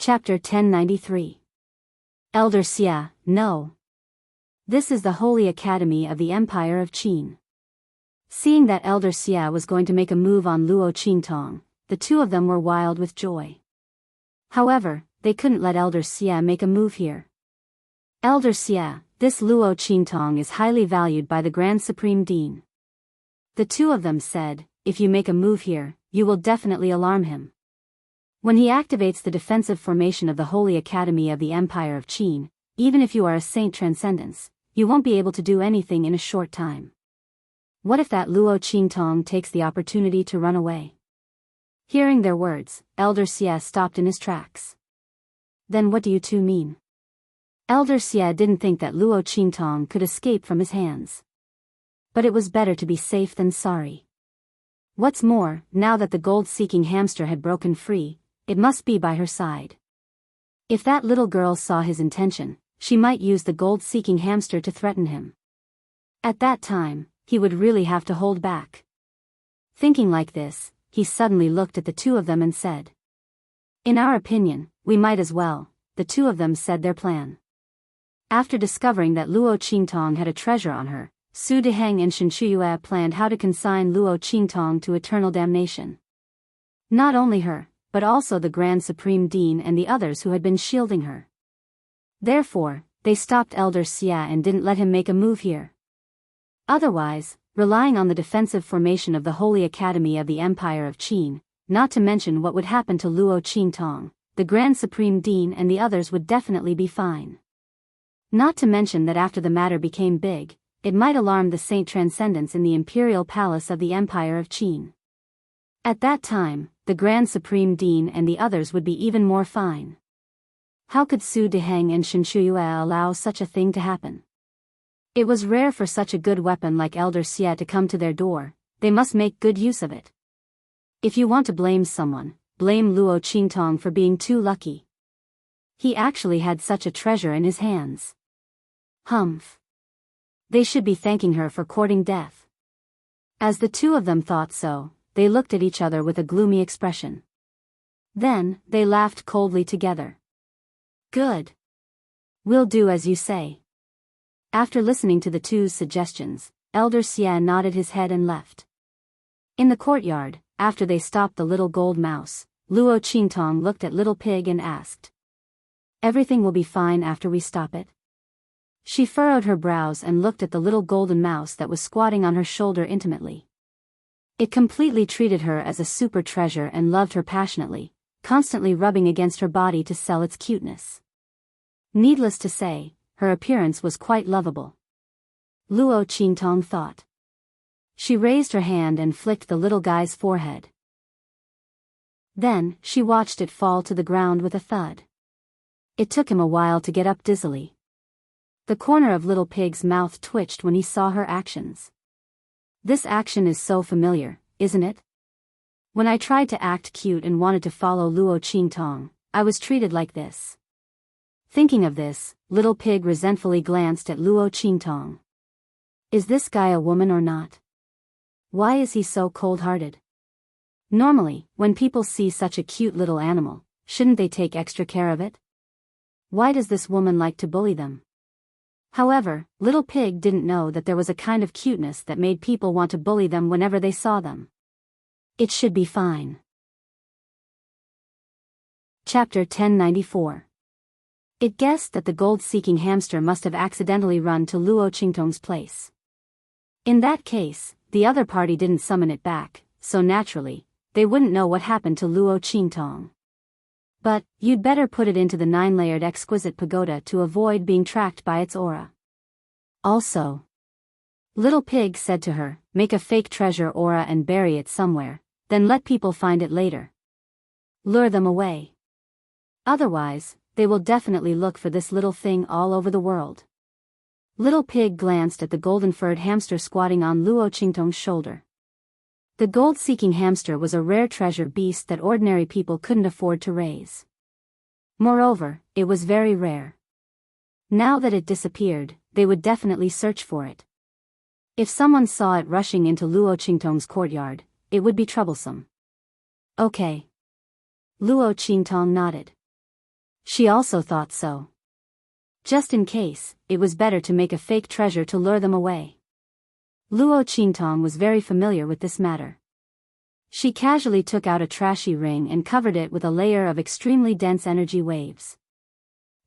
Chapter 1093. Elder Xia, no. This is the Holy Academy of the Empire of Qin. Seeing that Elder Xia was going to make a move on Luo Qingtong, the two of them were wild with joy. However, they couldn't let Elder Xia make a move here. Elder Xia, this Luo Qingtong is highly valued by the Grand Supreme Dean. The two of them said, if you make a move here, you will definitely alarm him. When he activates the defensive formation of the Holy Academy of the Empire of Qin, even if you are a Saint Transcendence, you won't be able to do anything in a short time. What if that Luo Qingtong takes the opportunity to run away? Hearing their words, Elder Xia stopped in his tracks. Then what do you two mean? Elder Xia didn't think that Luo Qingtong could escape from his hands. But it was better to be safe than sorry. What's more, now that the gold-seeking hamster had broken free, it must be by her side. If that little girl saw his intention, she might use the gold-seeking hamster to threaten him. At that time, he would really have to hold back. Thinking like this, he suddenly looked at the two of them and said, "In our opinion, we might as well." The two of them said their plan. After discovering that Luo Qingtong had a treasure on her, Su Deheng and Shen Shuyue planned how to consign Luo Qingtong to eternal damnation. Not only her, but also the Grand Supreme Dean and the others who had been shielding her. Therefore, they stopped Elder Xia and didn't let him make a move here. Otherwise, relying on the defensive formation of the Holy Academy of the Empire of Qin, not to mention what would happen to Luo Qingtong, the Grand Supreme Dean and the others would definitely be fine. Not to mention that after the matter became big, it might alarm the Saint Transcendence in the Imperial Palace of the Empire of Qin. At that time, the Grand Supreme Dean and the others would be even more fine. How could Su Deheng and Shen Shuyue allow such a thing to happen? It was rare for such a good weapon like Elder Xia to come to their door. They must make good use of it. If you want to blame someone, blame Luo Qingtong for being too lucky. He actually had such a treasure in his hands. Humph. They should be thanking her for courting death. As the two of them thought so, they looked at each other with a gloomy expression. Then, they laughed coldly together. Good. We'll do as you say. After listening to the two's suggestions, Elder Xia nodded his head and left. In the courtyard, after they stopped the little gold mouse, Luo Qingtong looked at Little Pig and asked, "Everything will be fine after we stop it?" She furrowed her brows and looked at the little golden mouse that was squatting on her shoulder intimately. It completely treated her as a super treasure and loved her passionately, constantly rubbing against her body to sell its cuteness. Needless to say, her appearance was quite lovable. Luo Qingtong thought. She raised her hand and flicked the little guy's forehead. Then, she watched it fall to the ground with a thud. It took him a while to get up dizzily. The corner of Little Pig's mouth twitched when he saw her actions. This action is so familiar, isn't it? When I tried to act cute and wanted to follow Luo Qingtong, I was treated like this. Thinking of this, Little Pig resentfully glanced at Luo Qingtong. Is this guy a woman or not? Why is he so cold-hearted? Normally, when people see such a cute little animal, shouldn't they take extra care of it? Why does this woman like to bully them? However, Little Pig didn't know that there was a kind of cuteness that made people want to bully them whenever they saw them. It should be fine. Chapter 1094. It guessed that the gold-seeking hamster must have accidentally run to Luo Qingtong's place. In that case, the other party didn't summon it back, so naturally, they wouldn't know what happened to Luo Qingtong. But, you'd better put it into the 9-layered exquisite pagoda to avoid being tracked by its aura. Also, Little Pig said to her, make a fake treasure aura and bury it somewhere, then let people find it later. Lure them away. Otherwise, they will definitely look for this little thing all over the world. Little Pig glanced at the golden-furred hamster squatting on Luo Qingtong's shoulder. The gold-seeking hamster was a rare treasure beast that ordinary people couldn't afford to raise. Moreover, it was very rare. Now that it disappeared, they would definitely search for it. If someone saw it rushing into Luo Qingtong's courtyard, it would be troublesome. Okay. Luo Qingtong nodded. She also thought so. Just in case, it was better to make a fake treasure to lure them away. Luo Qingtong was very familiar with this matter. She casually took out a trashy ring and covered it with a layer of extremely dense energy waves.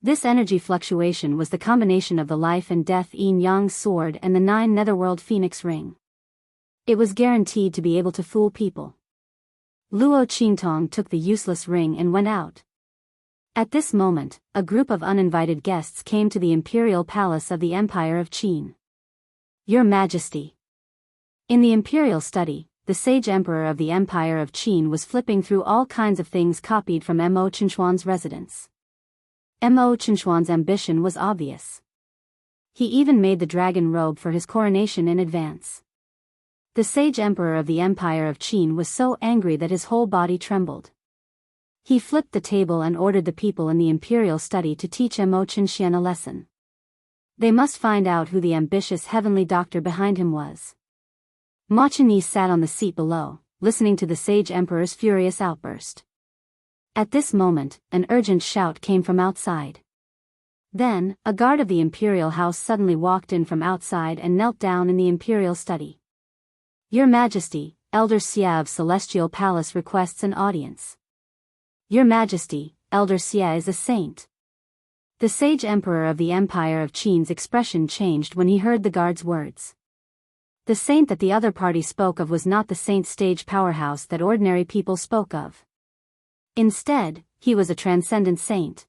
This energy fluctuation was the combination of the life and death yin-yang sword and the 9 netherworld phoenix ring. It was guaranteed to be able to fool people. Luo Qingtong took the useless ring and went out. At this moment, a group of uninvited guests came to the imperial palace of the Empire of Qin. Your Majesty. In the imperial study, the sage emperor of the Empire of Qin was flipping through all kinds of things copied from Mo Chenchuan's residence. Mo Chenchuan's ambition was obvious. He even made the dragon robe for his coronation in advance. The sage emperor of the Empire of Qin was so angry that his whole body trembled. He flipped the table and ordered the people in the imperial study to teach Mo Chenxian a lesson. They must find out who the ambitious heavenly doctor behind him was. Ma Chenyi sat on the seat below, listening to the sage emperor's furious outburst. At this moment, an urgent shout came from outside. Then, a guard of the imperial house suddenly walked in from outside and knelt down in the imperial study. Your Majesty, Elder Xia of Celestial Palace requests an audience. Your Majesty, Elder Xia is a saint. The sage emperor of the Empire of Qin's expression changed when he heard the guard's words. The saint that the other party spoke of was not the saint stage powerhouse that ordinary people spoke of. Instead, he was a transcendent saint.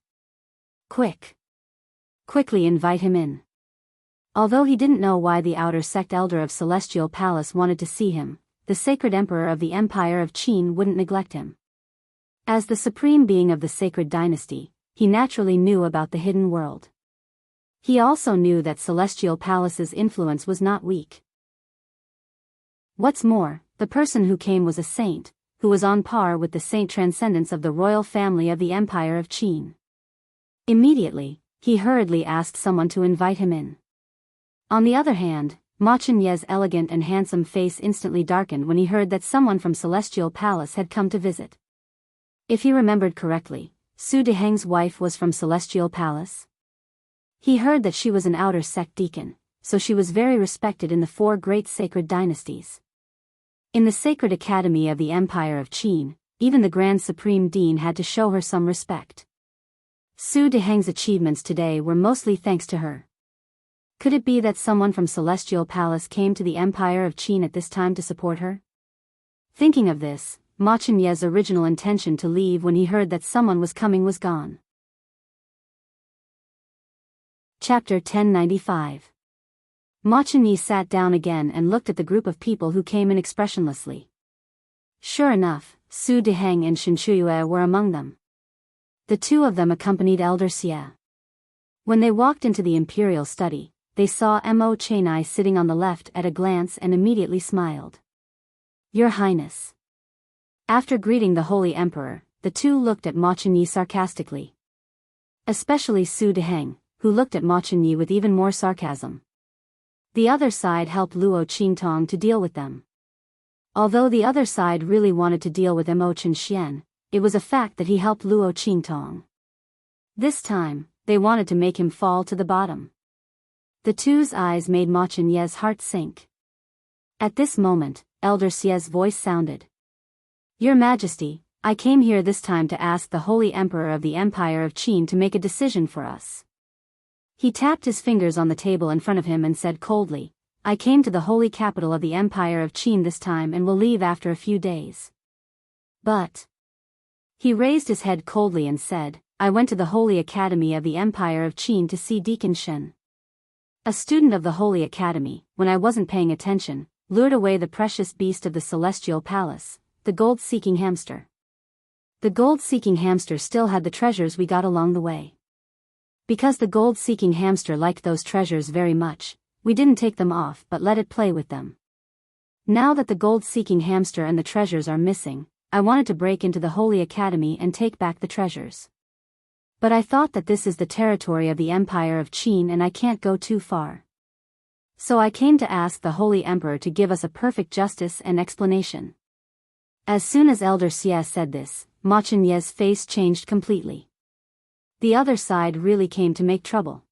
Quickly invite him in. Although he didn't know why the outer sect elder of Celestial Palace wanted to see him, the sacred emperor of the Empire of Qin wouldn't neglect him. As the supreme being of the sacred dynasty, he naturally knew about the hidden world. He also knew that Celestial Palace's influence was not weak. What's more, the person who came was a saint, who was on par with the saint transcendence of the royal family of the Empire of Qin. Immediately, he hurriedly asked someone to invite him in. On the other hand, Ma Chenye's elegant and handsome face instantly darkened when he heard that someone from Celestial Palace had come to visit. If he remembered correctly, Su Deheng's wife was from Celestial Palace. He heard that she was an outer sect deacon, so she was very respected in the 4 great sacred dynasties. In the sacred academy of the Empire of Qin, even the Grand Supreme Dean had to show her some respect. Su Deheng's achievements today were mostly thanks to her. Could it be that someone from Celestial Palace came to the Empire of Qin at this time to support her? Thinking of this, Ma Chenye's original intention to leave when he heard that someone was coming was gone. Chapter 1095. Ma Chenyi sat down again and looked at the group of people who came in expressionlessly. Sure enough, Su Deheng and Shinchuyue were among them. The 2 of them accompanied Elder Xia. When they walked into the imperial study, they saw Mo Chenyi sitting on the left at a glance and immediately smiled. Your Highness. After greeting the Holy Emperor, the 2 looked at Ma Chenyi sarcastically. Especially Su Deheng, who looked at Ma Chenyi with even more sarcasm. The other side helped Luo Qingtong to deal with them. Although the other side really wanted to deal with Mo Chenxian, it was a fact that he helped Luo Qingtong. This time, they wanted to make him fall to the bottom. The 2's eyes made Ma Chenye's heart sink. At this moment, Elder Xia's voice sounded. Your Majesty, I came here this time to ask the Holy Emperor of the Empire of Qin to make a decision for us. He tapped his fingers on the table in front of him and said coldly, I came to the holy capital of the Empire of Qin this time and will leave after a few days. But he raised his head coldly and said, I went to the Holy Academy of the Empire of Qin to see Deacon Shen. A student of the Holy Academy, when I wasn't paying attention, lured away the precious beast of the Celestial Palace, the gold-seeking hamster. The gold-seeking hamster still had the treasures we got along the way. Because the gold-seeking hamster liked those treasures very much, we didn't take them off but let it play with them. Now that the gold-seeking hamster and the treasures are missing, I wanted to break into the Holy Academy and take back the treasures. But I thought that this is the territory of the Empire of Qin and I can't go too far. So I came to ask the Holy Emperor to give us a perfect justice and explanation. As soon as Elder Xia said this, Ma Chenye's face changed completely. The other side really came to make trouble.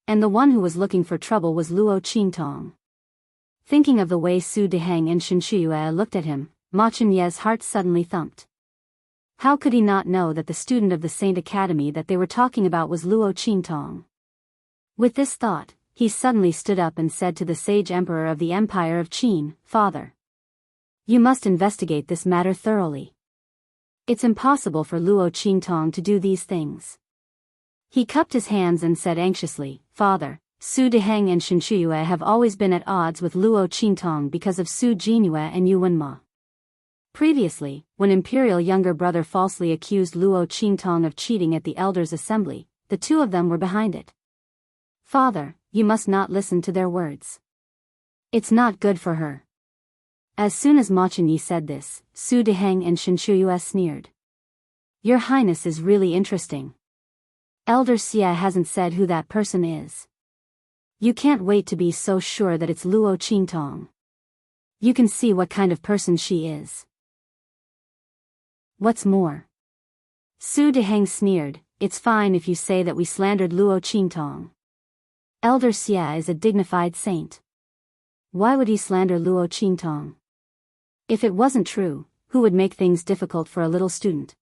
And the one who was looking for trouble was Luo Qingtong. Thinking of the way Su Deheng and Shen Shuyue looked at him, Ma Chenye's heart suddenly thumped. How could he not know that the student of the Saint Academy that they were talking about was Luo Qingtong? With this thought, he suddenly stood up and said to the sage emperor of the Empire of Qin, "Father, you must investigate this matter thoroughly. It's impossible for Luo Qingtong to do these things." He cupped his hands and said anxiously, "Father, Su Deheng and Shen Shuyue have always been at odds with Luo Qingtong because of Su Jinyue and Yu Wenma. Previously, when Imperial younger brother falsely accused Luo Qingtong of cheating at the elders' assembly, the two of them were behind it. Father, you must not listen to their words. It's not good for her." As soon as Ma Chenye said this, Su Deheng and Shen Shuyue sneered. "Your Highness is really interesting. Elder Xia hasn't said who that person is. You can't wait to be so sure that it's Luo Qingtong. You can see what kind of person she is. What's more," Su Deheng sneered, "it's fine if you say that we slandered Luo Qingtong. Elder Xia is a dignified saint. Why would he slander Luo Qingtong? If it wasn't true, who would make things difficult for a little student?"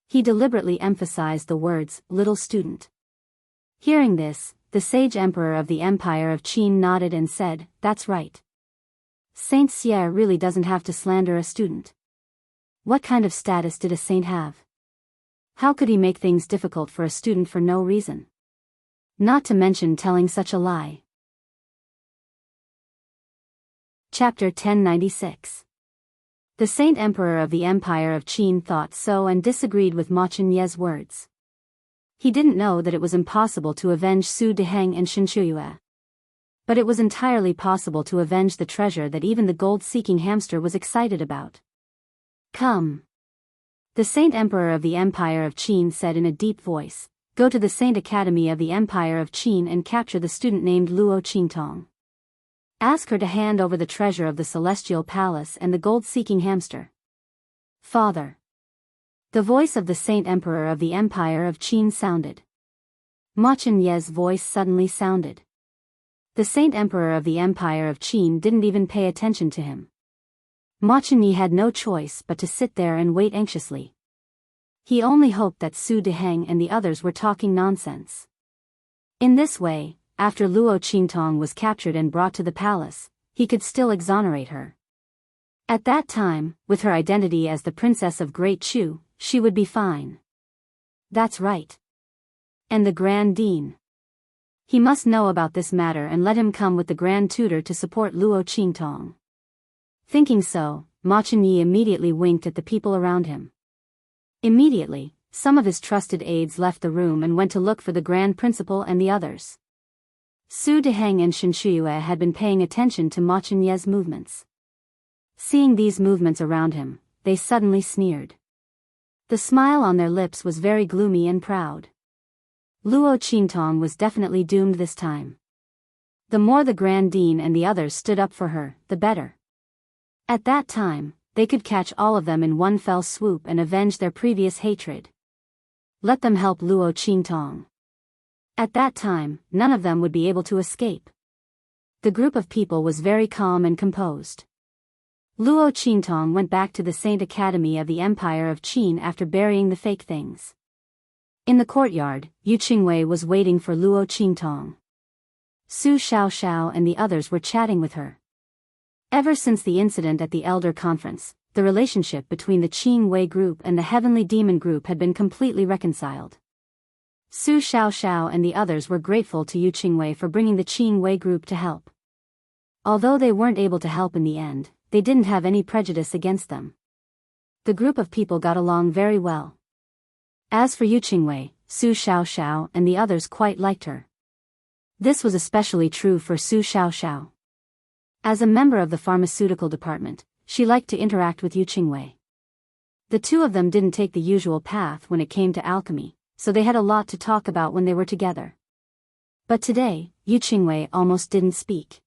He deliberately emphasized the words, "little student." Hearing this, the sage emperor of the Empire of Qin nodded and said, "That's right. Saint Xia really doesn't have to slander a student. What kind of status did a saint have? How could he make things difficult for a student for no reason? Not to mention telling such a lie." Chapter 1096. The Saint Emperor of the Empire of Qin thought so and disagreed with Ma Chenye's words. He didn't know that it was impossible to avenge Su Deheng and Shen Shuyue. But it was entirely possible to avenge the treasure that even the gold-seeking hamster was excited about. "Come," the Saint Emperor of the Empire of Qin said in a deep voice, "go to the Saint Academy of the Empire of Qin and capture the student named Luo Qingtong. Ask her to hand over the treasure of the Celestial Palace and the gold-seeking hamster." "Father." The voice of the Saint Emperor of the Empire of Qin sounded. Ma Chenye's voice suddenly sounded. The Saint Emperor of the Empire of Qin didn't even pay attention to him. Ma Chenye had no choice but to sit there and wait anxiously. He only hoped that Su Deheng and the others were talking nonsense. In this way, after Luo Qingtong was captured and brought to the palace, he could still exonerate her. At that time, with her identity as the Princess of Great Chu, she would be fine. That's right. And the Grand Dean. He must know about this matter and let him come with the Grand Tutor to support Luo Qingtong. Thinking so, Ma Chenye immediately winked at the people around him. Immediately, some of his trusted aides left the room and went to look for the Grand Principal and the others. Su Deheng and Shen Shuyue had been paying attention to Ma Chenye's movements. Seeing these movements around him, they suddenly sneered. The smile on their lips was very gloomy and proud. Luo Qingtong was definitely doomed this time. The more the Grand Dean and the others stood up for her, the better. At that time, they could catch all of them in one fell swoop and avenge their previous hatred. Let them help Luo Qingtong. At that time, none of them would be able to escape. The group of people was very calm and composed. Luo Qingtong went back to the Saint Academy of the Empire of Qin after burying the fake things. In the courtyard, Yu Qingwei was waiting for Luo Qingtong. Su Xiaoxiao and the others were chatting with her. Ever since the incident at the Elder Conference, the relationship between the Qingwei group and the Heavenly Demon group had been completely reconciled. Su Xiaoxiao and the others were grateful to Yu Qingwei for bringing the Qingwei group to help. Although they weren't able to help in the end, they didn't have any prejudice against them. The group of people got along very well. As for Yu Qingwei, Su Xiaoxiao and the others quite liked her. This was especially true for Su Xiaoxiao. As a member of the pharmaceutical department, she liked to interact with Yu Qingwei. The two of them didn't take the usual path when it came to alchemy, so they had a lot to talk about when they were together. But today, Yu Qingwei almost didn't speak.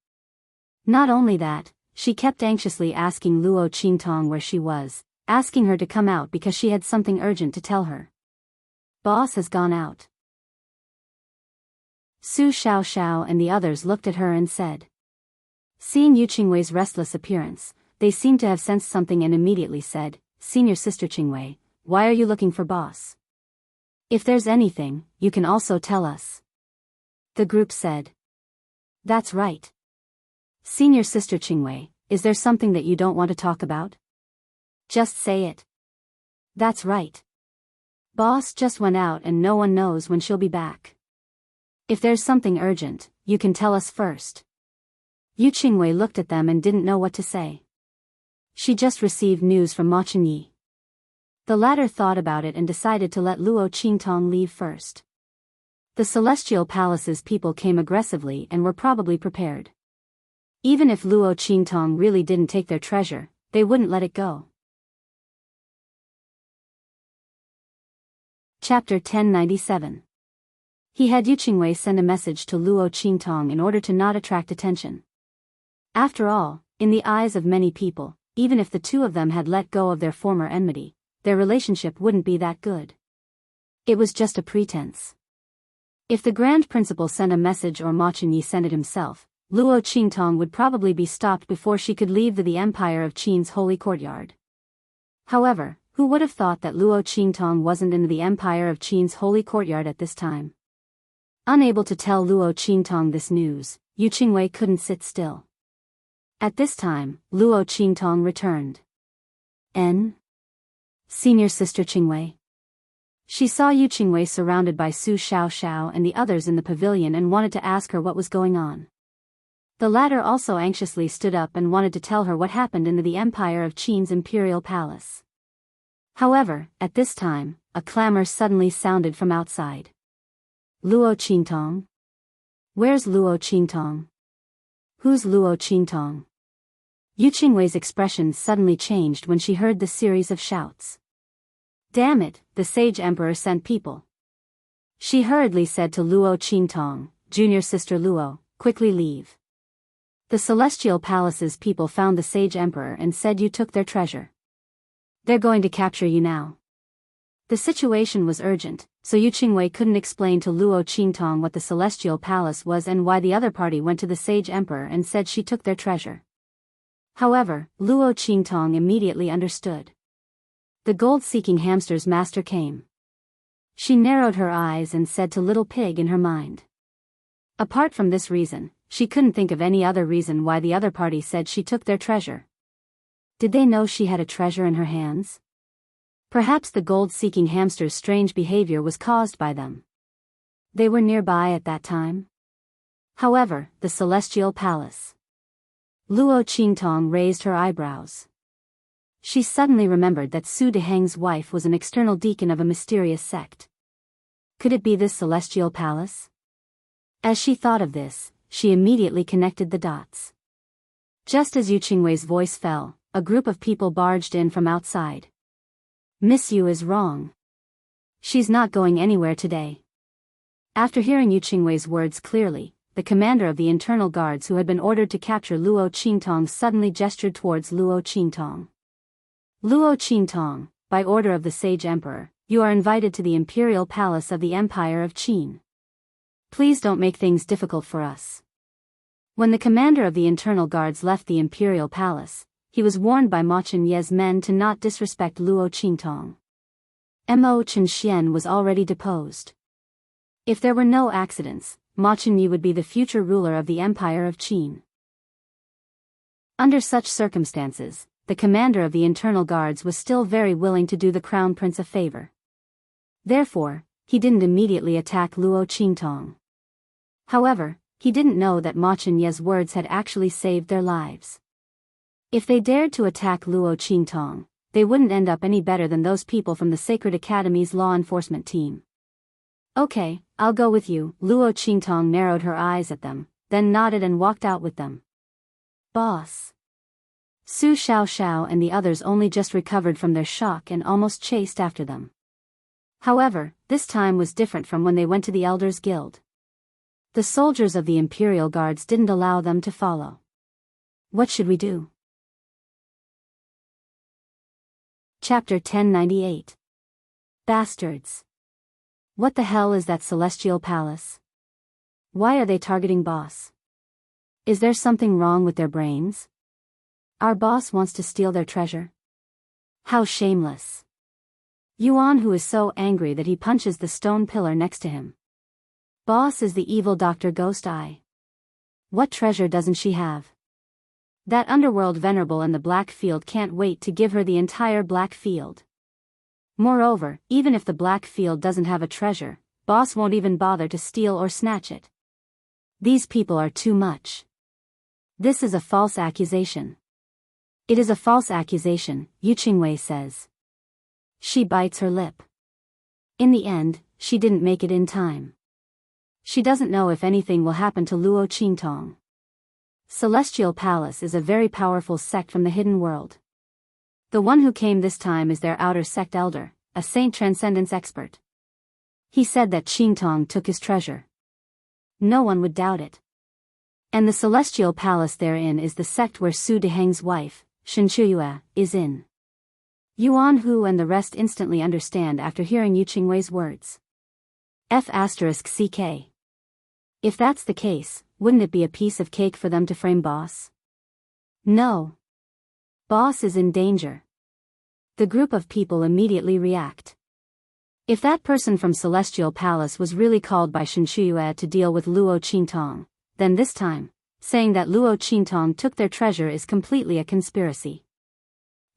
Not only that, she kept anxiously asking Luo Qingtong where she was, asking her to come out because she had something urgent to tell her. Boss has gone out. Su Xiaoxiao and the others looked at her and said. Seeing Yu Qingwei's restless appearance, they seemed to have sensed something and immediately said, Senior Sister Qingwei, why are you looking for boss? If there's anything, you can also tell us. The group said. That's right. Senior Sister Qingwei, is there something that you don't want to talk about? Just say it. That's right. Boss just went out and no one knows when she'll be back. If there's something urgent, you can tell us first. Yu Qingwei looked at them and didn't know what to say. She just received news from Ma Chenyi. The latter thought about it and decided to let Luo Qingtong leave first. The Celestial Palace's people came aggressively and were probably prepared. Even if Luo Qingtong really didn't take their treasure, they wouldn't let it go. Chapter 1097. He had Yu Qingwei send a message to Luo Qingtong in order to not attract attention. After all, in the eyes of many people, even if the two of them had let go of their former enmity, their relationship wouldn't be that good. It was just a pretense. If the Grand Principal sent a message or Ma Chenyi sent it himself, Luo Qingtong would probably be stopped before she could leave the Empire of Qin's holy courtyard. However, who would have thought that Luo Qingtong wasn't in the Empire of Qin's holy courtyard at this time? Unable to tell Luo Qingtong this news, Yu Qingwei couldn't sit still. At this time, Luo Qingtong returned. Senior Sister Qingwei. She saw Yu Qingwei surrounded by Su Xiaoxiao and the others in the pavilion and wanted to ask her what was going on. The latter also anxiously stood up and wanted to tell her what happened in the Empire of Qin's imperial palace. However, at this time, a clamor suddenly sounded from outside. Luo Qingtong? Where's Luo Qingtong? Who's Luo Qingtong? Yu Qingwei's expression suddenly changed when she heard the series of shouts. Damn it, the Sage Emperor sent people. She hurriedly said to Luo Qingtong, Junior Sister Luo, quickly leave. The Celestial Palace's people found the Sage Emperor and said you took their treasure. They're going to capture you now. The situation was urgent, so Yu Qingwei couldn't explain to Luo Qingtong what the Celestial Palace was and why the other party went to the Sage Emperor and said she took their treasure. However, Luo Qingtong immediately understood. The gold-seeking hamster's master came. She narrowed her eyes and said to Little Pig in her mind. Apart from this reason, she couldn't think of any other reason why the other party said she took their treasure. Did they know she had a treasure in her hands? Perhaps the gold-seeking hamster's strange behavior was caused by them. They were nearby at that time. However, the Celestial Palace. Luo Qingtong raised her eyebrows. She suddenly remembered that Su Deheng's wife was an external deacon of a mysterious sect. Could it be this Celestial Palace? As she thought of this, she immediately connected the dots. Just as Yu Qingwei's voice fell, a group of people barged in from outside. Miss Yu is wrong. She's not going anywhere today. After hearing Yu Qingwei's words clearly, the commander of the internal guards who had been ordered to capture Luo Qingtong suddenly gestured towards Luo Qingtong. Luo Qingtong, by order of the Sage Emperor, you are invited to the Imperial Palace of the Empire of Qin. Please don't make things difficult for us. When the commander of the internal guards left the Imperial Palace, he was warned by Ma Chenye's men to not disrespect Luo Qingtong. Mo Chenxian was already deposed. If there were no accidents, Ma Chenyi would be the future ruler of the Empire of Qin. Under such circumstances, the commander of the internal guards was still very willing to do the crown prince a favor. Therefore, he didn't immediately attack Luo Qingtong. However, he didn't know that Ma Chenye's words had actually saved their lives. If they dared to attack Luo Qingtong, they wouldn't end up any better than those people from the Sacred Academy's law enforcement team. Okay, I'll go with you. Luo Qingtong narrowed her eyes at them, then nodded and walked out with them. Boss. Su Xiaoxiao and the others only just recovered from their shock and almost chased after them. However, this time was different from when they went to the Elders' Guild. The soldiers of the Imperial Guards didn't allow them to follow. What should we do? Chapter 1098. Bastards. What the hell is that celestial palace? Why are they targeting boss? Is there something wrong with their brains? Our boss wants to steal their treasure? How shameless. Yuan, who is so angry that he punches the stone pillar next to him. Boss is the evil Dr. Ghost Eye. What treasure doesn't she have? That underworld venerable in the Black Field can't wait to give her the entire Black Field. Moreover, even if the Black Field doesn't have a treasure, boss won't even bother to steal or snatch it. These people are too much. This is a false accusation. It is a false accusation, Yu Qingwei says. She bites her lip. In the end, she didn't make it in time. She doesn't know if anything will happen to Luo Qingtong. Celestial Palace is a very powerful sect from the hidden world. The one who came this time is their outer sect elder, a saint transcendence expert. He said that Qingtong took his treasure. No one would doubt it. And the Celestial Palace therein is the sect where Su Deheng's wife, Shen Chuyue, is in. Yuan Hu and the rest instantly understand after hearing Yu Qingwei's words. F***CK. If that's the case, wouldn't it be a piece of cake for them to frame boss? No. Boss is in danger. The group of people immediately react. If that person from Celestial Palace was really called by Shen Chuyue to deal with Luo Qingtong, then this time, saying that Luo Qingtong took their treasure is completely a conspiracy.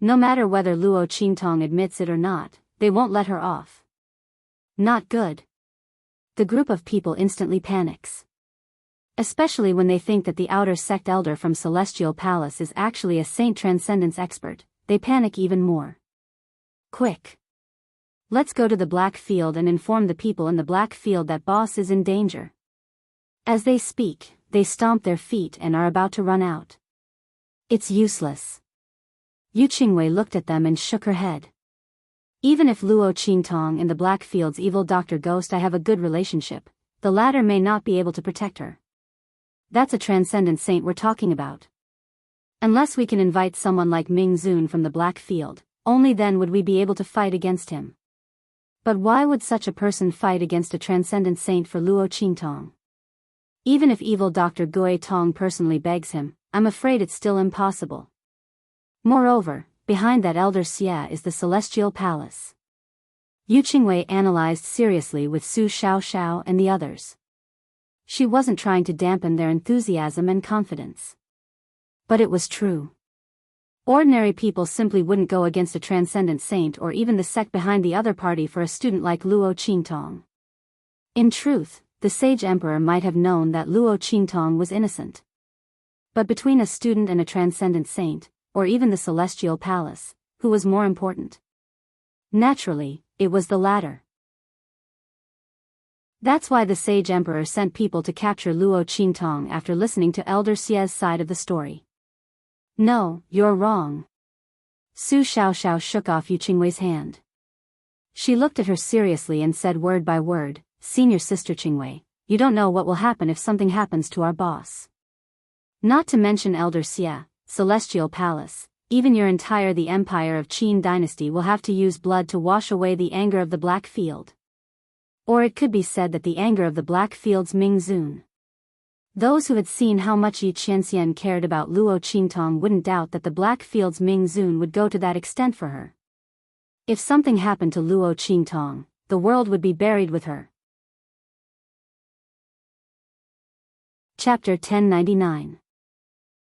No matter whether Luo Qingtong admits it or not, they won't let her off. Not good. The group of people instantly panics. Especially when they think that the outer sect elder from Celestial Palace is actually a saint transcendence expert, they panic even more. Quick! Let's go to the Black Field and inform the people in the Black Field that boss is in danger. As they speak, they stomp their feet and are about to run out. It's useless. Yu Qingwei looked at them and shook her head. Even if Luo Qingtong and the Black Field's evil Dr. Ghost Eye have a good relationship, the latter may not be able to protect her. That's a transcendent saint we're talking about. Unless we can invite someone like Ming Zun from the Black Field, only then would we be able to fight against him. But why would such a person fight against a transcendent saint for Luo Qingtong? Even if evil Dr. Gui Tong personally begs him, I'm afraid it's still impossible. Moreover, behind that elder Xia is the Celestial Palace. Yu Qingwei analyzed seriously with Su Xiaoxiao and the others. She wasn't trying to dampen their enthusiasm and confidence. But it was true. Ordinary people simply wouldn't go against a transcendent saint or even the sect behind the other party for a student like Luo Qingtong. In truth, the sage emperor might have known that Luo Qingtong was innocent. But between a student and a transcendent saint, or even the Celestial Palace, who was more important? Naturally, it was the latter. That's why the sage emperor sent people to capture Luo Qingtong after listening to Elder Xia's side of the story. No, you're wrong. Su Xiaoxiao shook off Yu Qingwei's hand. She looked at her seriously and said word by word, Senior Sister Qingwei, you don't know what will happen if something happens to our boss. Not to mention Elder Xia, Celestial Palace, even your entire the Empire of Qin dynasty will have to use blood to wash away the anger of the Black Field. Or it could be said that the anger of the Black Field's Ming Zun. Those who had seen how much Yi Qianxian cared about Luo Qingtong wouldn't doubt that the Black Field's Ming Zun would go to that extent for her. If something happened to Luo Qingtong, the world would be buried with her. Chapter 1099.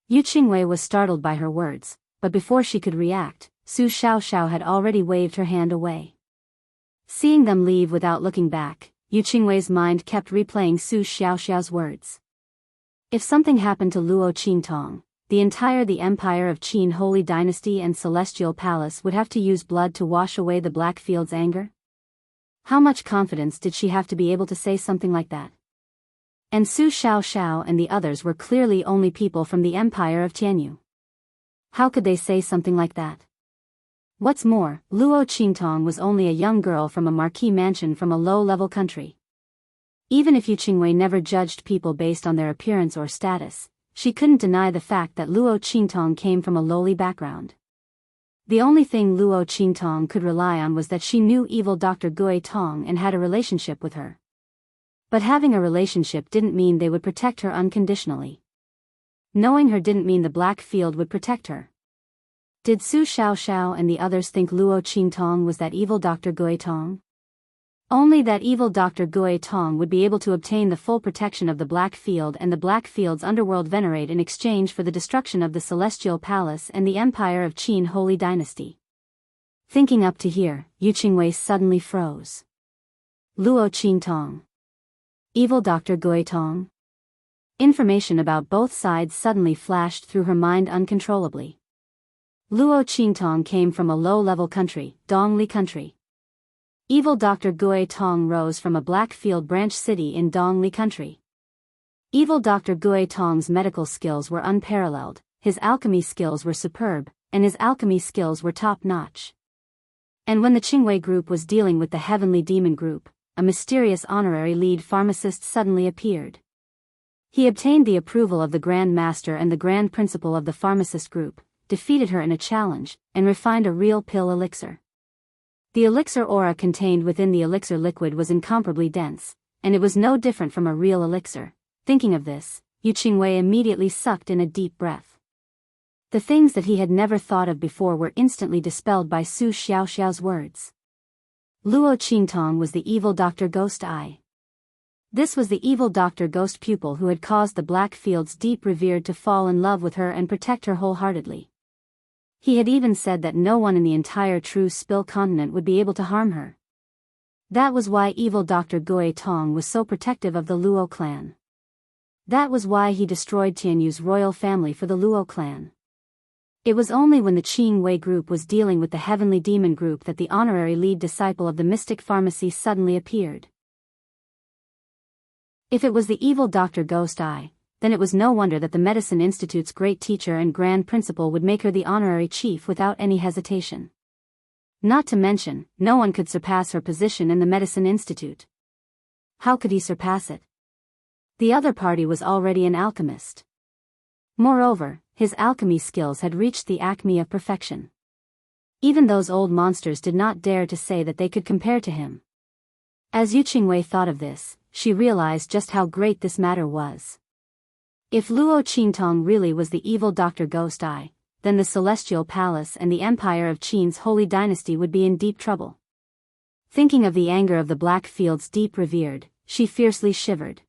Yu Qingwei was startled by her words, but before she could react, Su Xiaoxiao had already waved her hand away. Seeing them leave without looking back, Yu Qingwei's mind kept replaying Su Xiaoxiao's words. If something happened to Luo Qingtong, the Empire of Qin Holy Dynasty and Celestial Palace would have to use blood to wash away the Black Field's anger? How much confidence did she have to be able to say something like that? And Su Xiaoxiao and the others were clearly only people from the Empire of Tianyu. How could they say something like that? What's more, Luo Qingtong was only a young girl from a marquee mansion from a low-level country. Even if Yu Qingwei never judged people based on their appearance or status, she couldn't deny the fact that Luo Qingtong came from a lowly background. The only thing Luo Qingtong could rely on was that she knew evil Dr. Gui Tong and had a relationship with her. But having a relationship didn't mean they would protect her unconditionally. Knowing her didn't mean the Black Field would protect her. Did Su Xiaoxiao and the others think Luo Qingtong was that evil Dr. Gui Tong? Only that evil Dr. Gui Tong would be able to obtain the full protection of the Black Field and the Black Field's underworld venerate in exchange for the destruction of the Celestial Palace and the Empire of Qin Holy Dynasty. Thinking up to here, Yu Qingwei suddenly froze. Luo Qingtong. Evil Dr. Gui Tong? Information about both sides suddenly flashed through her mind uncontrollably. Luo Qingtong came from a low-level country, Dongli country. Evil Dr. Gui Tong rose from a Blackfield branch city in Dongli country. Evil Dr. Gui Tong's medical skills were unparalleled, his alchemy skills were superb, and his alchemy skills were top-notch. And when the Qingwei group was dealing with the Heavenly Demon group, a mysterious honorary lead pharmacist suddenly appeared. He obtained the approval of the Grand Master and the Grand Principal of the pharmacist group, defeated her in a challenge, and refined a real pill elixir. The elixir aura contained within the elixir liquid was incomparably dense, and it was no different from a real elixir. Thinking of this, Yu Qingwei immediately sucked in a deep breath. The things that he had never thought of before were instantly dispelled by Su Xiaoxiao's words. Luo Qingtong was the evil Dr. Ghost Eye. This was the evil Dr. Ghost pupil who had caused the Black Field's deep revered to fall in love with her and protect her wholeheartedly. He had even said that no one in the entire True Spill continent would be able to harm her. That was why evil Dr. Gui Tong was so protective of the Luo clan. That was why he destroyed Tianyu's royal family for the Luo clan. It was only when the Qingwei group was dealing with the Heavenly Demon group that the honorary lead disciple of the Mystic Pharmacy suddenly appeared. If it was the evil Dr. Ghost Eye, then it was no wonder that the Medicine Institute's great teacher and grand principal would make her the honorary chief without any hesitation. Not to mention, no one could surpass her position in the Medicine Institute. How could he surpass it? The other party was already an alchemist. Moreover, his alchemy skills had reached the acme of perfection. Even those old monsters did not dare to say that they could compare to him. As Yu Qingwei thought of this, she realized just how great this matter was. If Luo Qingtong really was the evil Dr. Ghost Eye, then the Celestial Palace and the Empire of Qin's Holy Dynasty would be in deep trouble. Thinking of the anger of the Black Field's deep revered, she fiercely shivered.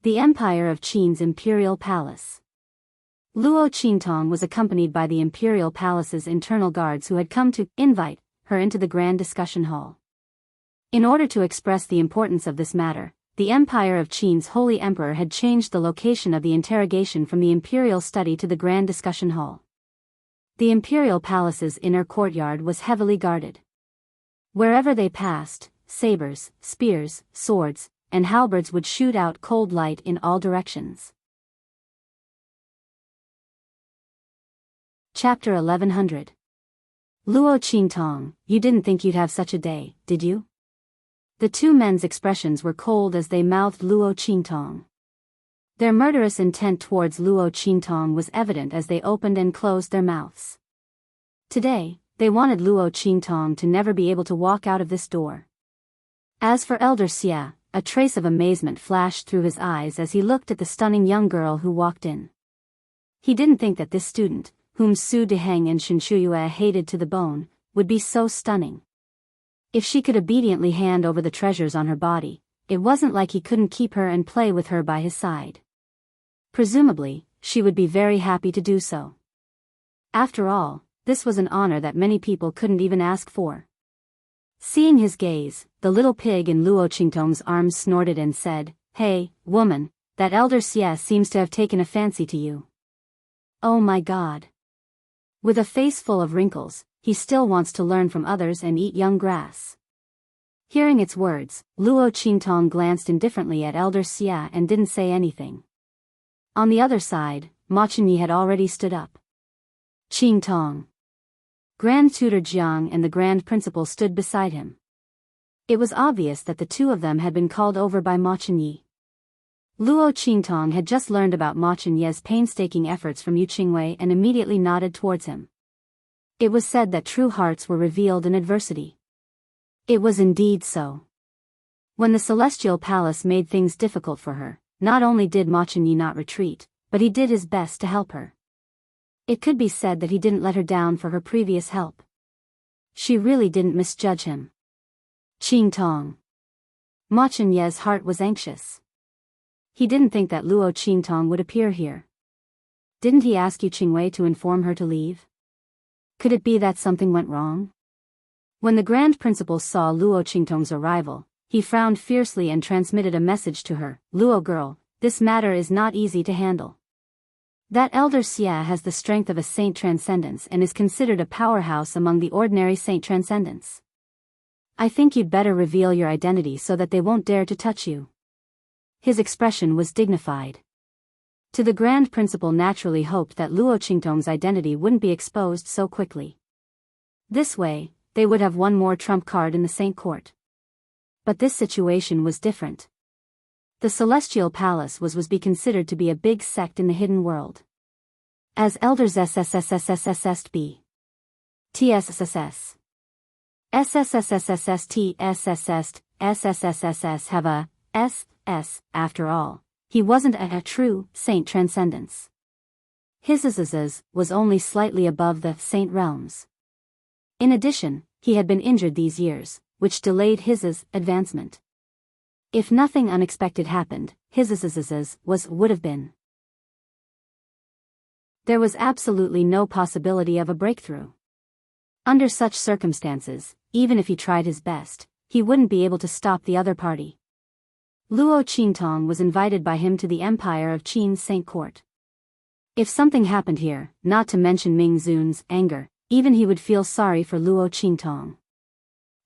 The Empire of Qin's Imperial Palace. Luo Qingtong was accompanied by the Imperial Palace's internal guards who had come to invite her into the grand discussion hall. In order to express the importance of this matter, the Empire of Qin's Holy Emperor had changed the location of the interrogation from the Imperial Study to the Grand Discussion Hall. The Imperial Palace's inner courtyard was heavily guarded. Wherever they passed, sabers, spears, swords, and halberds would shoot out cold light in all directions. Chapter 1100. Luo Qingtong, you didn't think you'd have such a day, did you? The two men's expressions were cold as they mouthed Luo Qingtong. Their murderous intent towards Luo Qingtong was evident as they opened and closed their mouths. Today, they wanted Luo Qingtong to never be able to walk out of this door. As for Elder Xia, a trace of amazement flashed through his eyes as he looked at the stunning young girl who walked in. He didn't think that this student, whom Su Deheng and Shen Shuyue hated to the bone, would be so stunning. If she could obediently hand over the treasures on her body, it wasn't like he couldn't keep her and play with her by his side. Presumably, she would be very happy to do so. After all, this was an honor that many people couldn't even ask for. Seeing his gaze, the little pig in Luo Qingtong's arms snorted and said, "Hey, woman, that Elder Xie seems to have taken a fancy to you. Oh my God." With a face full of wrinkles, he still wants to learn from others and eat young grass. Hearing its words, Luo Qingtong glanced indifferently at Elder Xia and didn't say anything. On the other side, Ma Chenyi had already stood up. Qingtong. Grand Tutor Jiang and the Grand Principal stood beside him. It was obvious that the two of them had been called over by Ma Chenyi. Luo Qingtong had just learned about Ma Chenyi's painstaking efforts from Yu Qingwei and immediately nodded towards him. It was said that true hearts were revealed in adversity. It was indeed so. When the celestial palace made things difficult for her, not only did Ma Chunyi not retreat, but he did his best to help her. It could be said that he didn't let her down for her previous help. She really didn't misjudge him. Qing Tong. Ma Chunye's heart was anxious. He didn't think that Luo Qingtong would appear here. Didn't he ask Yu Qingwei to inform her to leave? Could it be that something went wrong? When the Grand Principal saw Luo Qingtong's arrival, he frowned fiercely and transmitted a message to her. Luo girl, this matter is not easy to handle. That elder Xia has the strength of a saint transcendence and is considered a powerhouse among the ordinary saint transcendents. I think you'd better reveal your identity so that they won't dare to touch you. His expression was dignified. To the Grand Principal naturally hoped that Luo Qingtong's identity wouldn't be exposed so quickly. This way, they would have one more trump card in the Saint Court. But this situation was different. The Celestial Palace was be considered to be a big sect in the hidden world. As elders SSSSSSSB. TSSSS. SSSSSSTSSS have a S, after all. He wasn't a true saint transcendence. His was only slightly above the saint realms. In addition, he had been injured these years, which delayed his advancement. If nothing unexpected happened, his would have been. There was absolutely no possibility of a breakthrough. Under such circumstances, even if he tried his best, he wouldn't be able to stop the other party. Luo Qingtong was invited by him to the Empire of Qin's Saint Court. If something happened here, not to mention Ming Zun's anger, even he would feel sorry for Luo Qingtong.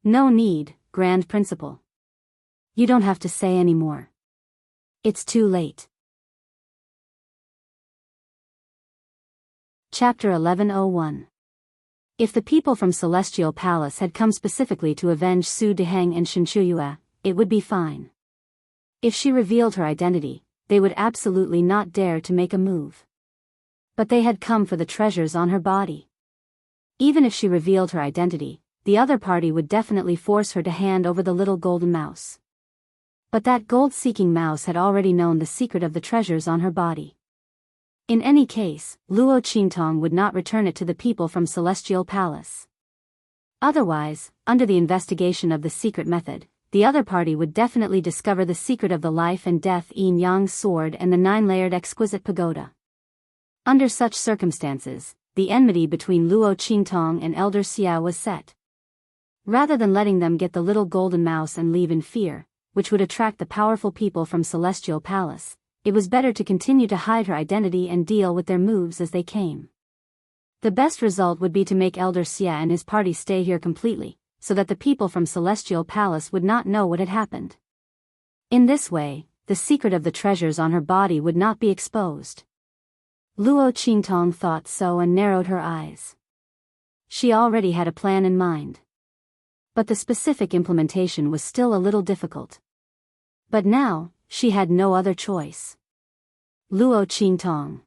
No need, Grand Principal. You don't have to say any more. It's too late. Chapter 1101. If the people from Celestial Palace had come specifically to avenge Su Deheng and Shen Chuyue, it would be fine. If she revealed her identity, they would absolutely not dare to make a move. But they had come for the treasures on her body. Even if she revealed her identity, the other party would definitely force her to hand over the little golden mouse. But that gold-seeking mouse had already known the secret of the treasures on her body. In any case, Luo Qingtong would not return it to the people from Celestial Palace. Otherwise, under the investigation of the secret method, the other party would definitely discover the secret of the life and death yin-yang sword and the 9-layered exquisite pagoda. Under such circumstances, the enmity between Luo Qingtong and Elder Xia was set. Rather than letting them get the little golden mouse and leave in fear, which would attract the powerful people from Celestial Palace, it was better to continue to hide her identity and deal with their moves as they came. The best result would be to make Elder Xia and his party stay here completely, so that the people from Celestial Palace would not know what had happened. In this way, the secret of the treasures on her body would not be exposed. Luo Qingtong thought so and narrowed her eyes. She already had a plan in mind. But the specific implementation was still a little difficult. But now, she had no other choice. Luo Qingtong.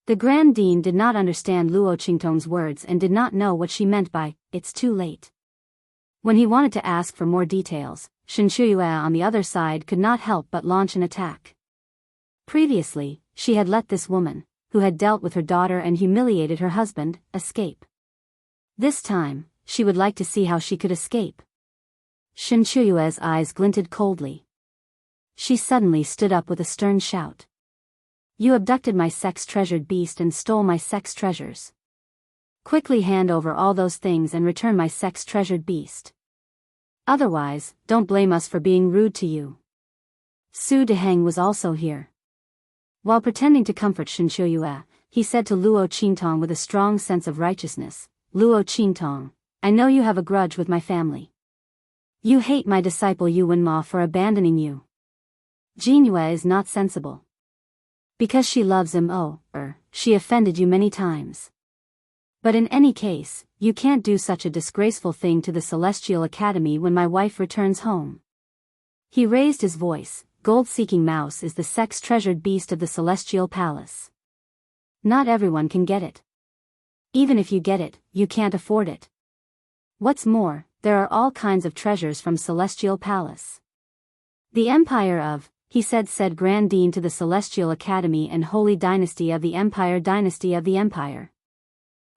The Grand Dean did not understand Luo Qingtong's words and did not know what she meant by, "It's too late." When he wanted to ask for more details, Shen Chuyue on the other side could not help but launch an attack. Previously, she had let this woman, who had dealt with her daughter and humiliated her husband, escape. This time, she would like to see how she could escape. Shen Chuyue's eyes glinted coldly. She suddenly stood up with a stern shout. "You abducted my sex-treasured beast and stole my sex treasures. Quickly hand over all those things and return my sex-treasured beast. Otherwise, don't blame us for being rude to you." Su Deheng was also here. While pretending to comfort Shen Chuyue, he said to Luo Qingtong with a strong sense of righteousness, "Luo Qingtong, I know you have a grudge with my family. You hate my disciple Yu Wenma for abandoning you. Jinyue is not sensible. Because she loves him, she offended you many times. But in any case, you can't do such a disgraceful thing to the Celestial Academy when my wife returns home." He raised his voice. "Gold-seeking mouse is the sex-treasured beast of the Celestial Palace. Not everyone can get it. Even if you get it, you can't afford it. What's more, there are all kinds of treasures from Celestial Palace. The Empire of, he said Grand Dean to the Celestial Academy and Holy Dynasty of the Empire Dynasty of the Empire.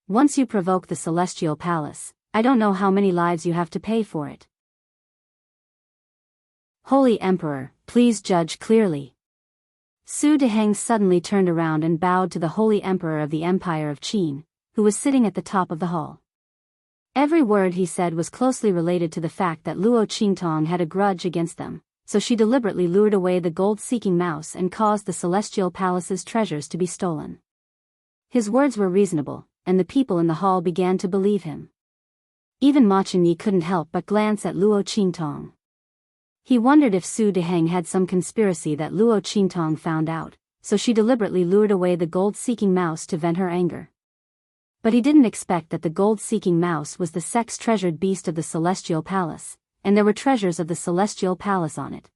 Once you provoke the Celestial Palace, I don't know how many lives you have to pay for it. Holy Emperor, please judge clearly. Su Deheng suddenly turned around and bowed to the Holy Emperor of the Empire of Qin, who was sitting at the top of the hall. Every word he said was closely related to the fact that Luo Qingtong had a grudge against them, so she deliberately lured away the gold-seeking mouse and caused the Celestial Palace's treasures to be stolen. His words were reasonable, and the people in the hall began to believe him. Even Ma Chenyi couldn't help but glance at Luo Qingtong. He wondered if Su Deheng had some conspiracy that Luo Qingtong found out, so she deliberately lured away the gold-seeking mouse to vent her anger. But he didn't expect that the gold-seeking mouse was the sex-treasured beast of the Celestial Palace, and there were treasures of the Celestial Palace on it.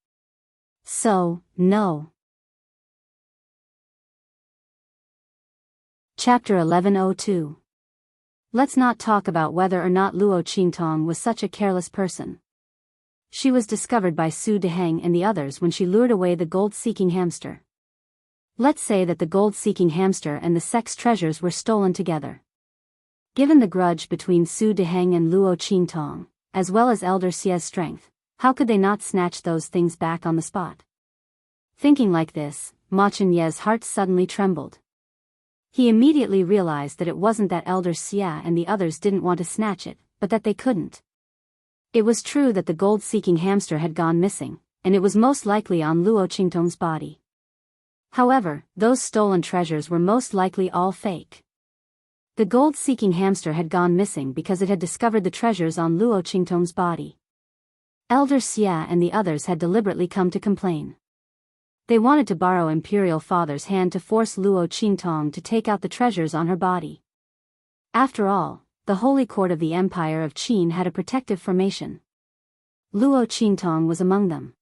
So, no. Chapter 1102. Let's not talk about whether or not Luo Qingtong was such a careless person. She was discovered by Su Deheng and the others when she lured away the gold-seeking hamster. Let's say that the gold-seeking hamster and the sex treasures were stolen together. Given the grudge between Su Deheng and Luo Qingtong, as well as Elder Xie's strength, how could they not snatch those things back on the spot? Thinking like this, Ma Chenyi's heart suddenly trembled. He immediately realized that it wasn't that Elder Xie and the others didn't want to snatch it, but that they couldn't. It was true that the gold-seeking hamster had gone missing, and it was most likely on Luo Qingtong's body. However, those stolen treasures were most likely all fake. The gold-seeking hamster had gone missing because it had discovered the treasures on Luo Qingtong's body. Elder Xie and the others had deliberately come to complain. They wanted to borrow Imperial Father's hand to force Luo Qingtong to take out the treasures on her body. After all, the Holy Court of the Empire of Qin had a protective formation. Luo Qingtong was among them.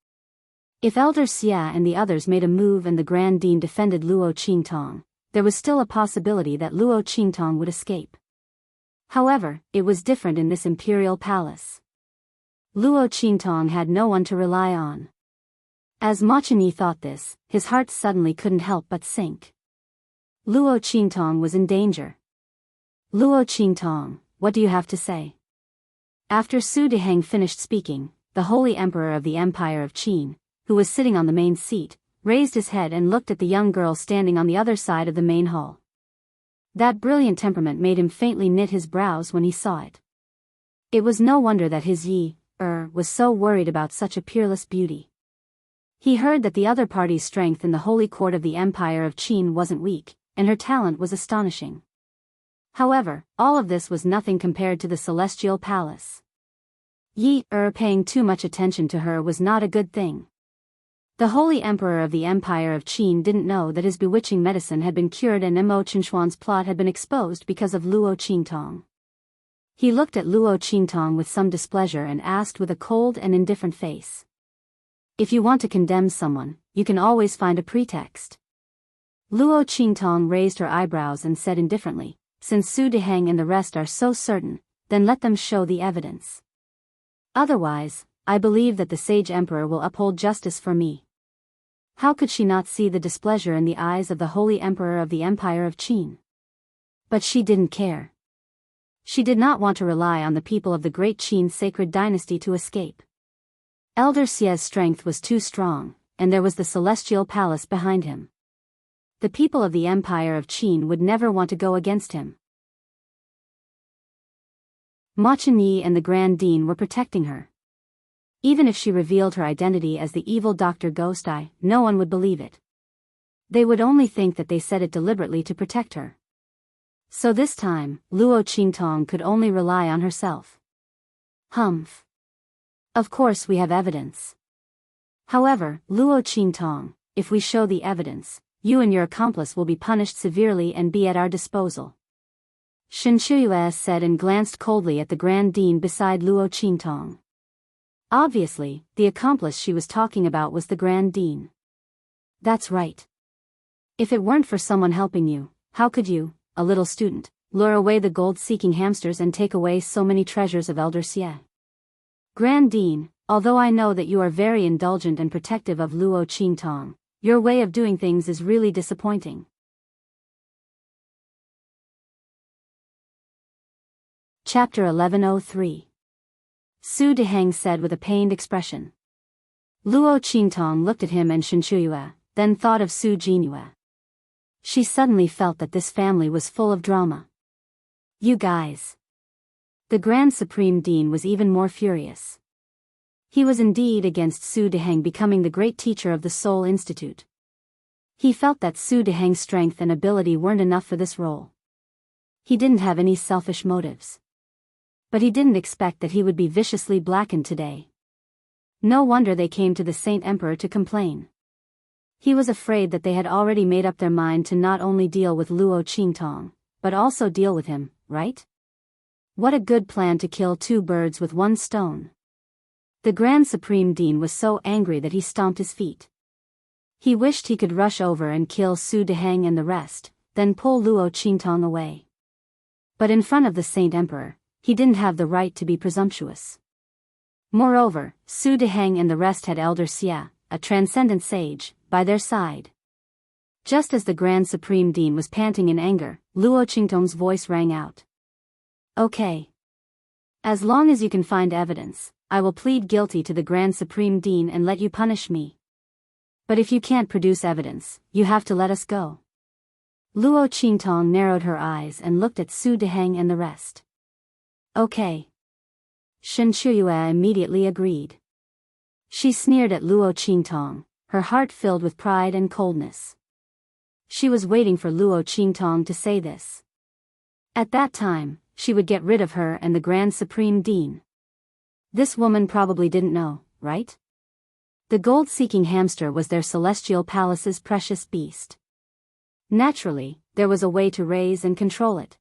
If Elder Xie and the others made a move and the Grand Dean defended Luo Qingtong, there was still a possibility that Luo Qingtong would escape. However, it was different in this imperial palace. Luo Qingtong had no one to rely on. As Ma Chenyi thought this, his heart suddenly couldn't help but sink. Luo Qingtong was in danger. Luo Qingtong, what do you have to say? After Su Deheng finished speaking, the Holy Emperor of the Empire of Qin, who was sitting on the main seat, raised his head and looked at the young girl standing on the other side of the main hall. That brilliant temperament made him faintly knit his brows when he saw it. It was no wonder that his was so worried about such a peerless beauty. He heard that the other party's strength in the Holy Court of the Empire of Qin wasn't weak, and her talent was astonishing. However, all of this was nothing compared to the Celestial Palace. Paying too much attention to her was not a good thing. The Holy Emperor of the Empire of Qin didn't know that his bewitching medicine had been cured and Mo Chinchuan's plot had been exposed because of Luo Qingtong. He looked at Luo Qingtong with some displeasure and asked with a cold and indifferent face. If you want to condemn someone, you can always find a pretext. Luo Qingtong raised her eyebrows and said indifferently, since Su Deheng and the rest are so certain, then let them show the evidence. Otherwise, I believe that the sage emperor will uphold justice for me. How could she not see the displeasure in the eyes of the Holy Emperor of the Empire of Qin? But she didn't care. She did not want to rely on the people of the great Qin sacred dynasty to escape. Elder Xie's strength was too strong, and there was the Celestial Palace behind him. The people of the Empire of Qin would never want to go against him. Ma Chenyi and the Grand Dean were protecting her. Even if she revealed her identity as the evil Dr. Ghost Eye, no one would believe it. They would only think that they said it deliberately to protect her. So this time, Luo Qingtong could only rely on herself. Humph. Of course we have evidence. However, Luo Qingtong, if we show the evidence, you and your accomplice will be punished severely and be at our disposal. Shen Shuyue said and glanced coldly at the Grand Dean beside Luo Qingtong. Obviously, the accomplice she was talking about was the Grand Dean. That's right. If it weren't for someone helping you, how could you, a little student, lure away the gold-seeking hamsters and take away so many treasures of Elder Xie. Grand Dean, although I know that you are very indulgent and protective of Luo Qingtong, your way of doing things is really disappointing. Chapter 1103. Su Deheng said with a pained expression. Luo Qingtong looked at him and Shenshuyue, then thought of Su Jinyue. She suddenly felt that this family was full of drama. You guys. The Grand Supreme Dean was even more furious. He was indeed against Su Deheng becoming the great teacher of the Soul Institute. He felt that Su Deheng's strength and ability weren't enough for this role. He didn't have any selfish motives. But he didn't expect that he would be viciously blackened today. No wonder they came to the Saint Emperor to complain. He was afraid that they had already made up their mind to not only deal with Luo Qingtong, but also deal with him, right? What a good plan to kill two birds with one stone. The Grand Supreme Dean was so angry that he stomped his feet. He wished he could rush over and kill Su Deheng and the rest, then pull Luo Qingtong away. But in front of the Saint Emperor, he didn't have the right to be presumptuous. Moreover, Su Deheng and the rest had Elder Xie, a transcendent sage, by their side. Just as the Grand Supreme Dean was panting in anger, Luo Qingtong's voice rang out. Okay. As long as you can find evidence, I will plead guilty to the Grand Supreme Dean and let you punish me. But if you can't produce evidence, you have to let us go. Luo Qingtong narrowed her eyes and looked at Su Deheng and the rest. Okay. Shenshuyue immediately agreed. She sneered at Luo Qingtong, her heart filled with pride and coldness. She was waiting for Luo Qingtong to say this. At that time, she would get rid of her and the Grand Supreme Dean. This woman probably didn't know, right? The gold-seeking hamster was their celestial palace's precious beast. Naturally, there was a way to raise and control it.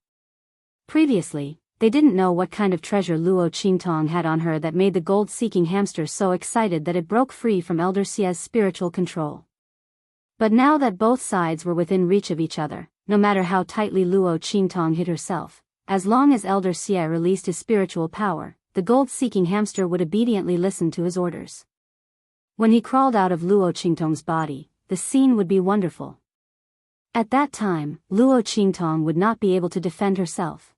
Previously, they didn't know what kind of treasure Luo Qingtong had on her that made the gold-seeking hamster so excited that it broke free from Elder Xie's spiritual control. But now that both sides were within reach of each other, no matter how tightly Luo Qingtong hid herself, as long as Elder Xie released his spiritual power, the gold-seeking hamster would obediently listen to his orders. When he crawled out of Luo Qingtong's body, the scene would be wonderful. At that time, Luo Qingtong would not be able to defend herself.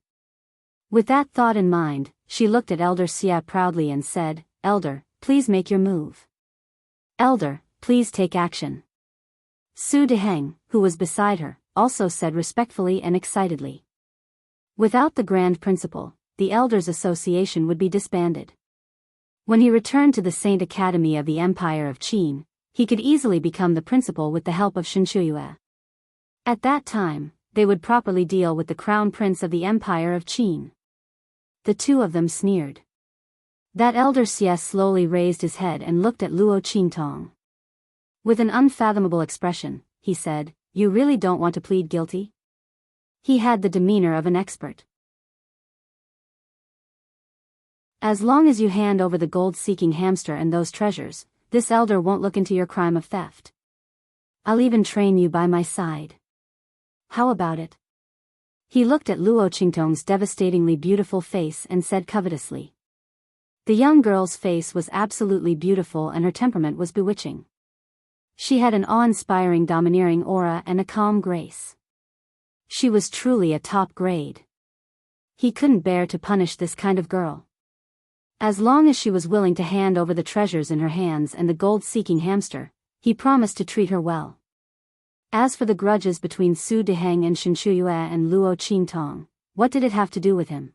With that thought in mind, she looked at Elder Xie proudly and said, Elder, please make your move. Elder, please take action. Su Deheng, who was beside her, also said respectfully and excitedly. Without the Grand Principal, the Elders Association would be disbanded. When he returned to the Saint Academy of the Empire of Qin, he could easily become the principal with the help of Shenshuyue. At that time, they would properly deal with the Crown Prince of the Empire of Qin. The two of them sneered. That Elder Xie slowly raised his head and looked at Luo Qingtong. With an unfathomable expression, he said, You really don't want to plead guilty? He had the demeanor of an expert. As long as you hand over the gold-seeking hamster and those treasures, this elder won't look into your crime of theft. I'll even train you by my side. How about it? He looked at Luo Qingtong's devastatingly beautiful face and said covetously. The young girl's face was absolutely beautiful and her temperament was bewitching. She had an awe-inspiring domineering aura and a calm grace. She was truly a top grade. He couldn't bear to punish this kind of girl. As long as she was willing to hand over the treasures in her hands and the gold-seeking hamster, he promised to treat her well. As for the grudges between Su Deheng and Shenshuyue and Luo Qingtong, what did it have to do with him?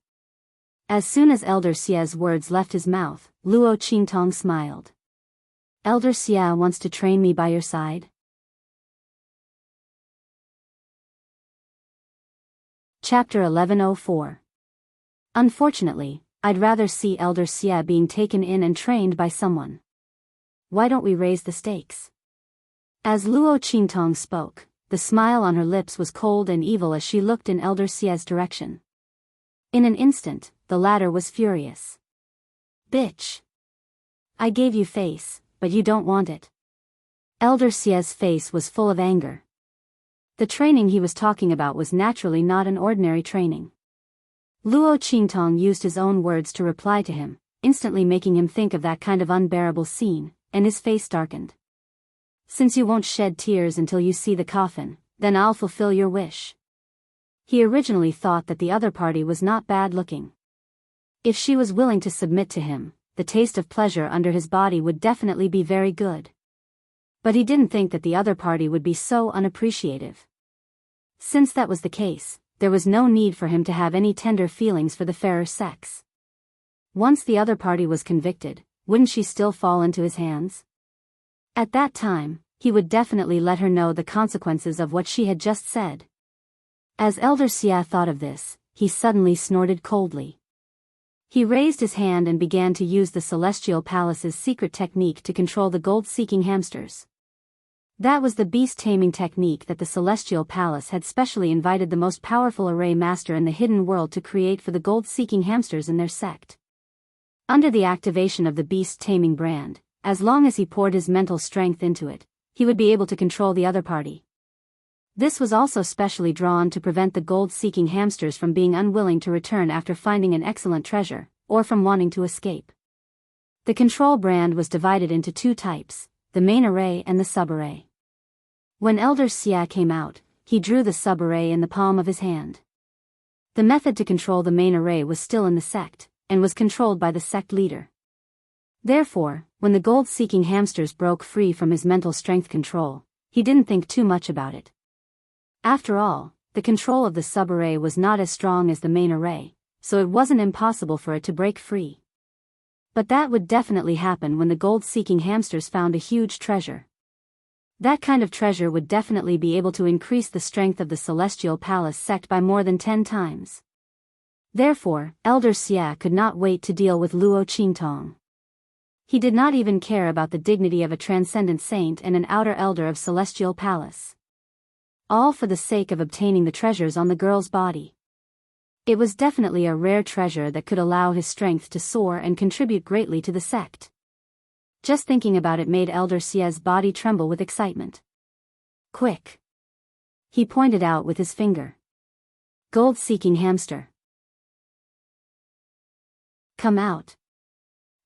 As soon as Elder Xie's words left his mouth, Luo Qingtong smiled. Elder Xie wants to train me by your side? Chapter 1104. Unfortunately, I'd rather see Elder Xie being taken in and trained by someone. Why don't we raise the stakes? As Luo Qingtong spoke, the smile on her lips was cold and evil as she looked in Elder Xie's direction. In an instant, the latter was furious. Bitch! I gave you face, but you don't want it. Elder Xie's face was full of anger. The training he was talking about was naturally not an ordinary training. Luo Qingtong used his own words to reply to him, instantly making him think of that kind of unbearable scene, and his face darkened. Since you won't shed tears until you see the coffin, then I'll fulfill your wish. He originally thought that the other party was not bad looking. If she was willing to submit to him, the taste of pleasure under his body would definitely be very good. But he didn't think that the other party would be so unappreciative. Since that was the case, there was no need for him to have any tender feelings for the fairer sex. Once the other party was convicted, wouldn't she still fall into his hands? At that time, he would definitely let her know the consequences of what she had just said. As Elder Xia thought of this, he suddenly snorted coldly. He raised his hand and began to use the Celestial Palace's secret technique to control the gold-seeking hamsters. That was the beast-taming technique that the Celestial Palace had specially invited the most powerful array master in the hidden world to create for the gold-seeking hamsters in their sect. Under the activation of the beast-taming brand, as long as he poured his mental strength into it, he would be able to control the other party. This was also specially drawn to prevent the gold-seeking hamsters from being unwilling to return after finding an excellent treasure, or from wanting to escape. The control brand was divided into two types, the main array and the sub-array. When Elder Xia came out, he drew the sub-array in the palm of his hand. The method to control the main array was still in the sect, and was controlled by the sect leader. Therefore, when the gold-seeking hamsters broke free from his mental strength control, he didn't think too much about it. After all, the control of the sub-array was not as strong as the main array, so it wasn't impossible for it to break free. But that would definitely happen when the gold-seeking hamsters found a huge treasure. That kind of treasure would definitely be able to increase the strength of the Celestial Palace sect by more than 10 times. Therefore, Elder Xia could not wait to deal with Luo Qingtong. He did not even care about the dignity of a transcendent saint and an outer elder of Celestial Palace. All for the sake of obtaining the treasures on the girl's body. It was definitely a rare treasure that could allow his strength to soar and contribute greatly to the sect. Just thinking about it made Elder Xia's body tremble with excitement. Quick! He pointed out with his finger. Gold-seeking hamster. Come out.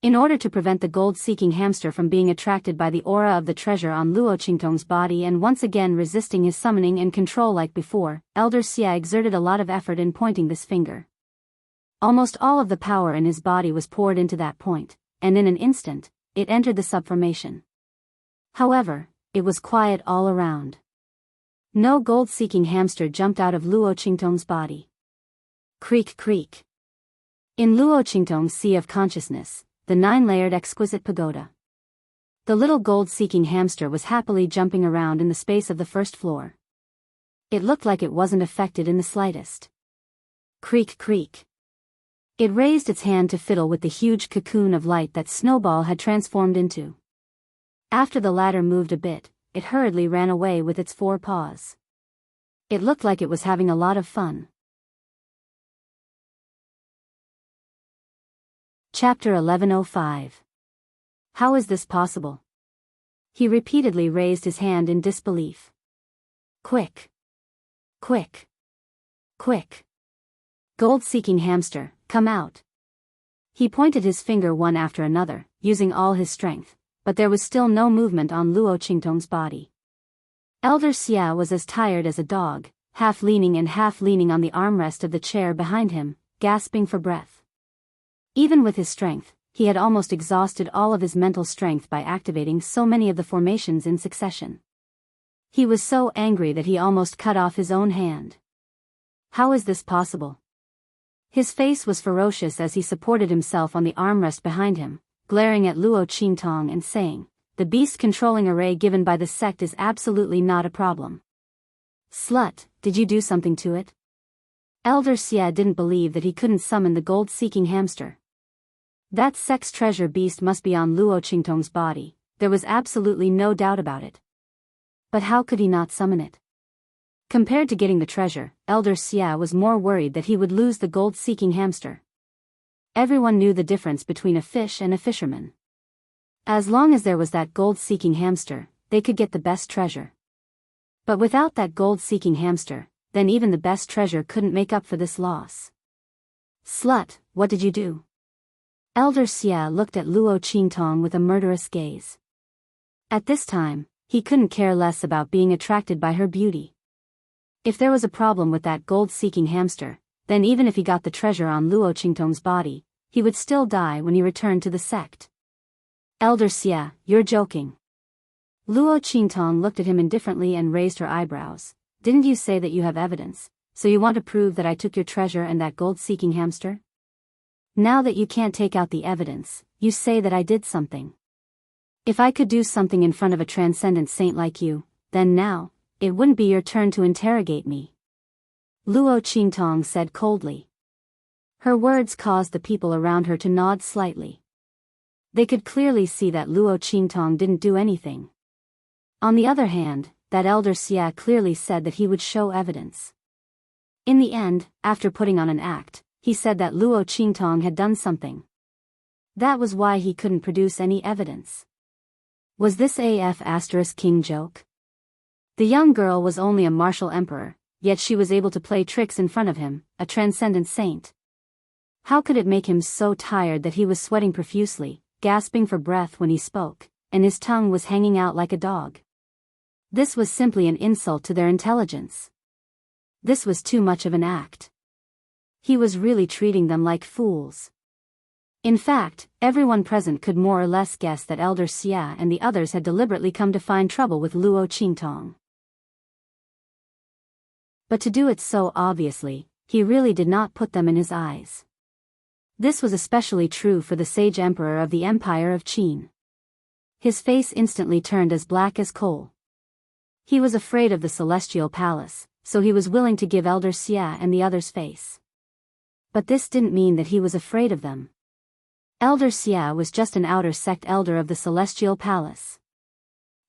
In order to prevent the gold-seeking hamster from being attracted by the aura of the treasure on Luo Qingtong's body and once again resisting his summoning and control like before, Elder Xia exerted a lot of effort in pointing this finger. Almost all of the power in his body was poured into that point, and in an instant, it entered the subformation. However, it was quiet all around. No gold-seeking hamster jumped out of Luo Qingtong's body. Creak creak. In Luo Qingtong's sea of consciousness, the 9-layered exquisite pagoda. The little gold-seeking hamster was happily jumping around in the space of the first floor. It looked like it wasn't affected in the slightest. Creak creak. It raised its hand to fiddle with the huge cocoon of light that Snowball had transformed into. After the latter moved a bit, it hurriedly ran away with its 4 paws. It looked like it was having a lot of fun. Chapter 1105. How is this possible? He repeatedly raised his hand in disbelief. Quick! Quick! Quick! Gold-seeking hamster, come out! He pointed his finger one after another, using all his strength, but there was still no movement on Luo Qingtong's body. Elder Xia was as tired as a dog, half leaning on the armrest of the chair behind him, gasping for breath. Even with his strength, he had almost exhausted all of his mental strength by activating so many of the formations in succession. He was so angry that he almost cut off his own hand. How is this possible? His face was ferocious as he supported himself on the armrest behind him, glaring at Luo Qingtong and saying, "The beast-controlling array given by the sect is absolutely not a problem. Slut, did you do something to it?" Elder Xia didn't believe that he couldn't summon the gold-seeking hamster. That sex treasure beast must be on Luo Qingtong's body, there was absolutely no doubt about it. But how could he not summon it? Compared to getting the treasure, Elder Xia was more worried that he would lose the gold-seeking hamster. Everyone knew the difference between a fish and a fisherman. As long as there was that gold-seeking hamster, they could get the best treasure. But without that gold-seeking hamster, then even the best treasure couldn't make up for this loss. Slut, what did you do? Elder Xia looked at Luo Qingtong with a murderous gaze. At this time, he couldn't care less about being attracted by her beauty. If there was a problem with that gold-seeking hamster, then even if he got the treasure on Luo Qingtong's body, he would still die when he returned to the sect. Elder Xia, you're joking. Luo Qingtong looked at him indifferently and raised her eyebrows. Didn't you say that you have evidence, so you want to prove that I took your treasure and that gold-seeking hamster? Now that you can't take out the evidence, you say that I did something. If I could do something in front of a transcendent saint like you, then now, it wouldn't be your turn to interrogate me. Luo Qingtong said coldly. Her words caused the people around her to nod slightly. They could clearly see that Luo Qingtong didn't do anything. On the other hand, that Elder Xia clearly said that he would show evidence. In the end, after putting on an act, he said that Luo Qingtong had done something. That was why he couldn't produce any evidence. Was this **King joke? The young girl was only a martial emperor, yet she was able to play tricks in front of him, a transcendent saint. How could it make him so tired that he was sweating profusely, gasping for breath when he spoke, and his tongue was hanging out like a dog? This was simply an insult to their intelligence. This was too much of an act. He was really treating them like fools. In fact, everyone present could more or less guess that Elder Xia and the others had deliberately come to find trouble with Luo Qingtong. But to do it so obviously, he really did not put them in his eyes. This was especially true for the sage emperor of the Empire of Qin. His face instantly turned as black as coal. He was afraid of the celestial palace, so he was willing to give Elder Xia and the others face. But this didn't mean that he was afraid of them. Elder Xia was just an outer sect elder of the celestial palace.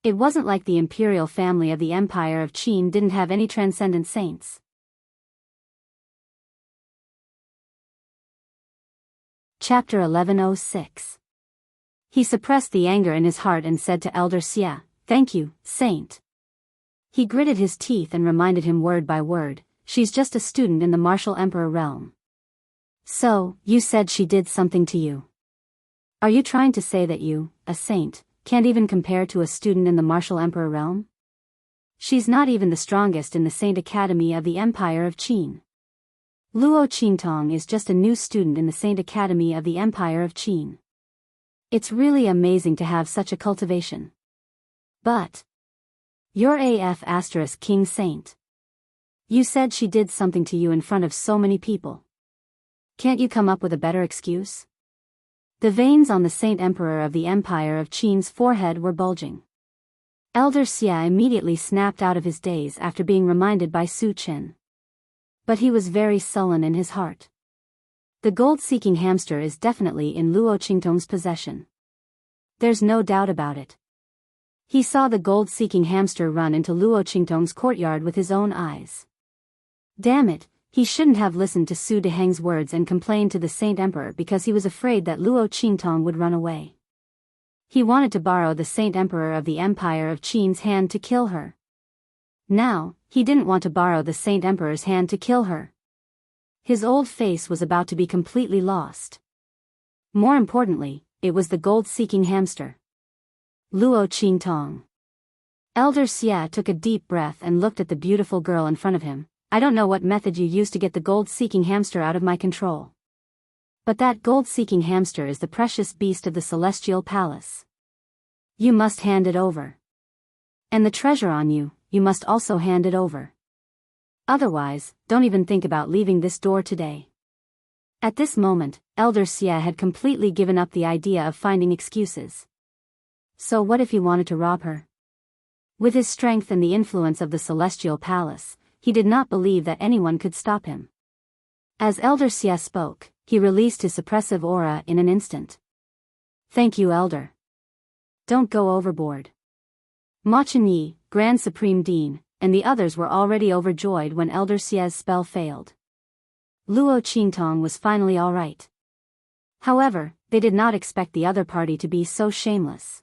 It wasn't like the imperial family of the Empire of Qin didn't have any transcendent saints. Chapter 1106. He suppressed the anger in his heart and said to Elder Xia, "Thank you, Saint." He gritted his teeth and reminded him word by word, "She's just a student in the martial emperor realm." "So, you said she did something to you. Are you trying to say that you, a saint, can't even compare to a student in the martial emperor realm? She's not even the strongest in the Saint Academy of the Empire of Qin. Luo Qingtong is just a new student in the Saint Academy of the Empire of Qin. It's really amazing to have such a cultivation. But you're **King Saint. You said she did something to you in front of so many people. Can't you come up with a better excuse?" The veins on the Saint Emperor of the Empire of Qin's forehead were bulging. Elder Xia immediately snapped out of his daze after being reminded by Su Chen. But he was very sullen in his heart. The gold-seeking hamster is definitely in Luo Qingtong's possession. There's no doubt about it. He saw the gold-seeking hamster run into Luo Qingtong's courtyard with his own eyes. Damn it, he shouldn't have listened to Su Deheng's words and complained to the Saint Emperor because he was afraid that Luo Qingtong would run away. He wanted to borrow the Saint Emperor of the Empire of Qin's hand to kill her. Now, he didn't want to borrow the Saint Emperor's hand to kill her. His old face was about to be completely lost. More importantly, it was the gold-seeking hamster. Luo Qingtong. Elder Xia took a deep breath and looked at the beautiful girl in front of him. "I don't know what method you used to get the gold-seeking hamster out of my control. But that gold-seeking hamster is the precious beast of the celestial palace. You must hand it over. And the treasure on you, you must also hand it over. Otherwise, don't even think about leaving this door today." At this moment, Elder Xia had completely given up the idea of finding excuses. So what if he wanted to rob her? With his strength and the influence of the celestial palace, he did not believe that anyone could stop him. As Elder Xia spoke, he released his suppressive aura in an instant. "Thank you, Elder. Don't go overboard." Ma Chenyi, Grand Supreme Dean, and the others were already overjoyed when Elder Xia's spell failed. Luo Qingtong was finally all right. However, they did not expect the other party to be so shameless.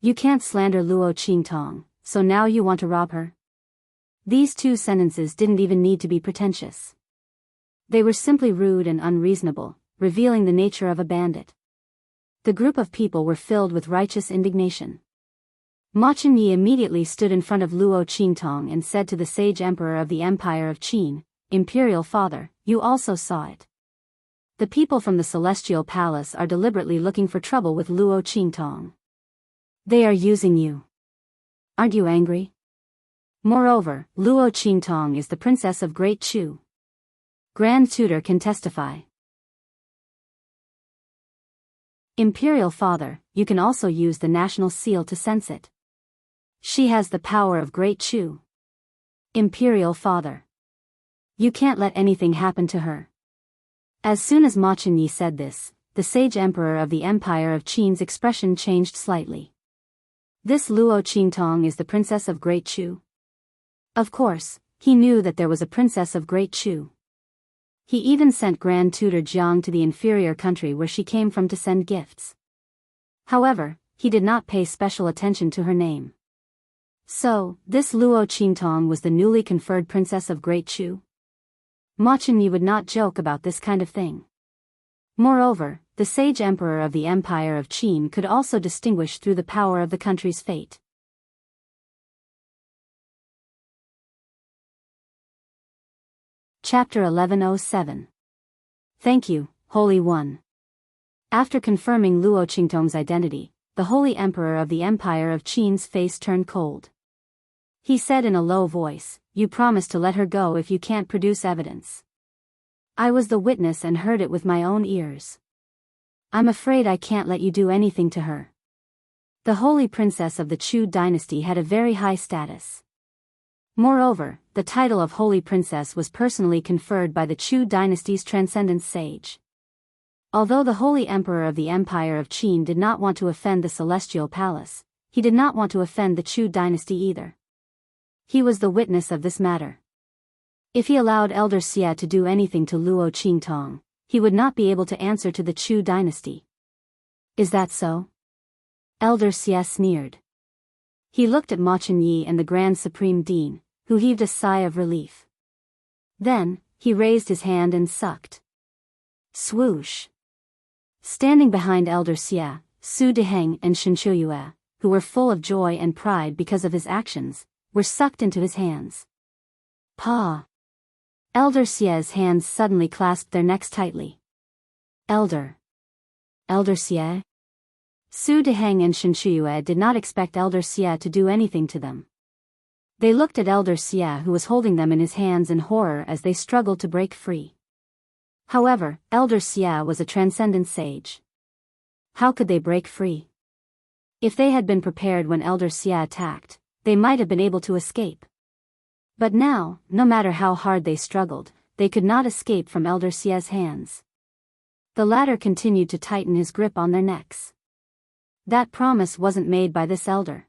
"You can't slander Luo Qingtong, so now you want to rob her?" These two sentences didn't even need to be pretentious. They were simply rude and unreasonable, revealing the nature of a bandit. The group of people were filled with righteous indignation. Ma Chunyi immediately stood in front of Luo Qingtong and said to the sage emperor of the Empire of Qin, "Imperial Father, you also saw it. The people from the Celestial Palace are deliberately looking for trouble with Luo Qingtong. They are using you. Aren't you angry? Moreover, Luo Qingtong is the princess of Great Chu. Grand Tutor can testify." Imperial Father, you can also use the national seal to sense it. She has the power of Great Chu. Imperial Father. You can't let anything happen to her. As soon as Ma Chunyi said this, the sage emperor of the Empire of Qin's expression changed slightly. This Luo Qingtong is the princess of Great Chu? Of course, he knew that there was a princess of Great Chu. He even sent Grand Tutor Jianghu to the inferior country where she came from to send gifts. However, he did not pay special attention to her name. So, this Luo Qingtong was the newly conferred princess of Great Chu? Ma Chunyi would not joke about this kind of thing. Moreover, the sage emperor of the Empire of Qin could also distinguish through the power of the country's fate. Chapter 1107. Thank you, Holy One. After confirming Luo Qingtong's identity, the Holy Emperor of the Empire of Qin's face turned cold. He said in a low voice, "You promised to let her go if you can't produce evidence. I was the witness and heard it with my own ears. I'm afraid I can't let you do anything to her." The holy princess of the Chu dynasty had a very high status. Moreover, the title of Holy Princess was personally conferred by the Chu dynasty's transcendent sage. Although the Holy Emperor of the Empire of Qin did not want to offend the Celestial Palace, he did not want to offend the Chu dynasty either. He was the witness of this matter. If he allowed Elder Xia to do anything to Luo Qingtong, he would not be able to answer to the Chu dynasty. Is that so? Elder Xia sneered. He looked at Ma Chunyi and the Grand Supreme Dean, who heaved a sigh of relief. Then, he raised his hand and sucked. Swoosh. Standing behind Elder Xia, Su Deheng and Shenshuyue, who were full of joy and pride because of his actions, were sucked into his hands. Pa! Elder Xia's hands suddenly clasped their necks tightly. Elder Xia? Su Deheng and Shenshuyue did not expect Elder Xia to do anything to them. They looked at Elder Xia, who was holding them in his hands, in horror as they struggled to break free. However, Elder Xia was a transcendent sage. How could they break free? If they had been prepared when Elder Xia attacked, they might have been able to escape. But now, no matter how hard they struggled, they could not escape from Elder Xia's hands. The latter continued to tighten his grip on their necks. That promise wasn't made by this elder.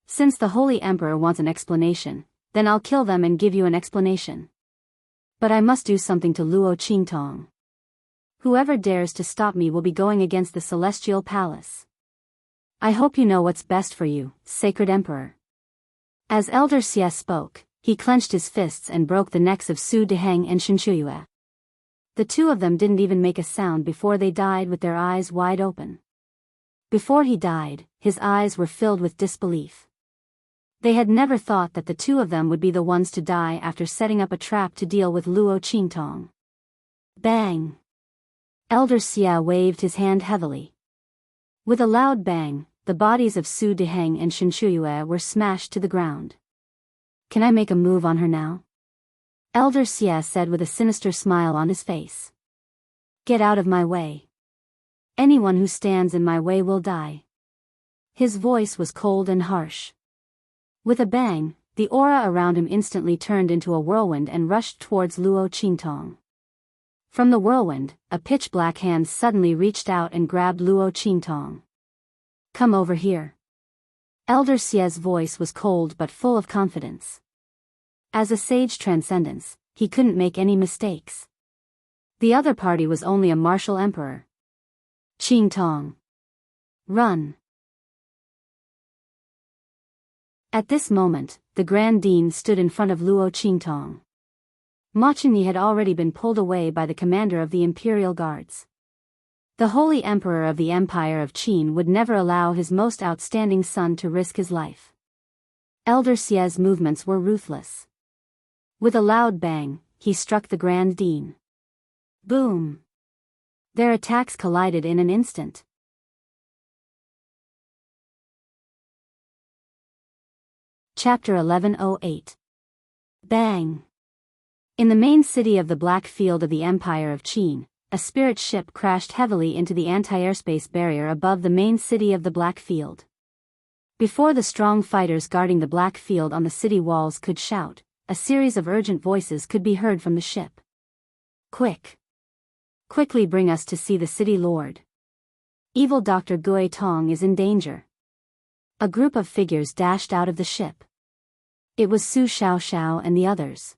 Since the Holy Emperor wants an explanation, then I'll kill them and give you an explanation. But I must do something to Luo Qingtong. Whoever dares to stop me will be going against the Celestial Palace. I hope you know what's best for you, Sacred Emperor. As Elder Xia spoke, he clenched his fists and broke the necks of Su Deheng and Shenshuyue. The two of them didn't even make a sound before they died with their eyes wide open. Before he died, his eyes were filled with disbelief. They had never thought that the two of them would be the ones to die after setting up a trap to deal with Luo Qingtong. Bang! Elder Xia waved his hand heavily. With a loud bang, the bodies of Su Deheng and Shenshuyue were smashed to the ground. Can I make a move on her now? Elder Xia said with a sinister smile on his face. Get out of my way. Anyone who stands in my way will die. His voice was cold and harsh. With a bang, the aura around him instantly turned into a whirlwind and rushed towards Luo Qingtong. From the whirlwind, a pitch-black hand suddenly reached out and grabbed Luo Qingtong. Come over here. Elder Xia's voice was cold but full of confidence. As a sage transcendence, he couldn't make any mistakes. The other party was only a martial emperor. Qingtong. Run. At this moment, the Grand Dean stood in front of Luo Qingtong. Ma Chunyi had already been pulled away by the commander of the imperial guards. The Holy Emperor of the Empire of Qin would never allow his most outstanding son to risk his life. Elder Xie's movements were ruthless. With a loud bang, he struck the Grand Dean. Boom! Their attacks collided in an instant. Chapter 1108. Bang! In the main city of the Black Field of the Empire of Qin, a spirit ship crashed heavily into the anti-airspace barrier above the main city of the Black Field. Before the strong fighters guarding the Black Field on the city walls could shout, a series of urgent voices could be heard from the ship. Quick! Quickly bring us to see the city lord. Evil Dr. Gui Tong is in danger. A group of figures dashed out of the ship. It was Su Xiaoxiao and the others.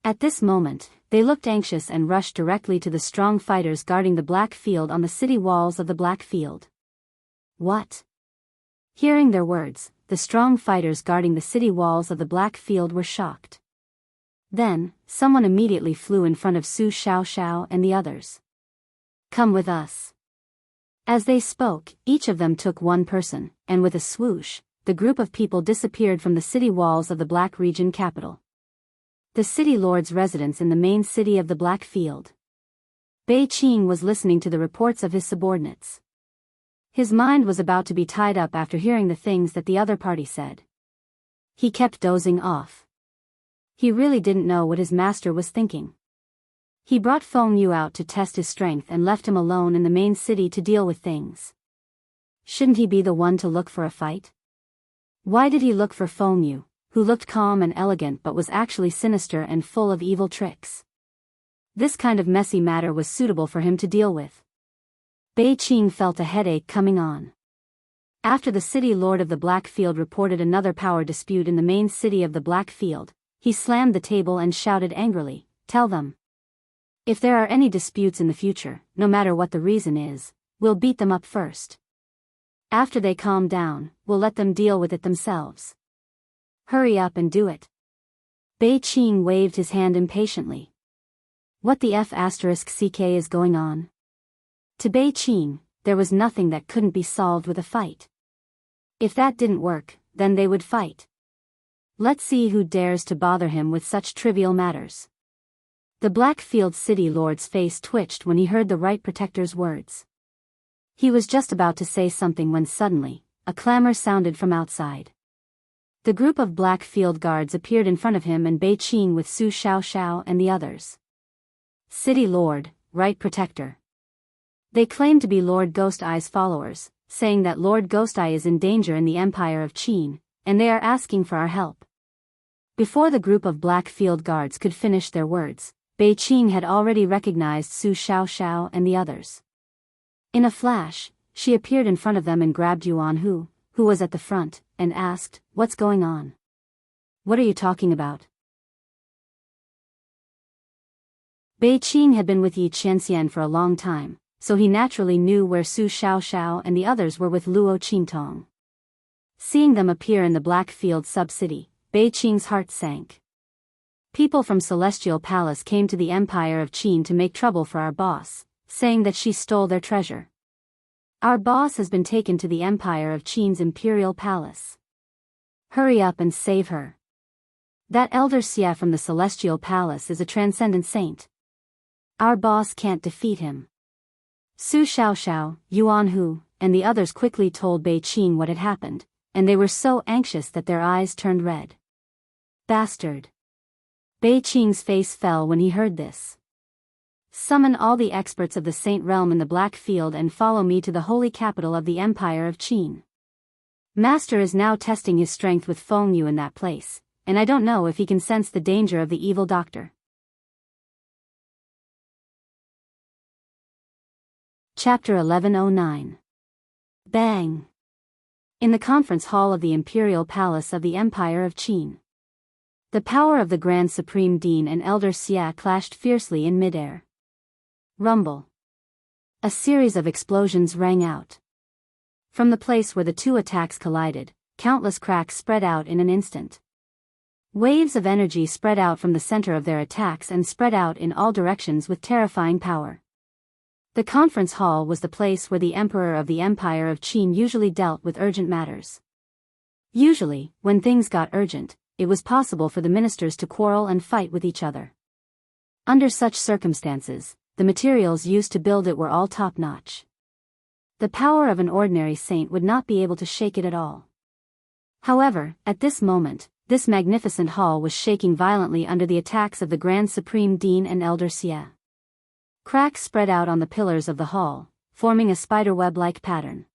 At this moment, they looked anxious and rushed directly to the strong fighters guarding the Black Field on the city walls of the Black Field. What? Hearing their words, the strong fighters guarding the city walls of the Black Field were shocked. Then, someone immediately flew in front of Su Xiaoxiao and the others. Come with us. As they spoke, each of them took one person, and with a swoosh, the group of people disappeared from the city walls of the Black Region capital. The city lord's residence in the main city of the Black Field. Bei Qing was listening to the reports of his subordinates. His mind was about to be tied up after hearing the things that the other party said. He kept dozing off. He really didn't know what his master was thinking. He brought Feng Yu out to test his strength and left him alone in the main city to deal with things. Shouldn't he be the one to look for a fight? Why did he look for Feng Yu, who looked calm and elegant but was actually sinister and full of evil tricks? This kind of messy matter was suitable for him to deal with. Bei Qing felt a headache coming on. After the city lord of the Black Field reported another power dispute in the main city of the Black Field, he slammed the table and shouted angrily, "Tell them. If there are any disputes in the future, no matter what the reason is, we'll beat them up first. After they calm down, we'll let them deal with it themselves. Hurry up and do it." Bei Qing waved his hand impatiently. What the F***ck is going on? To Bei Qing, there was nothing that couldn't be solved with a fight. If that didn't work, then they would fight. Let's see who dares to bother him with such trivial matters. The Blackfield city lord's face twitched when he heard the Right Protector's words. He was just about to say something when suddenly, a clamor sounded from outside. The group of Blackfield guards appeared in front of him and Bei Qing with Su Xiaoxiao and the others. City Lord, Right Protector. They claimed to be Lord Ghost Eye's followers, saying that Lord Ghost Eye is in danger in the Empire of Qin, and they are asking for our help. Before the group of Blackfield guards could finish their words, Bei Qing had already recognized Su Xiaoxiao and the others. In a flash, she appeared in front of them and grabbed Yuan Hu, who was at the front, and asked, "What's going on? What are you talking about?" Bei Qing had been with Yi Qianxian for a long time, so he naturally knew where Su Xiaoxiao and the others were with Luo Qingtong. Seeing them appear in the Blackfield sub-city, Bei Qing's heart sank. People from Celestial Palace came to the Empire of Qin to make trouble for our boss, saying that she stole their treasure. Our boss has been taken to the Empire of Qin's Imperial Palace. Hurry up and save her. That Elder Xia from the Celestial Palace is a transcendent saint. Our boss can't defeat him. Su Xiaoxiao, Yuan Hu, and the others quickly told Bei Qing what had happened, and they were so anxious that their eyes turned red. Bastard. Bei Qing's face fell when he heard this. Summon all the experts of the Saint Realm in the Black Field and follow me to the holy capital of the Empire of Qin. Master is now testing his strength with Feng Yu in that place, and I don't know if he can sense the danger of the evil doctor. Chapter 1109. Bang! In the conference hall of the Imperial Palace of the Empire of Qin. The power of the Grand Supreme Dean and Elder Xia clashed fiercely in midair. Rumble. A series of explosions rang out. From the place where the two attacks collided, countless cracks spread out in an instant. Waves of energy spread out from the center of their attacks and spread out in all directions with terrifying power. The conference hall was the place where the emperor of the Empire of Qin usually dealt with urgent matters. Usually, when things got urgent, it was possible for the ministers to quarrel and fight with each other. Under such circumstances, the materials used to build it were all top-notch. The power of an ordinary saint would not be able to shake it at all. However, at this moment, this magnificent hall was shaking violently under the attacks of the Grand Supreme Dean and Elder Xie. Cracks spread out on the pillars of the hall, forming a spiderweb-like pattern.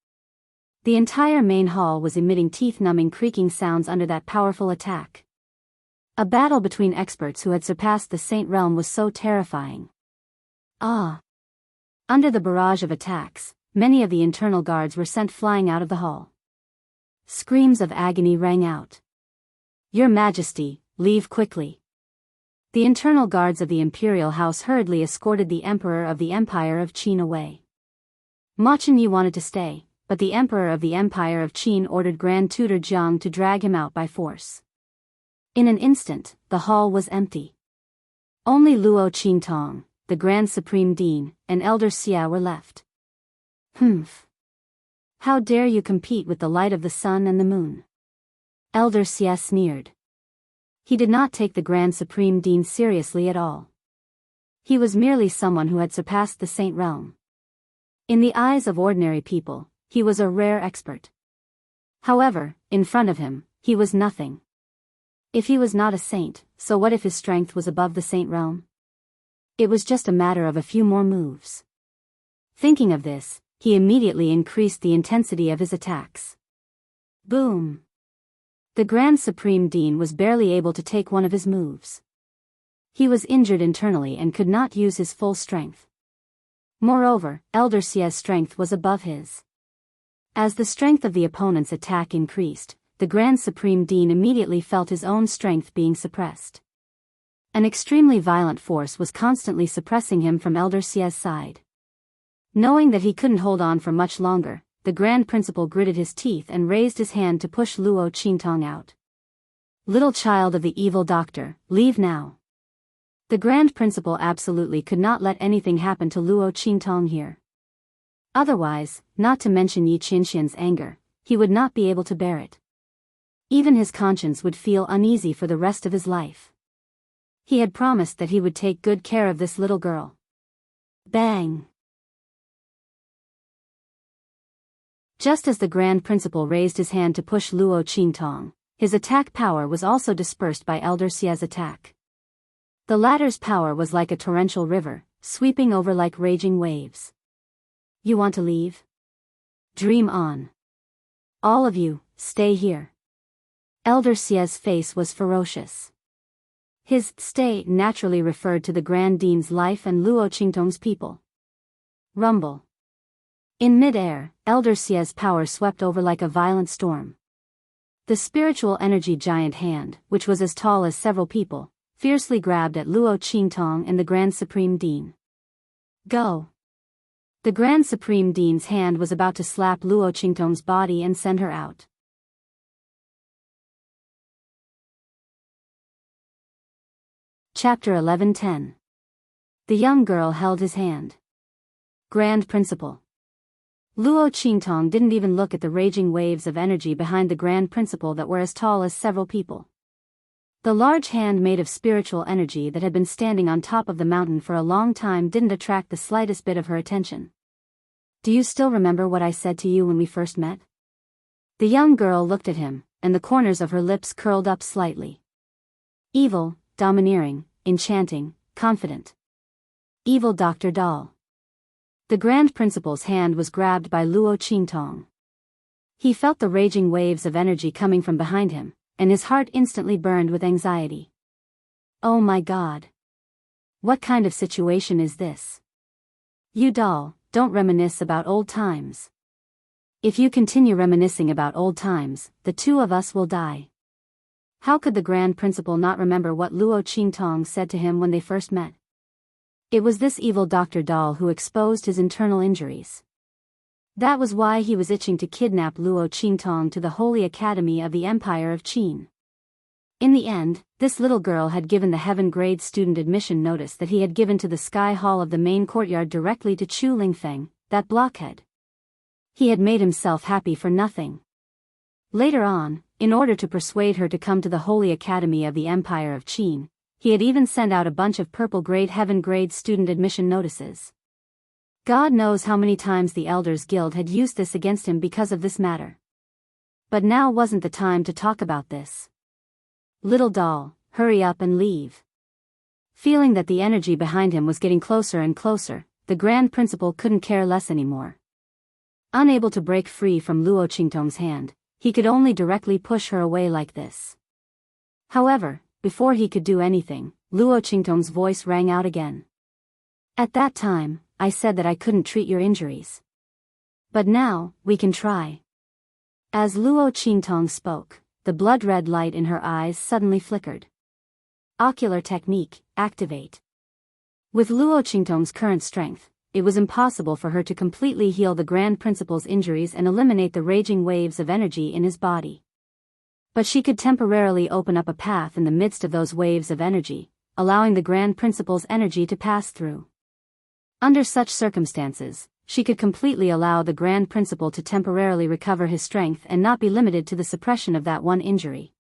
The entire main hall was emitting teeth-numbing creaking sounds under that powerful attack. A battle between experts who had surpassed the Saint realm was so terrifying. Under the barrage of attacks, many of the internal guards were sent flying out of the hall. Screams of agony rang out. "Your Majesty, leave quickly." The internal guards of the imperial house hurriedly escorted the emperor of the Empire of Qin away. Ma Chenyi wanted to stay, but the emperor of the Empire of Qin ordered Grand Tutor Jianghu to drag him out by force. In an instant, the hall was empty. Only Luo Qintong, the Grand Supreme Dean, and Elder Xie were left. "Humph! How dare you compete with the light of the sun and the moon?" Elder Xie sneered. He did not take the Grand Supreme Dean seriously at all. He was merely someone who had surpassed the Saint realm. In the eyes of ordinary people, he was a rare expert. However, in front of him, he was nothing. If he was not a saint, so what if his strength was above the Saint realm? It was just a matter of a few more moves. Thinking of this, he immediately increased the intensity of his attacks. Boom! The Grand Supreme Dean was barely able to take one of his moves. He was injured internally and could not use his full strength. Moreover, Elder Xie's strength was above his. As the strength of the opponent's attack increased, the Grand Supreme Dean immediately felt his own strength being suppressed. An extremely violent force was constantly suppressing him from Elder Xie's side. Knowing that he couldn't hold on for much longer, the Grand Principal gritted his teeth and raised his hand to push Luo Qintong out. "Little child of the evil doctor, leave now." The Grand Principal absolutely could not let anything happen to Luo Qintong here. Otherwise, not to mention Yi Qinxian's anger, he would not be able to bear it. Even his conscience would feel uneasy for the rest of his life. He had promised that he would take good care of this little girl. Bang! Just as the Grand Principal raised his hand to push Luo Qintong, his attack power was also dispersed by Elder Xie's attack. The latter's power was like a torrential river, sweeping over like raging waves. "You want to leave? Dream on. All of you, stay here." Elder Xie's face was ferocious. His "stay" naturally referred to the Grand Dean's life and Luo Qintong's people. Rumble. In mid-air, Elder Xie's power swept over like a violent storm. The spiritual energy giant hand, which was as tall as several people, fiercely grabbed at Luo Qintong and the Grand Supreme Dean. "Go!" The Grand Supreme Dean's hand was about to slap Luo Qintong's body and send her out. Chapter 11:10. The young girl held his hand. Grand Principal. Luo Qintong didn't even look at the raging waves of energy behind the Grand Principal that were as tall as several people. The large hand made of spiritual energy that had been standing on top of the mountain for a long time didn't attract the slightest bit of her attention. "Do you still remember what I said to you when we first met?" The young girl looked at him, and the corners of her lips curled up slightly. Evil, domineering, enchanting, confident. Evil Dr. Doll. The Grand Principal's hand was grabbed by Luo Qintong. He felt the raging waves of energy coming from behind him, and his heart instantly burned with anxiety. Oh my God! What kind of situation is this? You doll, don't reminisce about old times. If you continue reminiscing about old times, the two of us will die. How could the Grand Principal not remember what Luo Qintong said to him when they first met? It was this evil Dr. Doll who exposed his internal injuries. That was why he was itching to kidnap Luo Qingtong to the Holy Academy of the Empire of Qin. In the end, this little girl had given the heaven-grade student admission notice that he had given to the Sky Hall of the main courtyard directly to Chu Lingfeng, that blockhead. He had made himself happy for nothing. Later on, in order to persuade her to come to the Holy Academy of the Empire of Qin, he had even sent out a bunch of purple-grade heaven-grade student admission notices. God knows how many times the Elders Guild had used this against him because of this matter. But now wasn't the time to talk about this. Little doll, hurry up and leave. Feeling that the energy behind him was getting closer and closer, the Grand Principal couldn't care less anymore. Unable to break free from Luo Qingtong's hand, he could only directly push her away like this. However, before he could do anything, Luo Qingtong's voice rang out again. At that time, I said that I couldn't treat your injuries. But now, we can try. As Luo Qingtong spoke, the blood-red light in her eyes suddenly flickered. Ocular technique, activate. With Luo Qingtong's current strength, it was impossible for her to completely heal the Grand Principal's injuries and eliminate the raging waves of energy in his body. But she could temporarily open up a path in the midst of those waves of energy, allowing the Grand Principal's energy to pass through. Under such circumstances, she could completely allow the Grand Principal to temporarily recover his strength and not be limited to the suppression of that one injury.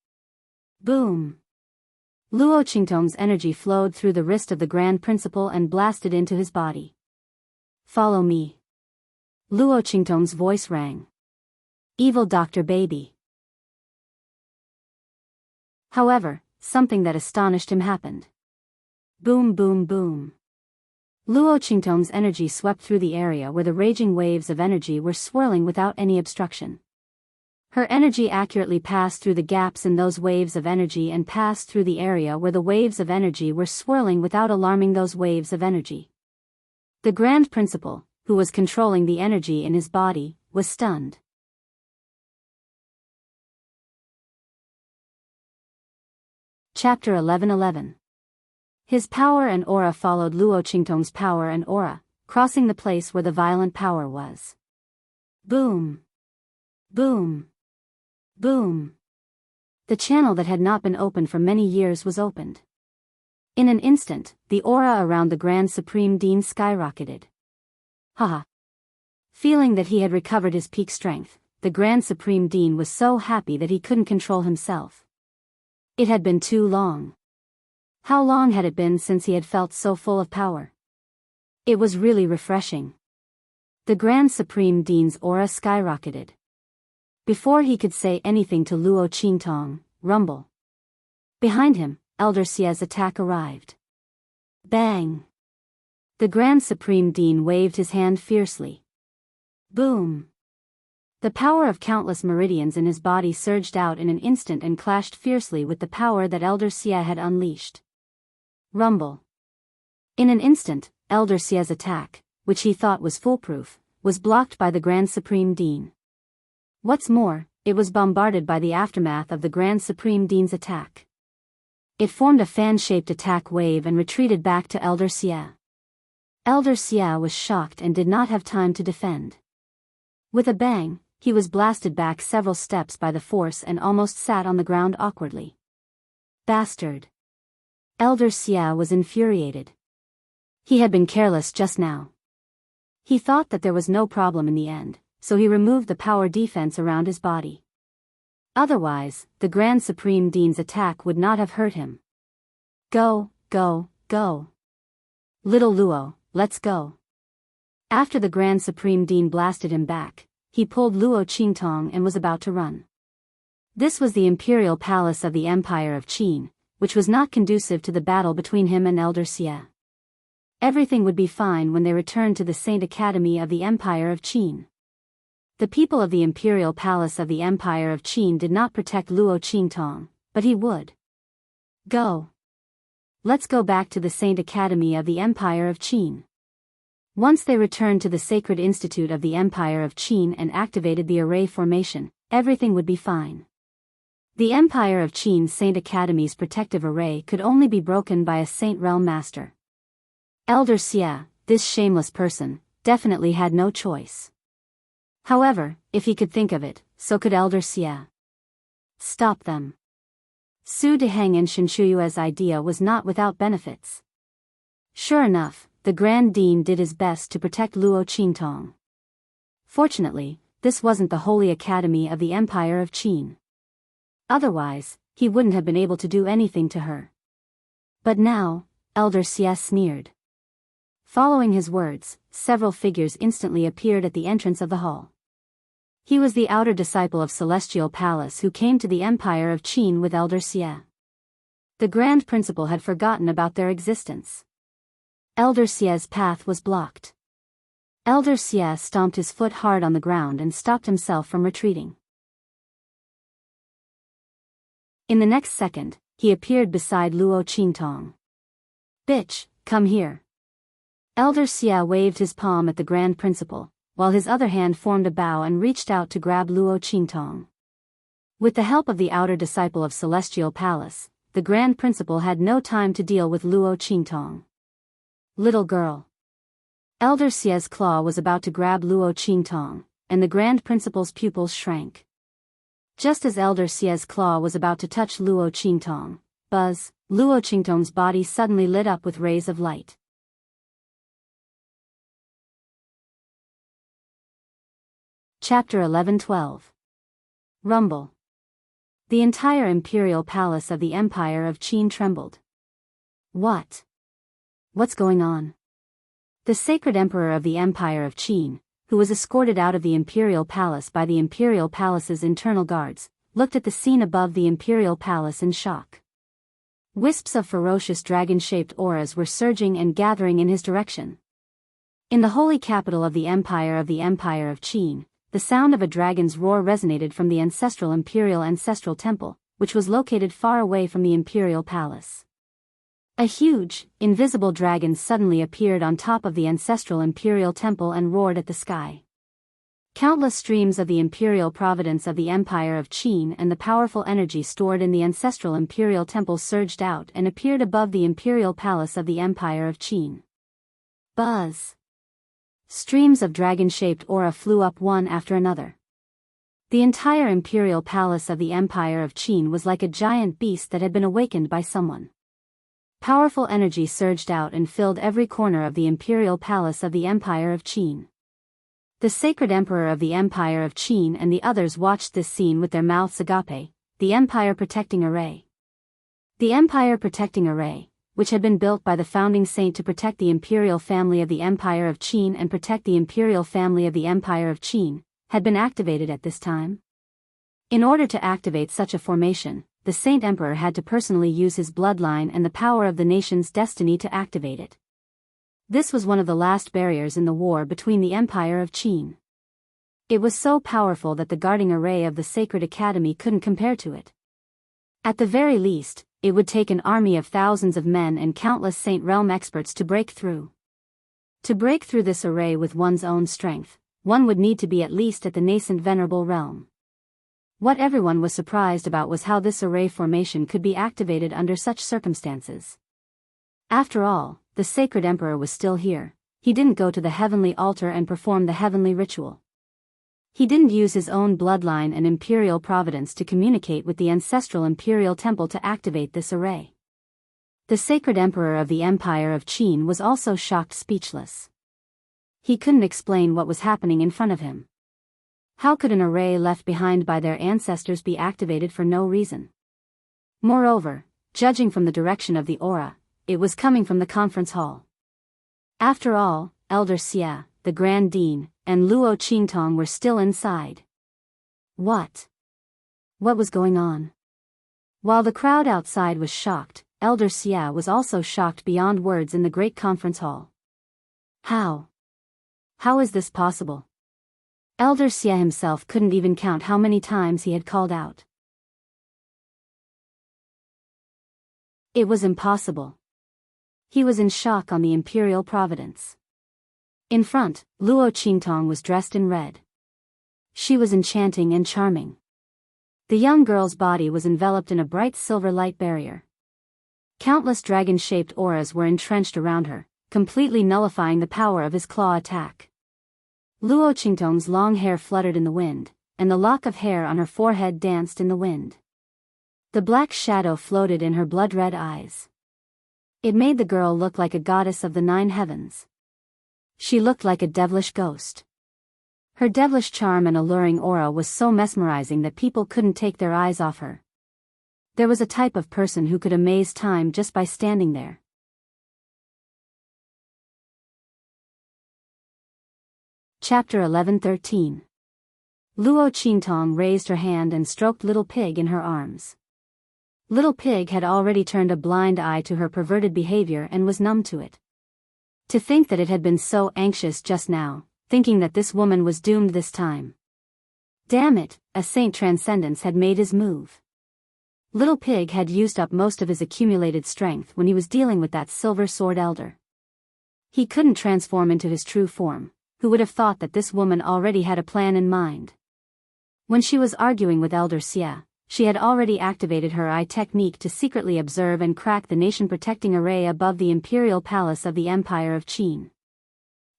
Boom! Luo Qingtong's energy flowed through the wrist of the Grand Principal and blasted into his body. Follow me. Luo Qingtong's voice rang. Evil Dr. Baby. However, something that astonished him happened. Boom boom boom. Luo Qingtong's energy swept through the area where the raging waves of energy were swirling without any obstruction. Her energy accurately passed through the gaps in those waves of energy and passed through the area where the waves of energy were swirling without alarming those waves of energy. The Grand Principal, who was controlling the energy in his body, was stunned. Chapter 11:11. His power and aura followed Luo Qingtong's power and aura, crossing the place where the violent power was. Boom! Boom! Boom! The channel that had not been opened for many years was opened. In an instant, the aura around the Grand Supreme Dean skyrocketed. Haha! Feeling that he had recovered his peak strength, the Grand Supreme Dean was so happy that he couldn't control himself. It had been too long. How long had it been since he had felt so full of power? It was really refreshing. The Grand Supreme Dean's aura skyrocketed. Before he could say anything to Luo Qingtong, rumble. Behind him, Elder Xia's attack arrived. Bang! The Grand Supreme Dean waved his hand fiercely. Boom! The power of countless meridians in his body surged out in an instant and clashed fiercely with the power that Elder Xia had unleashed. Rumble. In an instant, Elder Xia's attack, which he thought was foolproof, was blocked by the Grand Supreme Dean. What's more, it was bombarded by the aftermath of the Grand Supreme Dean's attack. It formed a fan-shaped attack wave and retreated back to Elder Xia. Elder Xia was shocked and did not have time to defend. With a bang, he was blasted back several steps by the force and almost sat on the ground awkwardly. Bastard! Elder Xia was infuriated. He had been careless just now. He thought that there was no problem in the end, so he removed the power defense around his body. Otherwise, the Grand Supreme Dean's attack would not have hurt him. Go, go, go. Little Luo, let's go. After the Grand Supreme Dean blasted him back, he pulled Luo Qingtong and was about to run. This was the imperial palace of the Empire of Qin, which was not conducive to the battle between him and Elder Xia. Everything would be fine when they returned to the Saint Academy of the Empire of Qin. The people of the imperial palace of the Empire of Qin did not protect Luo Qingtong, but he would. Go. Let's go back to the Saint Academy of the Empire of Qin. Once they returned to the Sacred Institute of the Empire of Qin and activated the array formation, everything would be fine. The Empire of Qin's Saint Academy's protective array could only be broken by a Saint Realm Master. Elder Xia, this shameless person, definitely had no choice. However, if he could think of it, so could Elder Xie. Stop them. Su Deheng and Shinshuyue's idea was not without benefits. Sure enough, the Grand Dean did his best to protect Luo Qingtong. Fortunately, this wasn't the Holy Academy of the Empire of Qin. Otherwise, he wouldn't have been able to do anything to her. But now, Elder Xie sneered. Following his words, several figures instantly appeared at the entrance of the hall. He was the outer disciple of Celestial Palace who came to the Empire of Qin with Elder Xie. The Grand Principal had forgotten about their existence. Elder Xie's path was blocked. Elder Xie stomped his foot hard on the ground and stopped himself from retreating. In the next second, he appeared beside Luo Qingtong. "Bitch, come here." Elder Xie waved his palm at the Grand Principal, while his other hand formed a bow and reached out to grab Luo Qingtong. With the help of the outer disciple of Celestial Palace, the Grand Principal had no time to deal with Luo Qingtong. "Little girl." Elder Xie's claw was about to grab Luo Qingtong, and the Grand Principal's pupils shrank. Just as Elder Xie's claw was about to touch Luo Qingtong, buzz, Luo Qingtong's body suddenly lit up with rays of light. Chapter 11-12. Rumble. The entire imperial palace of the Empire of Qin trembled. What's going on? The sacred emperor of the Empire of Qin, who was escorted out of the imperial palace by the imperial palace's internal guards, looked at the scene above the imperial palace in shock. Wisps of ferocious dragon-shaped auras were surging and gathering in his direction. In the holy capital of the Empire of Qin, the sound of a dragon's roar resonated from the ancestral Ancestral Temple, which was located far away from the imperial palace. A huge, invisible dragon suddenly appeared on top of the ancestral imperial temple and roared at the sky. Countless streams of the imperial providence of the Empire of Qin and the powerful energy stored in the ancestral imperial temple surged out and appeared above the imperial palace of the Empire of Qin. Buzz! Streams of dragon-shaped aura flew up one after another. The entire imperial palace of the Empire of Qin was like a giant beast that had been awakened by someone. Powerful energy surged out and filled every corner of the imperial palace of the Empire of Qin. The sacred emperor of the Empire of Qin and the others watched this scene with their mouths agape, the Empire Protecting Array. The Empire Protecting Array, which had been built by the founding saint to protect the imperial family of the Empire of Qin and protect the imperial family of the Empire of Qin, had been activated at this time. In order to activate such a formation, the Saint Emperor had to personally use his bloodline and the power of the nation's destiny to activate it. This was one of the last barriers in the war between the Empire of Qin. It was so powerful that the guarding array of the Sacred Academy couldn't compare to it. At the very least, it would take an army of thousands of men and countless Saint Realm experts to break through. To break through this array with one's own strength, one would need to be at least at the nascent Venerable Realm. What everyone was surprised about was how this array formation could be activated under such circumstances. After all, the Sacred Emperor was still here. He didn't go to the heavenly altar and perform the heavenly ritual. He didn't use his own bloodline and imperial providence to communicate with the ancestral imperial temple to activate this array. The Sacred Emperor of the Empire of Qin was also shocked speechless. He couldn't explain what was happening in front of him. How could an array left behind by their ancestors be activated for no reason? Moreover, judging from the direction of the aura, it was coming from the conference hall. After all, Elder Xie, the Grand Dean, and Luo Qingtong were still inside. What was going on? While the crowd outside was shocked, Elder Xie was also shocked beyond words in the great conference hall. How is this possible? Elder Xie himself couldn't even count how many times he had called out. It was impossible. He was in shock on the imperial providence. In front, Luo Qingtong was dressed in red. She was enchanting and charming. The young girl's body was enveloped in a bright silver light barrier. Countless dragon-shaped auras were entrenched around her, completely nullifying the power of his claw attack. Luo Qingtong's long hair fluttered in the wind, and the lock of hair on her forehead danced in the wind. The black shadow floated in her blood-red eyes. It made the girl look like a goddess of the 9 heavens. She looked like a devilish ghost. Her devilish charm and alluring aura was so mesmerizing that people couldn't take their eyes off her. There was a type of person who could amaze time just by standing there. Chapter 11:13. Luo Qingtong raised her hand and stroked Little Pig in her arms. Little Pig had already turned a blind eye to her perverted behavior and was numb to it. To think that it had been so anxious just now, thinking that this woman was doomed this time. Damn it, a saint transcendence had made his move. Little Pig had used up most of his accumulated strength when he was dealing with that silver sword elder. He couldn't transform into his true form. Who would have thought that this woman already had a plan in mind? When she was arguing with Elder Xia, she had already activated her eye technique to secretly observe and crack the nation-protecting array above the imperial palace of the Empire of Qin.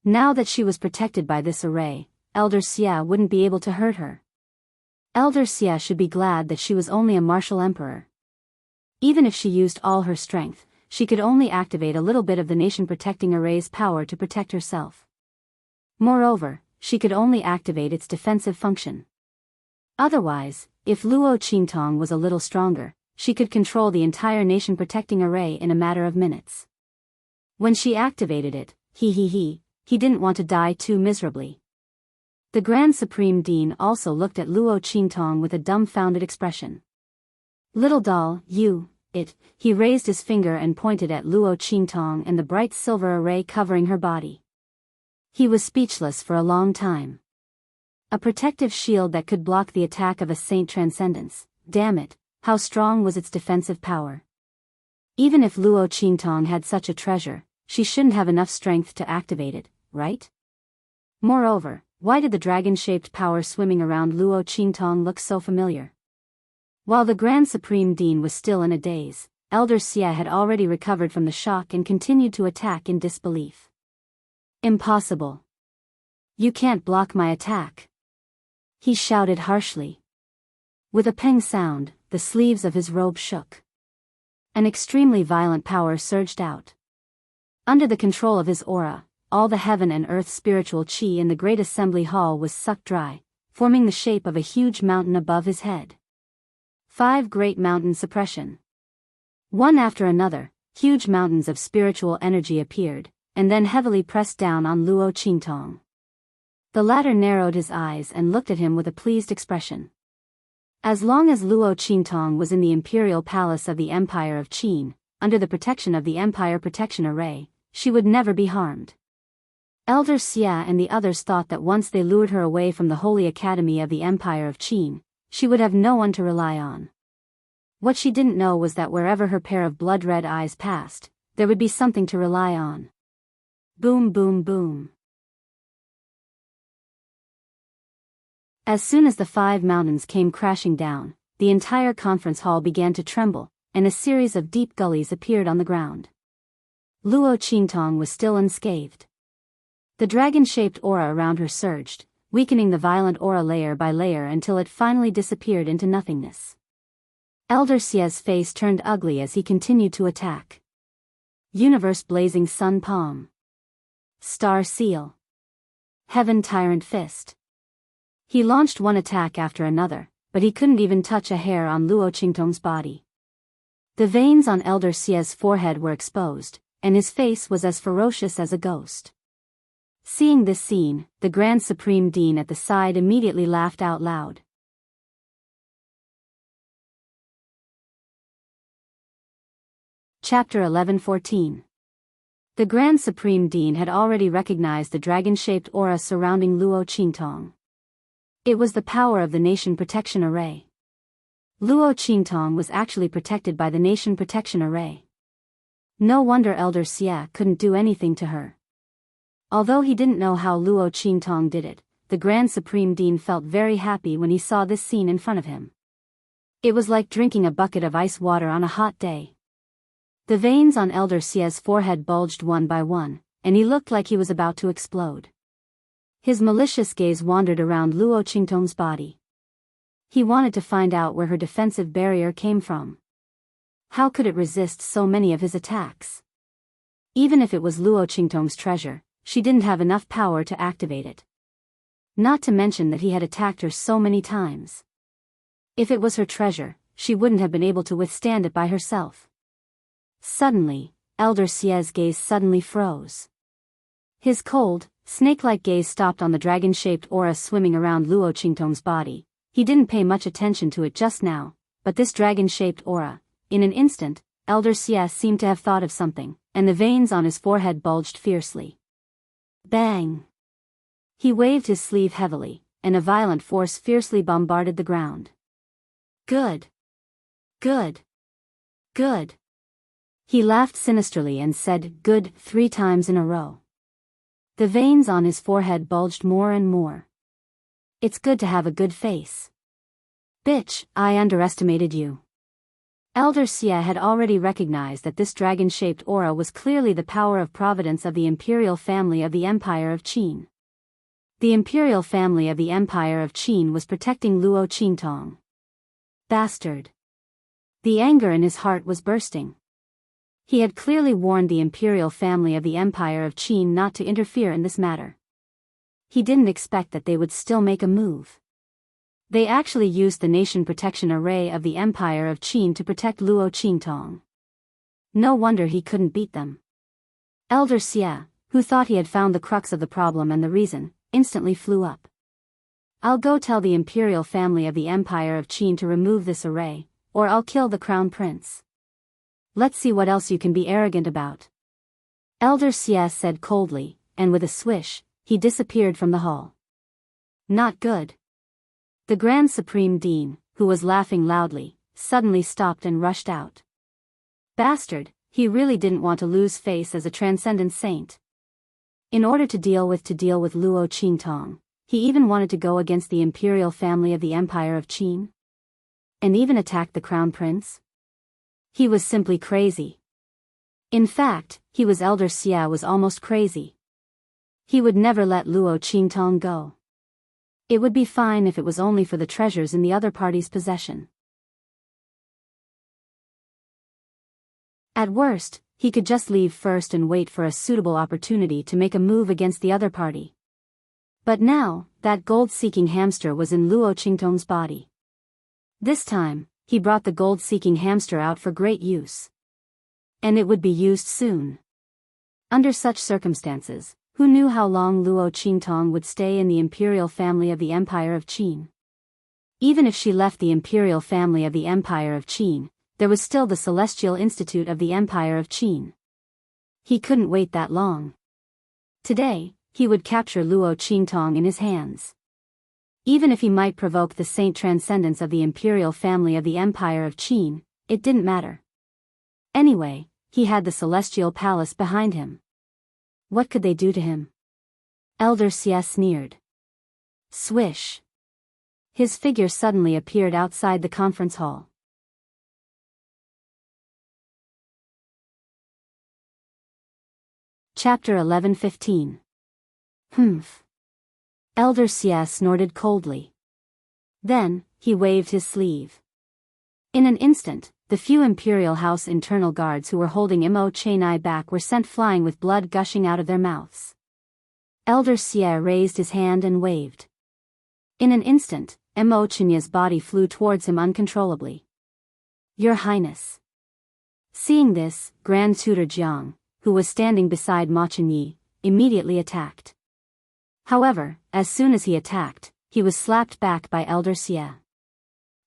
Now that she was protected by this array, Elder Xia wouldn't be able to hurt her. Elder Xia should be glad that she was only a martial emperor. Even if she used all her strength, she could only activate a little bit of the nation-protecting array's power to protect herself. Moreover, she could only activate its defensive function. Otherwise, if Luo Qingtong was a little stronger, she could control the entire nation-protecting array in a matter of minutes. When she activated it, he didn't want to die too miserably. The Grand Supreme Dean also looked at Luo Qingtong with a dumbfounded expression. Little doll, he raised his finger and pointed at Luo Qingtong and the bright silver array covering her body. He was speechless for a long time. A protective shield that could block the attack of a saint transcendence. Damn it, how strong was its defensive power? Even if Luo Qingtong had such a treasure, she shouldn't have enough strength to activate it, right? Moreover, why did the dragon-shaped power swimming around Luo Qingtong look so familiar? While the Grand Supreme Dean was still in a daze, Elder Xia had already recovered from the shock and continued to attack in disbelief. Impossible. You can't block my attack. He shouted harshly. With a peng sound, the sleeves of his robe shook. An extremely violent power surged out. Under the control of his aura, all the heaven and earth spiritual qi in the great assembly hall was sucked dry, forming the shape of a huge mountain above his head. 5 great mountain suppression. One after another, huge mountains of spiritual energy appeared, and then heavily pressed down on Luo Qingtong. The latter narrowed his eyes and looked at him with a pleased expression. As long as Luo Qingtong was in the imperial palace of the Empire of Qin, under the protection of the Empire Protection Array, she would never be harmed. Elder Xia and the others thought that once they lured her away from the Holy Academy of the Empire of Qin, she would have no one to rely on. What she didn't know was that wherever her pair of blood-red eyes passed, there would be something to rely on. Boom, boom, boom. As soon as the 5 mountains came crashing down, the entire conference hall began to tremble, and a series of deep gullies appeared on the ground. Luo Qingtong was still unscathed. The dragon-shaped aura around her surged, weakening the violent aura layer by layer until it finally disappeared into nothingness. Elder Xia's face turned ugly as he continued to attack. Universe Blazing Sun Palm. Star Seal. Heaven Tyrant Fist. He launched one attack after another, but he couldn't even touch a hair on Luo Qingtong's body. The veins on Elder Xia's forehead were exposed, and his face was as ferocious as a ghost. Seeing this scene, the Grand Supreme Dean at the side immediately laughed out loud. Chapter 11:14. The Grand Supreme Dean had already recognized the dragon-shaped aura surrounding Luo Qingtong. It was the power of the Nation Protection Array. Luo Qingtong was actually protected by the Nation Protection Array. No wonder Elder Xia couldn't do anything to her. Although he didn't know how Luo Qingtong did it, the Grand Supreme Dean felt very happy when he saw this scene in front of him. It was like drinking a bucket of ice water on a hot day. The veins on Elder Xia's forehead bulged one by one, and he looked like he was about to explode. His malicious gaze wandered around Luo Qingtong's body. He wanted to find out where her defensive barrier came from. How could it resist so many of his attacks? Even if it was Luo Qingtong's treasure, she didn't have enough power to activate it. Not to mention that he had attacked her so many times. If it was her treasure, she wouldn't have been able to withstand it by herself. Suddenly, Elder Xie's gaze suddenly froze. His cold, snake-like gaze stopped on the dragon-shaped aura swimming around Luo Qingtong's body. He didn't pay much attention to it just now, but this dragon-shaped aura, in an instant, Elder Xie seemed to have thought of something, and the veins on his forehead bulged fiercely. Bang! He waved his sleeve heavily, and a violent force fiercely bombarded the ground. Good! Good! Good! He laughed sinisterly and said good 3 times in a row. The veins on his forehead bulged more and more. It's good to have a good face. Bitch, I underestimated you. Elder Xie had already recognized that this dragon-shaped aura was clearly the power of providence of the imperial family of the Empire of Qin. The imperial family of the Empire of Qin was protecting Luo Qingtong. Bastard. The anger in his heart was bursting. He had clearly warned the imperial family of the Empire of Qin not to interfere in this matter. He didn't expect that they would still make a move. They actually used the nation protection array of the Empire of Qin to protect Luo Qingtong. No wonder he couldn't beat them. Elder Xie, who thought he had found the crux of the problem and the reason, instantly flew up. I'll go tell the imperial family of the Empire of Qin to remove this array, or I'll kill the crown prince. Let's see what else you can be arrogant about. Elder Xie said coldly, and with a swish, he disappeared from the hall. Not good. The Grand Supreme Dean, who was laughing loudly, suddenly stopped and rushed out. Bastard, he really didn't want to lose face as a transcendent saint. In order to deal with Luo Qingtong, he even wanted to go against the imperial family of the Empire of Qin. And even attack the crown prince? He was simply crazy. In fact, Elder Xie was almost crazy. He would never let Luo Qingtong go. It would be fine if it was only for the treasures in the other party's possession. At worst, he could just leave first and wait for a suitable opportunity to make a move against the other party. But now, that gold-seeking hamster was in Luo Qingtong's body. This time, he brought the gold-seeking hamster out for great use. And it would be used soon. Under such circumstances, who knew how long Luo Qingtong would stay in the imperial family of the Empire of Qin? Even if she left the imperial family of the Empire of Qin, there was still the Celestial Institute of the Empire of Qin. He couldn't wait that long. Today, he would capture Luo Qingtong in his hands. Even if he might provoke the saint transcendence of the imperial family of the Empire of Qin, it didn't matter. Anyway, he had the celestial palace behind him. What could they do to him? Elder Xie sneered. Swish. His figure suddenly appeared outside the conference hall. Chapter 11:15. Humph. Elder Xie snorted coldly. Then, he waved his sleeve. In an instant, the few Imperial House internal guards who were holding Mo Chenai back were sent flying with blood gushing out of their mouths. Elder Xie raised his hand and waved. In an instant, Mo Chenai's body flew towards him uncontrollably. Your Highness. Seeing this, Grand Tutor Jiang, who was standing beside Ma Chenyi, immediately attacked. However, as soon as he attacked, he was slapped back by Elder Xie.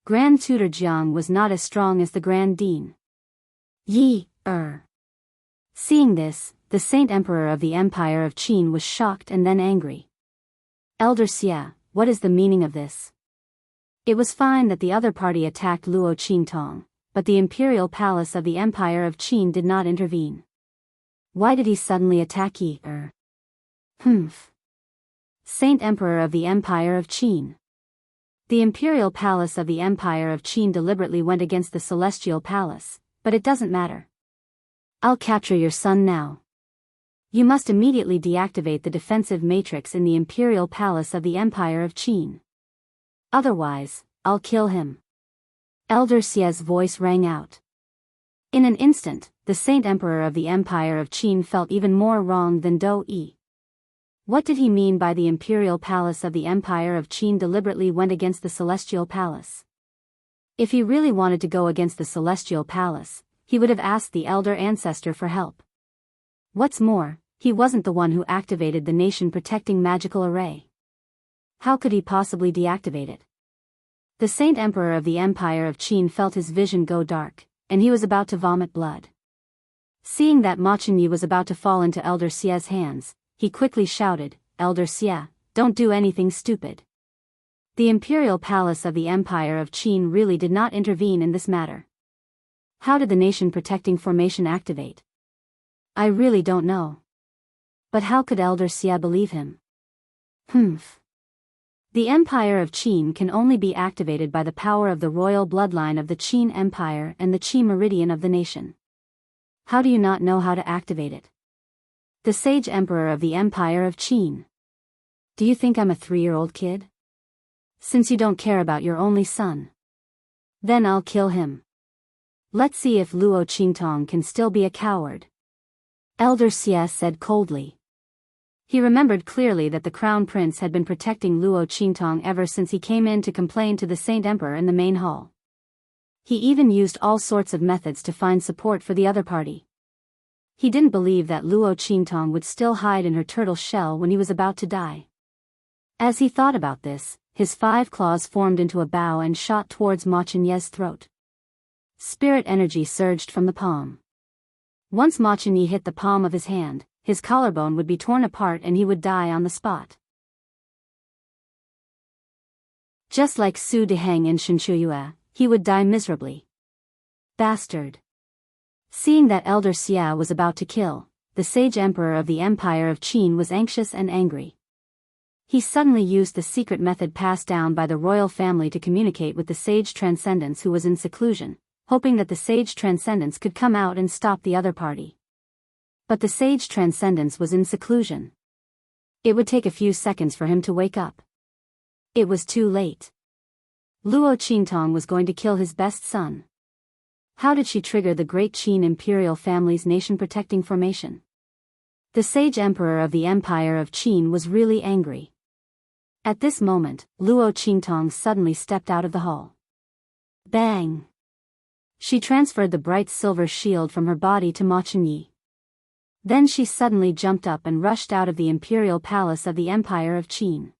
Grand Tutor Jiang was not as strong as the Grand Dean. Seeing this, the Saint Emperor of the Empire of Qin was shocked and then angry. Elder Xie, what is the meaning of this? It was fine that the other party attacked Luo Qingtong, but the imperial palace of the Empire of Qin did not intervene. Why did he suddenly attack Humph. Saint Emperor of the Empire of Qin. The imperial palace of the Empire of Qin deliberately went against the celestial palace, but it doesn't matter. I'll capture your son now. You must immediately deactivate the defensive matrix in the Imperial Palace of the Empire of Qin. Otherwise, I'll kill him. Elder Xie's voice rang out. In an instant, the Saint Emperor of the Empire of Qin felt even more wrong than Do Yi. What did he mean by the Imperial Palace of the Empire of Qin deliberately went against the Celestial Palace? If he really wanted to go against the Celestial Palace, he would have asked the Elder Ancestor for help. What's more, he wasn't the one who activated the nation-protecting magical array. How could he possibly deactivate it? The Saint Emperor of the Empire of Qin felt his vision go dark, and he was about to vomit blood. Seeing that Ma Chenyi was about to fall into Elder Xie's hands, he quickly shouted, "Elder Xie, don't do anything stupid." The Imperial Palace of the Empire of Qin really did not intervene in this matter. How did the nation-protecting formation activate? I really don't know. But how could Elder Xie believe him? The Empire of Qin can only be activated by the power of the royal bloodline of the Qin Empire and the Qi meridian of the nation. How do you not know how to activate it? The Sage Emperor of the Empire of Qin. Do you think I'm a 3-year-old kid? Since you don't care about your only son, then I'll kill him. Let's see if Luo Qingtong can still be a coward. Elder Xie said coldly. He remembered clearly that the Crown Prince had been protecting Luo Qingtong ever since he came in to complain to the Saint Emperor in the main hall. He even used all sorts of methods to find support for the other party. He didn't believe that Luo Qingtong would still hide in her turtle shell when he was about to die. As he thought about this, his 5 claws formed into a bow and shot towards Ma Chenyi's throat. Spirit energy surged from the palm. Once Ma Chenyi hit the palm of his hand, his collarbone would be torn apart and he would die on the spot. Just like Su Deheng in Shenshuyue, he would die miserably. Bastard. Seeing that Elder Xie was about to kill, the Sage Emperor of the Empire of Qin was anxious and angry. He suddenly used the secret method passed down by the royal family to communicate with the Sage Transcendence who was in seclusion, hoping that the Sage Transcendence could come out and stop the other party. But the Sage Transcendence was in seclusion. It would take a few seconds for him to wake up. It was too late. Luo Qingtong was going to kill his best son. How did she trigger the great Qin imperial family's nation-protecting formation? The Sage Emperor of the Empire of Qin was really angry. At this moment, Luo Qingtong suddenly stepped out of the hall. Bang! She transferred the bright silver shield from her body to Ma Chenyi. Then she suddenly jumped up and rushed out of the Imperial Palace of the Empire of Qin.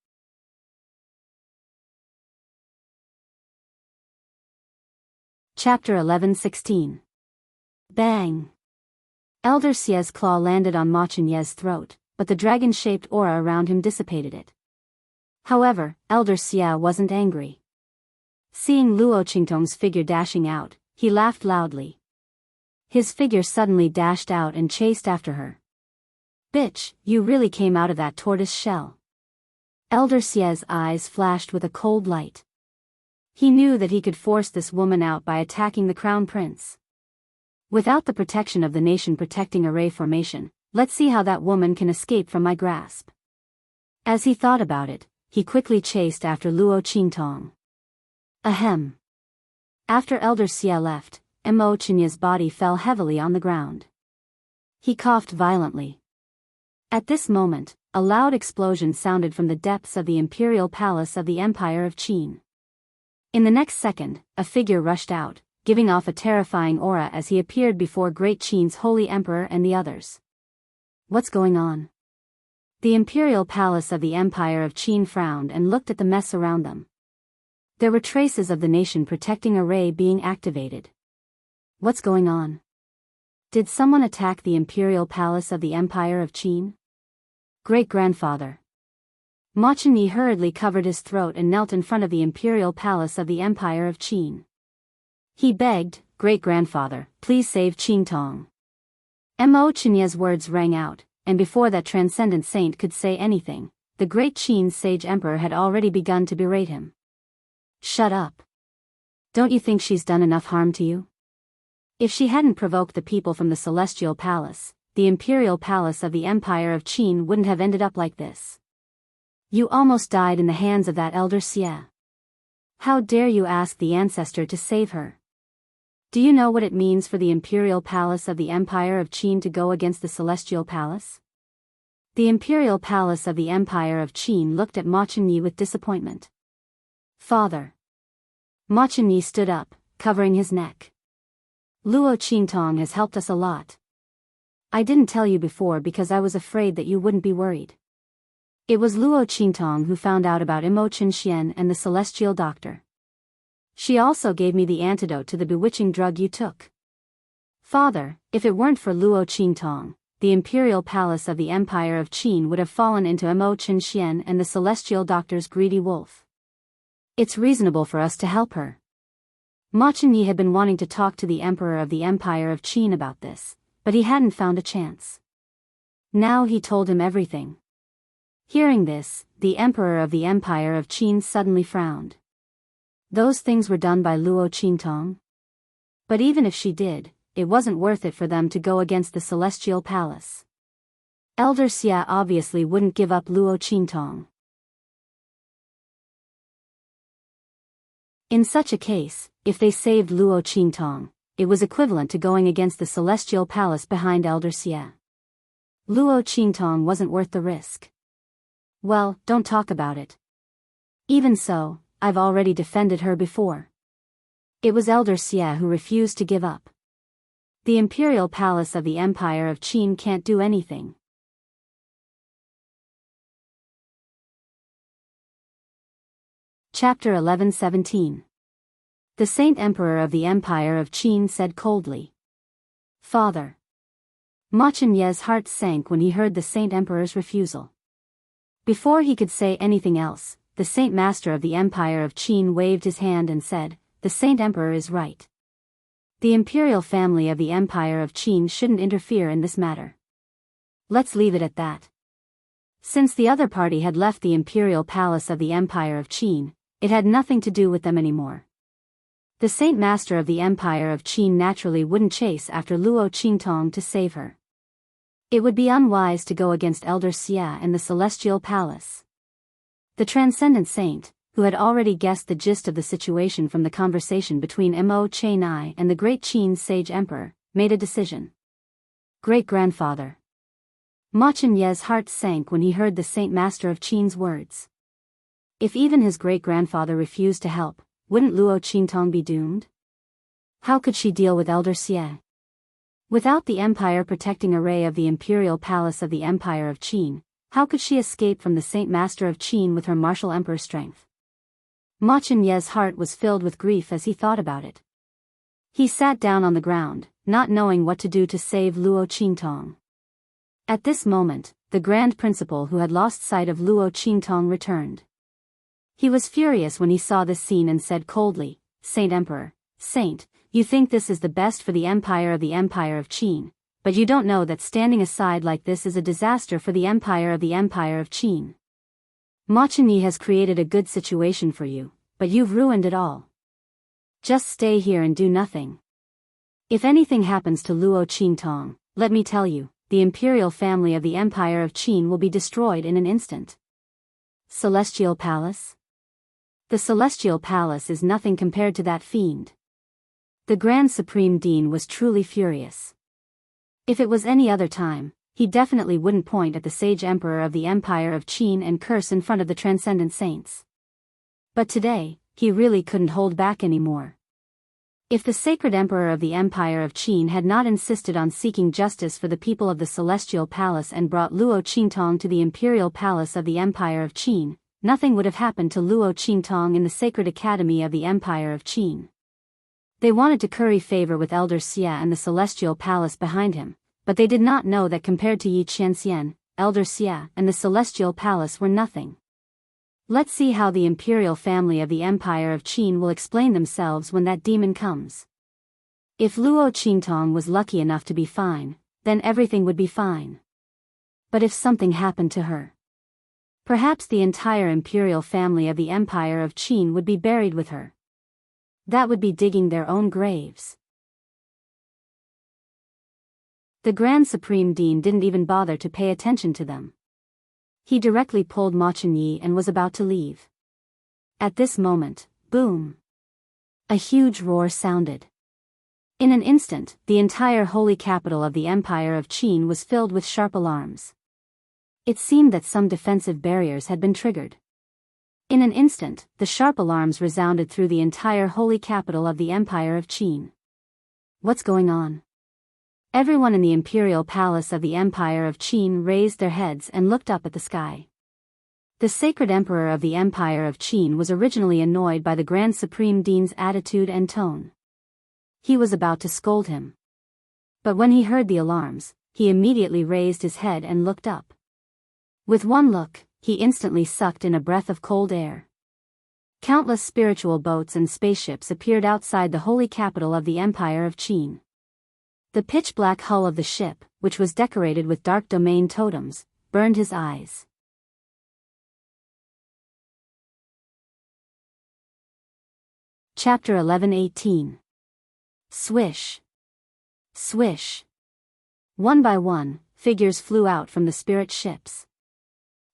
Chapter 11:16. Bang! Elder Xie's claw landed on Ma Chenyi's throat, but the dragon-shaped aura around him dissipated it. However, Elder Xie wasn't angry. Seeing Luo Qingtong's figure dashing out, he laughed loudly. His figure suddenly dashed out and chased after her. Bitch, you really came out of that tortoise shell. Elder Xie's eyes flashed with a cold light. He knew that he could force this woman out by attacking the Crown Prince. Without the protection of the nation-protecting array formation, let's see how that woman can escape from my grasp. As he thought about it, he quickly chased after Luo Qingtong. Ahem. After Elder Xie left, Mo Chenyi's body fell heavily on the ground. He coughed violently. At this moment, a loud explosion sounded from the depths of the Imperial Palace of the Empire of Qin. In the next second, a figure rushed out, giving off a terrifying aura as he appeared before Great Qin's Holy Emperor and the others. What's going on? The Imperial Palace of the Empire of Qin frowned and looked at the mess around them. There were traces of the nation-protecting array being activated. What's going on? Did someone attack the Imperial Palace of the Empire of Qin? Great-grandfather. Ma Chenyi hurriedly covered his throat and knelt in front of the Imperial Palace of the Empire of Qin. He begged, "Great-grandfather, please save Qingtong." Mo Chenyi's words rang out, and before that transcendent saint could say anything, the great Qin sage emperor had already begun to berate him. Shut up. Don't you think she's done enough harm to you? If she hadn't provoked the people from the Celestial Palace, the imperial palace of the Empire of Qin wouldn't have ended up like this. You almost died in the hands of that elder Xie. How dare you ask the ancestor to save her? Do you know what it means for the imperial palace of the Empire of Qin to go against the celestial palace? The imperial palace of the Empire of Qin looked at Ma Chenyi with disappointment. Father. Ma Chenyi stood up, covering his neck. Luo Qintong has helped us a lot. I didn't tell you before because I was afraid that you wouldn't be worried. It was Luo Qintong who found out about Imo Chenxian and the celestial doctor. She also gave me the antidote to the bewitching drug you took. Father, if it weren't for Luo Qintong, the imperial palace of the Empire of Qin would have fallen into Imo Chenxian and the celestial doctor's greedy wolf. It's reasonable for us to help her. Ma Chenyi had been wanting to talk to the emperor of the Empire of Qin about this, but he hadn't found a chance. Now he told him everything. Hearing this, the emperor of the Empire of Qin suddenly frowned. Those things were done by Luo Qintong? But even if she did, it wasn't worth it for them to go against the celestial palace. Elder Xia obviously wouldn't give up Luo Qintong. In such a case, if they saved Luo Qintong, it was equivalent to going against the celestial palace behind Elder Xia. Luo Qintong wasn't worth the risk. Well, don't talk about it. Even so, I've already defended her before. It was Elder Xia who refused to give up. The imperial palace of the Empire of Qin can't do anything. Chapter 11:17. The Saint Emperor of the Empire of Qin said coldly. Father. Ma Chenyi's heart sank when he heard the Saint Emperor's refusal. Before he could say anything else, the Saint Master of the Empire of Qin waved his hand and said, the Saint Emperor is right. The imperial family of the Empire of Qin shouldn't interfere in this matter. Let's leave it at that. Since the other party had left the imperial palace of the Empire of Qin, it had nothing to do with them anymore. The Saint Master of the Empire of Qin naturally wouldn't chase after Luo Qintong to save her. It would be unwise to go against Elder Xia and the Celestial Palace. The Transcendent Saint, who had already guessed the gist of the situation from the conversation between Mo Chenai and the Great Qin Sage Emperor, made a decision. Great-grandfather. Ma Chenyi's heart sank when he heard the Saint Master of Qin's words. If even his great-grandfather refused to help, wouldn't Luo Qintong be doomed? How could she deal with Elder Xie? Without the empire protecting array of the imperial palace of the Empire of Qin, how could she escape from the Saint Master of Qin with her martial emperor strength? Ma Chenyi's heart was filled with grief as he thought about it. He sat down on the ground, not knowing what to do to save Luo Qintong. At this moment, the Grand Principal who had lost sight of Luo Qintong returned. He was furious when he saw this scene and said coldly, Saint Emperor, Saint, you think this is the best for the Empire of Qin, but you don't know that standing aside like this is a disaster for the Empire of Qin. Ma Chenyi has created a good situation for you, but you've ruined it all. Just stay here and do nothing. If anything happens to Luo Qintong, let me tell you, the imperial family of the Empire of Qin will be destroyed in an instant. Celestial Palace? The Celestial Palace is nothing compared to that fiend. The Grand Supreme Dean was truly furious. If it was any other time, he definitely wouldn't point at the Sage Emperor of the Empire of Qin and curse in front of the Transcendent Saints. But today, he really couldn't hold back anymore. If the Sacred Emperor of the Empire of Qin had not insisted on seeking justice for the people of the Celestial Palace and brought Luo Qintong to the Imperial Palace of the Empire of Qin, nothing would have happened to Luo Qintong in the Sacred Academy of the Empire of Qin. They wanted to curry favor with Elder Xia and the Celestial Palace behind him, but they did not know that compared to Yi Qianxian, Elder Xia and the Celestial Palace were nothing. Let's see how the imperial family of the Empire of Qin will explain themselves when that demon comes. If Luo Qintong was lucky enough to be fine, then everything would be fine. But if something happened to her, perhaps the entire imperial family of the Empire of Qin would be buried with her. That would be digging their own graves. The Grand Supreme Dean didn't even bother to pay attention to them. He directly pulled Ma Chunyi and was about to leave. At this moment, boom! A huge roar sounded. In an instant, the entire holy capital of the Empire of Qin was filled with sharp alarms. It seemed that some defensive barriers had been triggered. In an instant, the sharp alarms resounded through the entire holy capital of the Empire of Qin. What's going on? Everyone in the imperial palace of the Empire of Qin raised their heads and looked up at the sky. The sacred emperor of the Empire of Qin was originally annoyed by the Grand Supreme Dean's attitude and tone. He was about to scold him. But when he heard the alarms, he immediately raised his head and looked up. With one look, he instantly sucked in a breath of cold air. Countless spiritual boats and spaceships appeared outside the holy capital of the Empire of Qin. The pitch-black hull of the ship, which was decorated with dark domain totems, burned his eyes. Chapter 11:18. Swish. Swish. One by one, figures flew out from the spirit ships.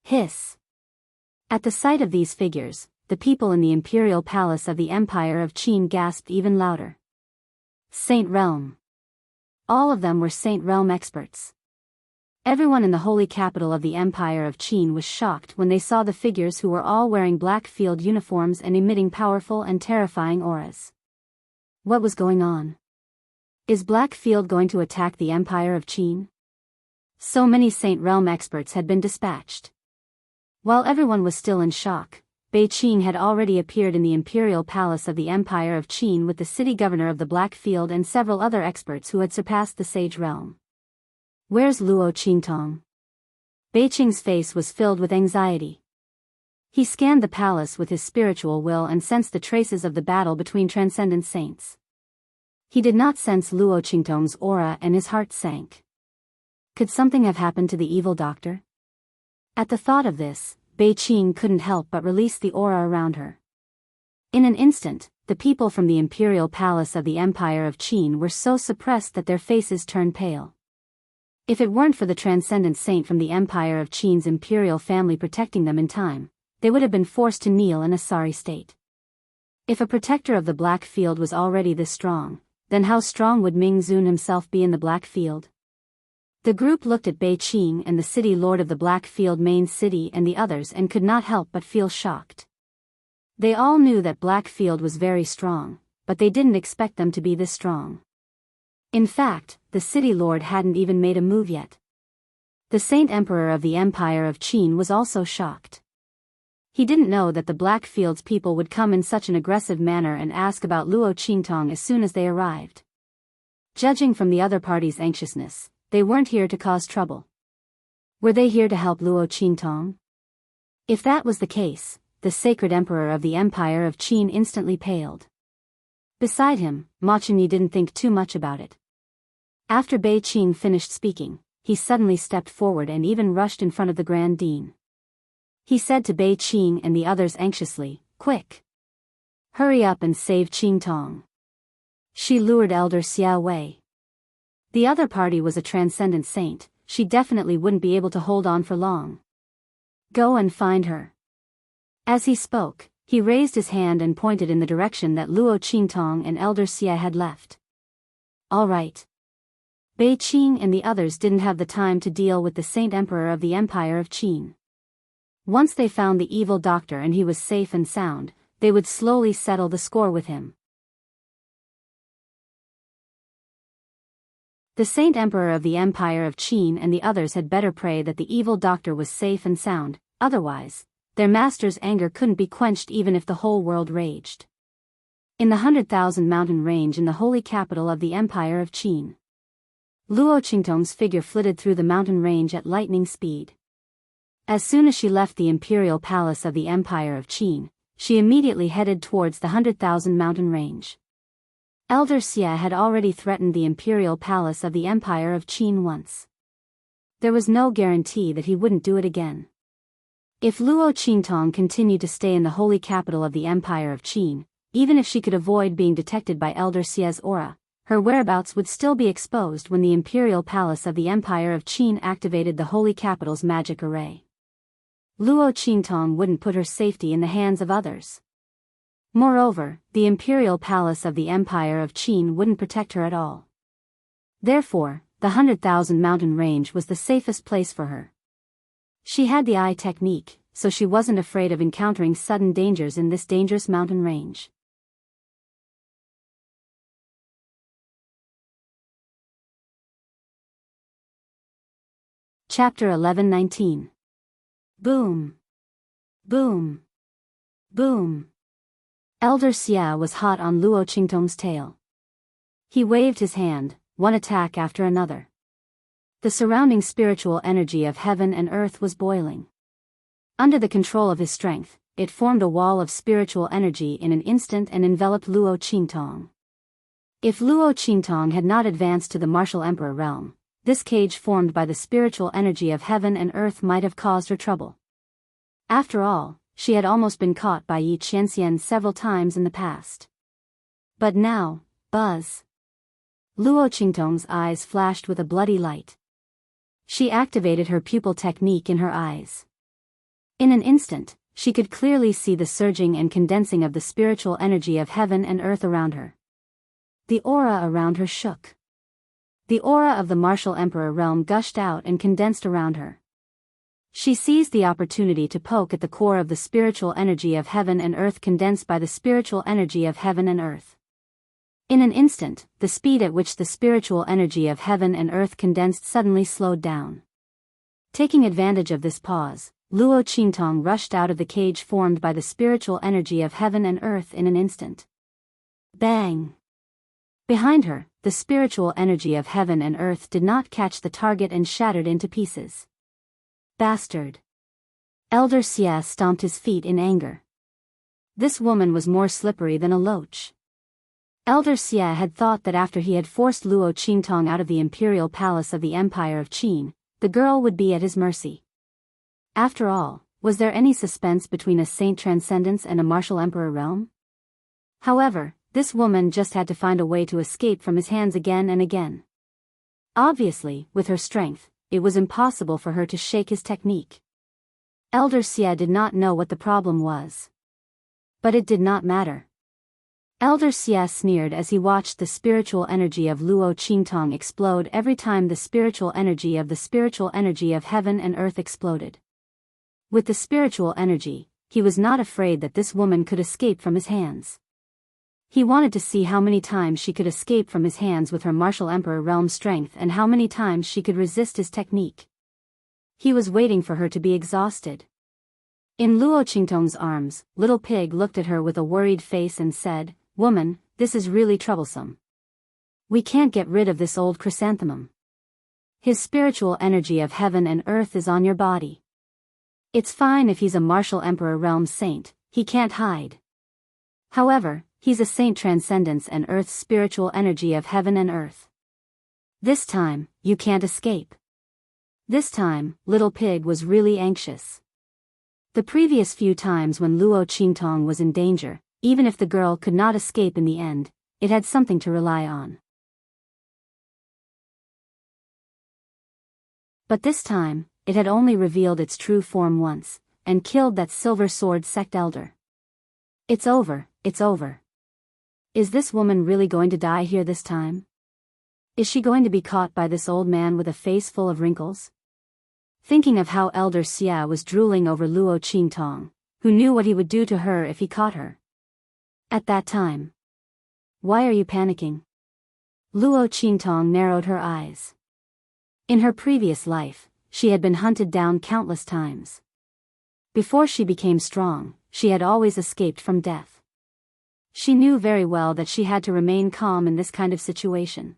Hiss. At the sight of these figures, the people in the imperial palace of the Empire of Qin gasped even louder. Saint Realm. All of them were Saint Realm experts. Everyone in the holy capital of the Empire of Qin was shocked when they saw the figures who were all wearing black field uniforms and emitting powerful and terrifying auras. What was going on? Is Black Field going to attack the Empire of Qin? So many Saint Realm experts had been dispatched. While everyone was still in shock, Beijing had already appeared in the imperial palace of the Empire of Qin with the city governor of the Black Field and several other experts who had surpassed the Sage Realm. Where's Luo Qingtong? Beijing's face was filled with anxiety. He scanned the palace with his spiritual will and sensed the traces of the battle between transcendent saints. He did not sense Luo Qingtong's aura and his heart sank. Could something have happened to the evil doctor? At the thought of this, Beijing couldn't help but release the aura around her. In an instant, the people from the imperial palace of the Empire of Qin were so suppressed that their faces turned pale. If it weren't for the transcendent saint from the Empire of Qin's imperial family protecting them in time, they would have been forced to kneel in a sorry state. If a protector of the Black Field was already this strong, then how strong would Ming Zun himself be in the Black Field? The group looked at Beijing and the city lord of the Black Field main city and the others and could not help but feel shocked. They all knew that Black Field was very strong, but they didn't expect them to be this strong. In fact, the city lord hadn't even made a move yet. The Saint Emperor of the Empire of Qin was also shocked. He didn't know that the Black Field's people would come in such an aggressive manner and ask about Luo Qingtong as soon as they arrived. Judging from the other party's anxiousness, they weren't here to cause trouble. Were they here to help Luo Qingtong? If that was the case, the sacred emperor of the Empire of Qin instantly paled. Beside him, Ma Chunyi didn't think too much about it. After Beijing finished speaking, he suddenly stepped forward and even rushed in front of the Grand Dean. He said to Beijing and the others anxiously, "Quick! Hurry up and save Qingtong. She lured Elder Xia away." The other party was a transcendent saint, she definitely wouldn't be able to hold on for long. "Go and find her." As he spoke, he raised his hand and pointed in the direction that Luo Qingtong and Elder Xia had left. All right. Beijing and the others didn't have the time to deal with the Saint Emperor of the Empire of Qin. Once they found the evil doctor and he was safe and sound, they would slowly settle the score with him. The Saint Emperor of the Empire of Qin and the others had better pray that the evil doctor was safe and sound, otherwise, their master's anger couldn't be quenched even if the whole world raged. In the 100,000 mountain range in the holy capital of the Empire of Qin, Luo Qingtong's figure flitted through the mountain range at lightning speed. As soon as she left the imperial palace of the Empire of Qin, she immediately headed towards the 100,000 mountain range. Elder Xia had already threatened the imperial palace of the Empire of Qin once. There was no guarantee that he wouldn't do it again. If Luo Qingtong continued to stay in the holy capital of the Empire of Qin, even if she could avoid being detected by Elder Xia's aura, her whereabouts would still be exposed when the imperial palace of the Empire of Qin activated the holy capital's magic array. Luo Qingtong wouldn't put her safety in the hands of others. Moreover, the imperial palace of the Empire of Qin wouldn't protect her at all. Therefore, the 100,000 mountain range was the safest place for her. She had the eye technique, so she wasn't afraid of encountering sudden dangers in this dangerous mountain range. Chapter 11:19. Boom. Boom. Boom. Elder Xia was hot on Luo Qingtong's tail. He waved his hand, one attack after another. The surrounding spiritual energy of heaven and earth was boiling. Under the control of his strength, it formed a wall of spiritual energy in an instant and enveloped Luo Qingtong. If Luo Qingtong had not advanced to the martial emperor realm, this cage formed by the spiritual energy of heaven and earth might have caused her trouble. After all, she had almost been caught by Yi Qianxian several times in the past. But now, buzz! Luo Qingtong's eyes flashed with a bloody light. She activated her pupil technique in her eyes. In an instant, she could clearly see the surging and condensing of the spiritual energy of heaven and earth around her. The aura around her shook. The aura of the martial emperor realm gushed out and condensed around her. She seized the opportunity to poke at the core of the spiritual energy of heaven and earth condensed by the spiritual energy of heaven and earth. In an instant, the speed at which the spiritual energy of heaven and earth condensed suddenly slowed down. Taking advantage of this pause, Luo Qingtong rushed out of the cage formed by the spiritual energy of heaven and earth in an instant. Bang! Behind her, the spiritual energy of heaven and earth did not catch the target and shattered into pieces. Bastard! Elder Xia stomped his feet in anger. This woman was more slippery than a loach. Elder Xia had thought that after he had forced Luo Qingtong out of the imperial palace of the Empire of Qin, the girl would be at his mercy. After all, was there any suspense between a saint transcendence and a martial emperor realm? However, this woman just had to find a way to escape from his hands again and again. Obviously, with her strength, it was impossible for her to shake his technique. Elder Xia did not know what the problem was. But it did not matter. Elder Xia sneered as he watched the spiritual energy of Luo Qingtong explode every time the spiritual energy of heaven and earth exploded. With the spiritual energy, he was not afraid that this woman could escape from his hands. He wanted to see how many times she could escape from his hands with her martial emperor realm strength and how many times she could resist his technique. He was waiting for her to be exhausted. In Luo Qingtong's arms, Little Pig looked at her with a worried face and said, "Woman, this is really troublesome. We can't get rid of this old chrysanthemum. His spiritual energy of heaven and earth is on your body. It's fine if he's a martial emperor realm saint, he can't hide. However, he's a saint transcendence and earth's spiritual energy of heaven and earth. This time, you can't escape." This time, Little Pig was really anxious. The previous few times when Luo Qingtong was in danger, even if the girl could not escape in the end, it had something to rely on. But this time, it had only revealed its true form once, and killed that silver sword sect elder. It's over, it's over. Is this woman really going to die here this time? Is she going to be caught by this old man with a face full of wrinkles? Thinking of how Elder Xia was drooling over Luo Qingtong, who knew what he would do to her if he caught her. At that time. Why are you panicking? Luo Qingtong narrowed her eyes. In her previous life, she had been hunted down countless times. Before she became strong, she had always escaped from death. She knew very well that she had to remain calm in this kind of situation.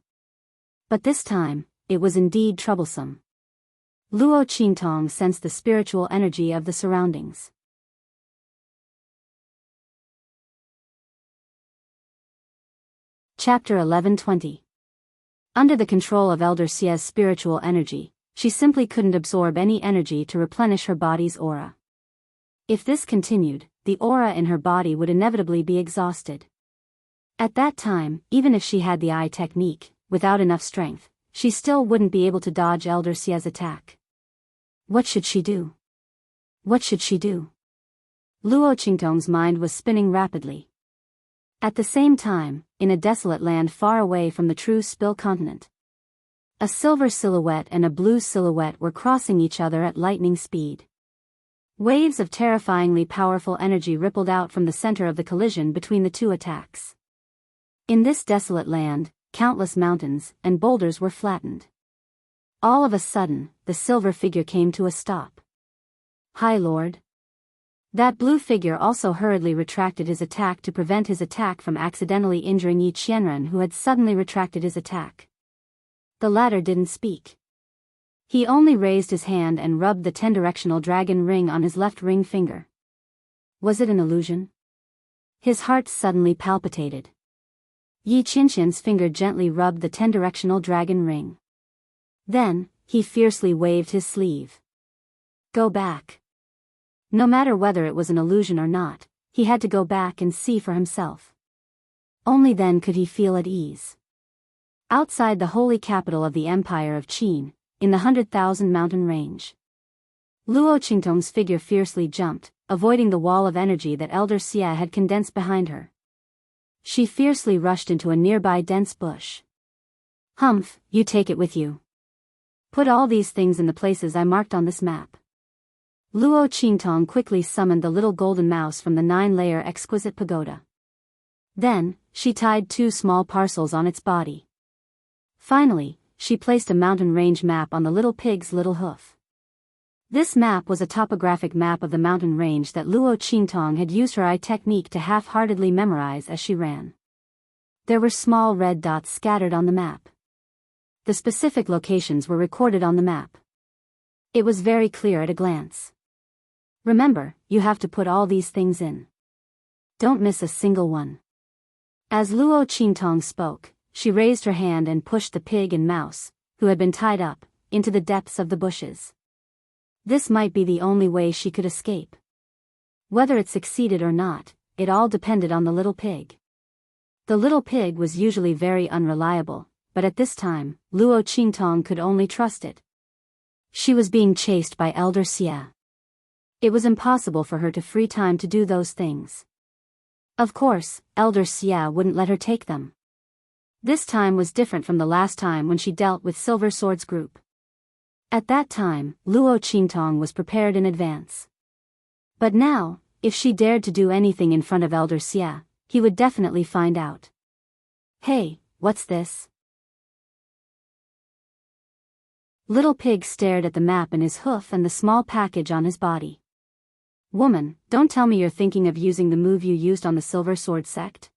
But this time, it was indeed troublesome. Luo Qingtong sensed the spiritual energy of the surroundings. Chapter 11:20. Under the control of Elder Xia's spiritual energy, she simply couldn't absorb any energy to replenish her body's aura. If this continued, the aura in her body would inevitably be exhausted. At that time, even if she had the eye technique, without enough strength, she still wouldn't be able to dodge Elder Xia's attack. What should she do? What should she do? Luo Qingtong's mind was spinning rapidly. At the same time, in a desolate land far away from the true Spill continent, a silver silhouette and a blue silhouette were crossing each other at lightning speed. Waves of terrifyingly powerful energy rippled out from the center of the collision between the two attacks. In this desolate land, countless mountains and boulders were flattened. All of a sudden, the silver figure came to a stop. "Hi, Lord." That blue figure also hurriedly retracted his attack to prevent his attack from accidentally injuring Yi Qianren, who had suddenly retracted his attack. The latter didn't speak. He only raised his hand and rubbed the 10-directional dragon ring on his left ring finger. Was it an illusion? His heart suddenly palpitated. Yi Qianren's finger gently rubbed the 10-directional dragon ring. Then, he fiercely waved his sleeve. Go back. No matter whether it was an illusion or not, he had to go back and see for himself. Only then could he feel at ease. Outside the holy capital of the Empire of Qin, in the 100,000 mountain range, Luo Qingtong's figure fiercely jumped, avoiding the wall of energy that Elder Xia had condensed behind her. She fiercely rushed into a nearby dense bush. Humph, you take it with you. Put all these things in the places I marked on this map. Luo Qingtong quickly summoned the little golden mouse from the 9-layer exquisite pagoda. Then, she tied 2 small parcels on its body. Finally, she placed a mountain range map on the little pig's little hoof. This map was a topographic map of the mountain range that Luo Qingtong had used her eye technique to half-heartedly memorize as she ran. There were small red dots scattered on the map. The specific locations were recorded on the map. It was very clear at a glance. Remember, you have to put all these things in. Don't miss a single one. As Luo Qingtong spoke, she raised her hand and pushed the pig and mouse, who had been tied up, into the depths of the bushes. This might be the only way she could escape. Whether it succeeded or not, it all depended on the little pig. The little pig was usually very unreliable, but at this time, Luo Qingtong could only trust it. She was being chased by Elder Xia. It was impossible for her to free time to do those things. Of course, Elder Xia wouldn't let her take them. This time was different from the last time when she dealt with Silver Sword's group. At that time, Luo Qingtong was prepared in advance. But now, if she dared to do anything in front of Elder Xia, he would definitely find out. Hey, what's this? Little Pig stared at the map in his hoof and the small package on his body. Woman, don't tell me you're thinking of using the move you used on the Silver Sword sect?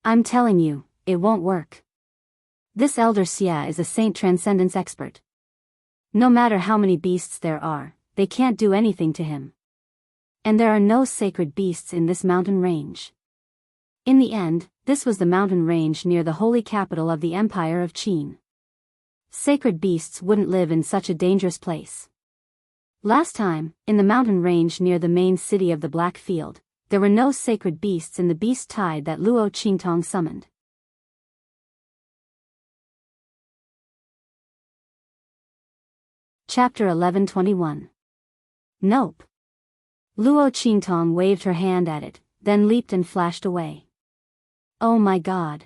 I'm telling you, it won't work. This Elder Xia is a saint transcendence expert. No matter how many beasts there are, they can't do anything to him. And there are no sacred beasts in this mountain range. In the end, this was the mountain range near the holy capital of the Empire of Qin. Sacred beasts wouldn't live in such a dangerous place. Last time, in the mountain range near the main city of the Black Field, there were no sacred beasts in the beast tide that Luo Qingtong summoned. Chapter 11:21. Nope. Luo Qingtong waved her hand at it, then leaped and flashed away. Oh my god.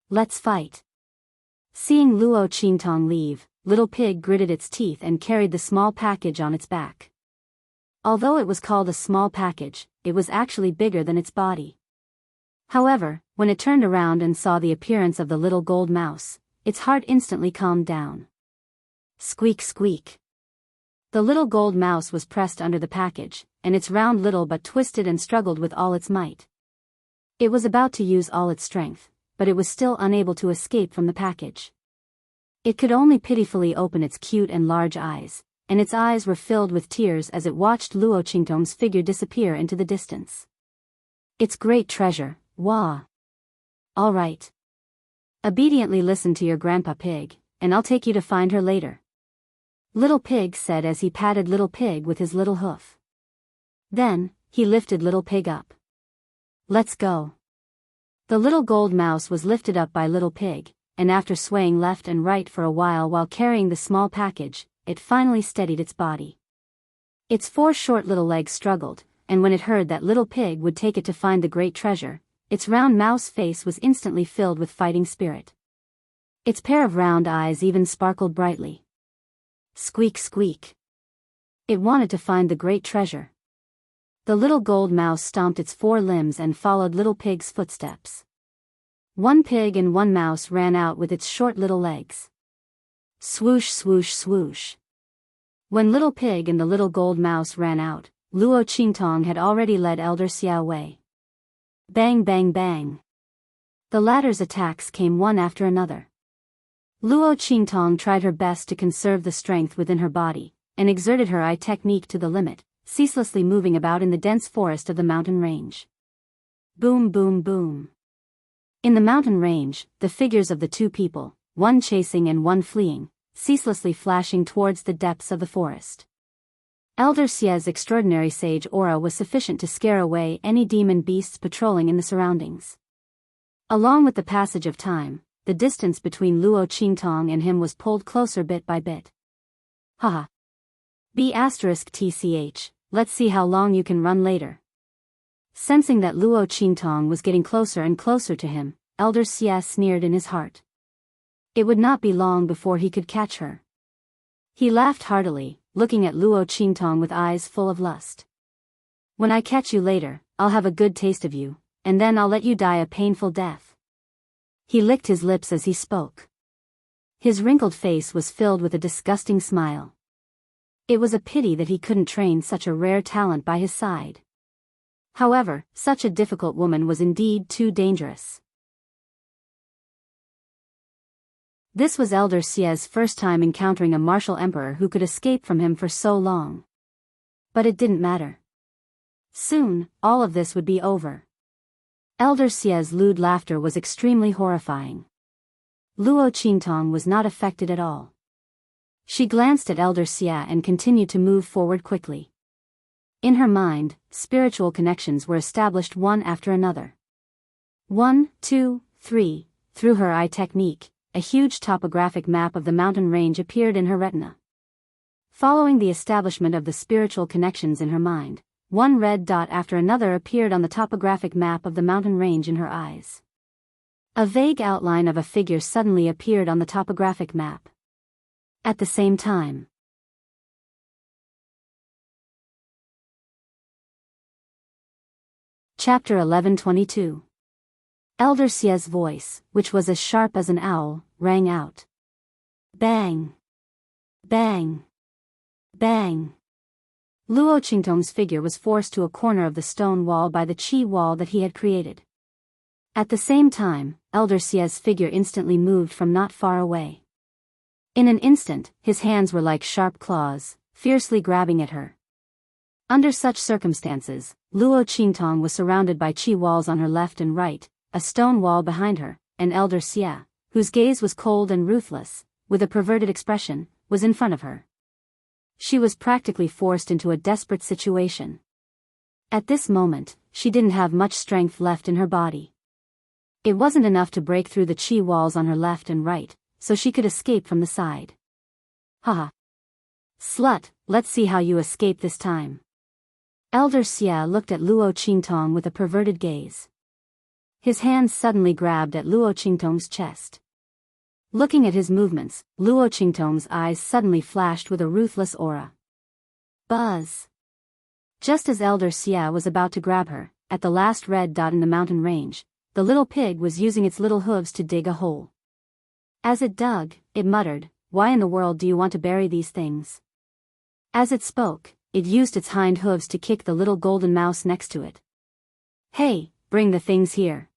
Let's fight. Seeing Luo Qingtong leave, Little Pig gritted its teeth and carried the small package on its back. Although it was called a small package, it was actually bigger than its body. However, when it turned around and saw the appearance of the little gold mouse, its heart instantly calmed down. Squeak squeak. The little gold mouse was pressed under the package, and its round little butt twisted and struggled with all its might. It was about to use all its strength, but it was still unable to escape from the package. It could only pitifully open its cute and large eyes, and its eyes were filled with tears as it watched Luo Qingtong's figure disappear into the distance. Its great treasure, wah. All right. Obediently listen to your Grandpa Pig, and I'll take you to find her later. Little Pig said as he patted Little Pig with his little hoof. Then, he lifted Little Pig up. Let's go. The little gold mouse was lifted up by Little Pig, and after swaying left and right for a while carrying the small package, it finally steadied its body. Its 4 short little legs struggled, and when it heard that Little Pig would take it to find the great treasure, its round mouse face was instantly filled with fighting spirit. Its pair of round eyes even sparkled brightly. Squeak, squeak. It wanted to find the great treasure. The little gold mouse stomped its 4 limbs and followed Little Pig's footsteps. 1 pig and 1 mouse ran out with its short little legs. Swoosh, swoosh, swoosh. When Little Pig and the little gold mouse ran out, Luo Qingtong had already led Elder Xia away. Bang, bang, bang. The latter's attacks came one after another. Luo Qingtong tried her best to conserve the strength within her body, and exerted her eye technique to the limit, ceaselessly moving about in the dense forest of the mountain range. Boom, boom, boom. In the mountain range, the figures of the 2 people, one chasing and one fleeing, ceaselessly flashing towards the depths of the forest. Elder Xia's extraordinary sage aura was sufficient to scare away any demon beasts patrolling in the surroundings. Along with the passage of time, the distance between Luo Qingtong and him was pulled closer bit by bit. Haha. B*TCH, let's see how long you can run later. Sensing that Luo Qingtong was getting closer and closer to him, Elder Xia sneered in his heart. It would not be long before he could catch her. He laughed heartily, looking at Luo Qingtong with eyes full of lust. When I catch you later, I'll have a good taste of you, and then I'll let you die a painful death. He licked his lips as he spoke. His wrinkled face was filled with a disgusting smile. It was a pity that he couldn't train such a rare talent by his side. However, such a difficult woman was indeed too dangerous. This was Elder Xia's first time encountering a martial emperor who could escape from him for so long. But it didn't matter. Soon, all of this would be over. Elder Xia's lewd laughter was extremely horrifying. Luo Qingtong was not affected at all. She glanced at Elder Xia and continued to move forward quickly. In her mind, spiritual connections were established one after another. 1, 2, 3, through her eye technique, a huge topographic map of the mountain range appeared in her retina. Following the establishment of the spiritual connections in her mind, one red dot after another appeared on the topographic map of the mountain range in her eyes. A vague outline of a figure suddenly appeared on the topographic map. At the same time. Chapter 1122. Elder Xia's voice, which was as sharp as an owl, rang out. Bang! Bang! Bang! Luo Qingtong's figure was forced to a corner of the stone wall by the qi wall that he had created. At the same time, Elder Xia's figure instantly moved from not far away. In an instant, his hands were like sharp claws, fiercely grabbing at her. Under such circumstances, Luo Qingtong was surrounded by qi walls on her left and right, a stone wall behind her, and Elder Xia, whose gaze was cold and ruthless, with a perverted expression, was in front of her. She was practically forced into a desperate situation. At this moment, she didn't have much strength left in her body. It wasn't enough to break through the qi walls on her left and right, so she could escape from the side. Haha. Slut, let's see how you escape this time. Elder Xia looked at Luo Qingtong with a perverted gaze. His hands suddenly grabbed at Luo Qingtong's chest. Looking at his movements, Luo Qingtong's eyes suddenly flashed with a ruthless aura. Buzz! Just as Elder Xia was about to grab her, at the last red dot in the mountain range, the little pig was using its little hooves to dig a hole. As it dug, it muttered, "Why in the world do you want to bury these things?" As it spoke, it used its hind hooves to kick the little golden mouse next to it. "Hey, bring the things here."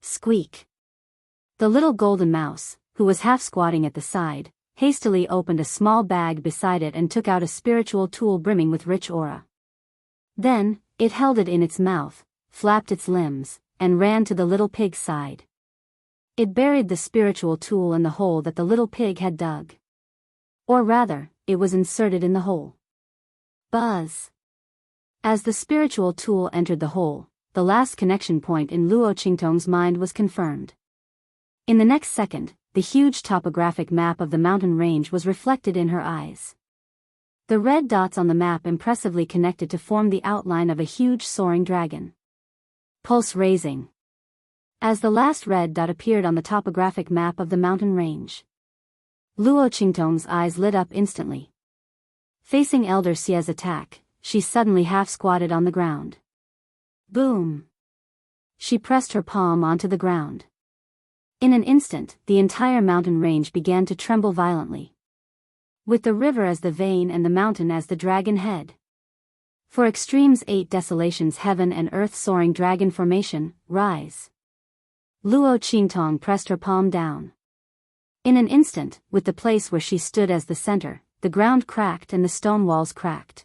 Squeak. The little golden mouse, who was half squatting at the side, hastily opened a small bag beside it and took out a spiritual tool brimming with rich aura. Then, it held it in its mouth, flapped its limbs, and ran to the little pig's side. It buried the spiritual tool in the hole that the little pig had dug. Or rather, it was inserted in the hole. Buzz! As the spiritual tool entered the hole, the last connection point in Luo Qingtong's mind was confirmed. In the next second, the huge topographic map of the mountain range was reflected in her eyes. The red dots on the map impressively connected to form the outline of a huge soaring dragon. Pulse raising. As the last red dot appeared on the topographic map of the mountain range, Luo Qingtong's eyes lit up instantly. Facing Elder Xia's attack, she suddenly half-squatted on the ground. Boom! She pressed her palm onto the ground. In an instant, the entire mountain range began to tremble violently, with the river as the vein and the mountain as the dragon head. For extremes 8 desolations, heaven and earth, soaring dragon formation, rise. Luo Qingtong pressed her palm down. In an instant, with the place where she stood as the center, the ground cracked and the stone walls cracked.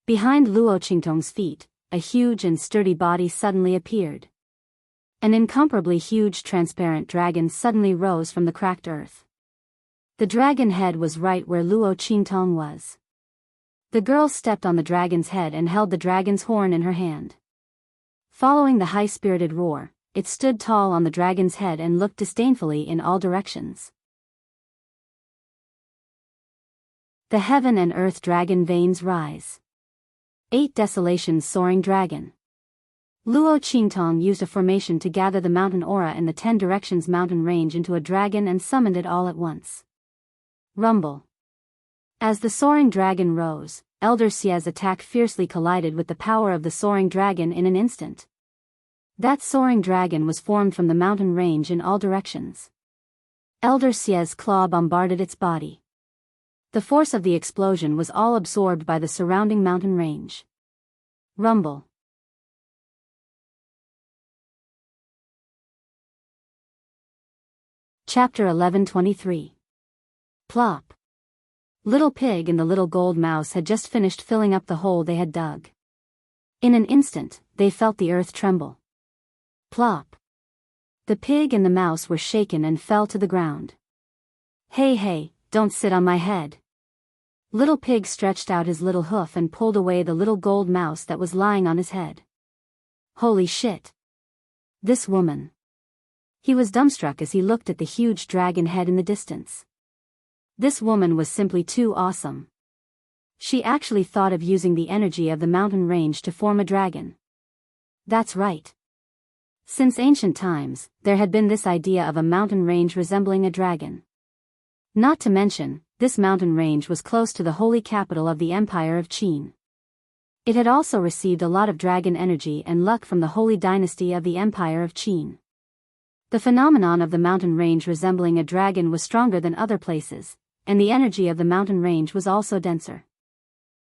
Behind Luo Qingtong's feet, a huge and sturdy body suddenly appeared. An incomparably huge transparent dragon suddenly rose from the cracked earth. The dragon head was right where Luo Qingtong was. The girl stepped on the dragon's head and held the dragon's horn in her hand. Following the high-spirited roar, it stood tall on the dragon's head and looked disdainfully in all directions. The heaven and earth dragon veins rise. 8 desolations, soaring dragon. Luo Qingtong used a formation to gather the mountain aura in the 10 directions mountain range into a dragon and summoned it all at once. Rumble. As the soaring dragon rose, Elder Xia's attack fiercely collided with the power of the soaring dragon in an instant. That soaring dragon was formed from the mountain range in all directions. Elder Xia's claw bombarded its body. The force of the explosion was all absorbed by the surrounding mountain range. Rumble. Chapter 11:23. Plop. Little Pig and the Little Gold Mouse had just finished filling up the hole they had dug. In an instant, they felt the earth tremble. Plop. The pig and the mouse were shaken and fell to the ground. Hey, don't sit on my head. Little Pig stretched out his little hoof and pulled away the little gold mouse that was lying on his head. Holy shit. This woman. He was dumbstruck as he looked at the huge dragon head in the distance. This woman was simply too awesome. She actually thought of using the energy of the mountain range to form a dragon. That's right. Since ancient times, there had been this idea of a mountain range resembling a dragon. Not to mention, this mountain range was close to the holy capital of the Empire of Qin. It had also received a lot of dragon energy and luck from the holy dynasty of the Empire of Qin. The phenomenon of the mountain range resembling a dragon was stronger than other places, and the energy of the mountain range was also denser.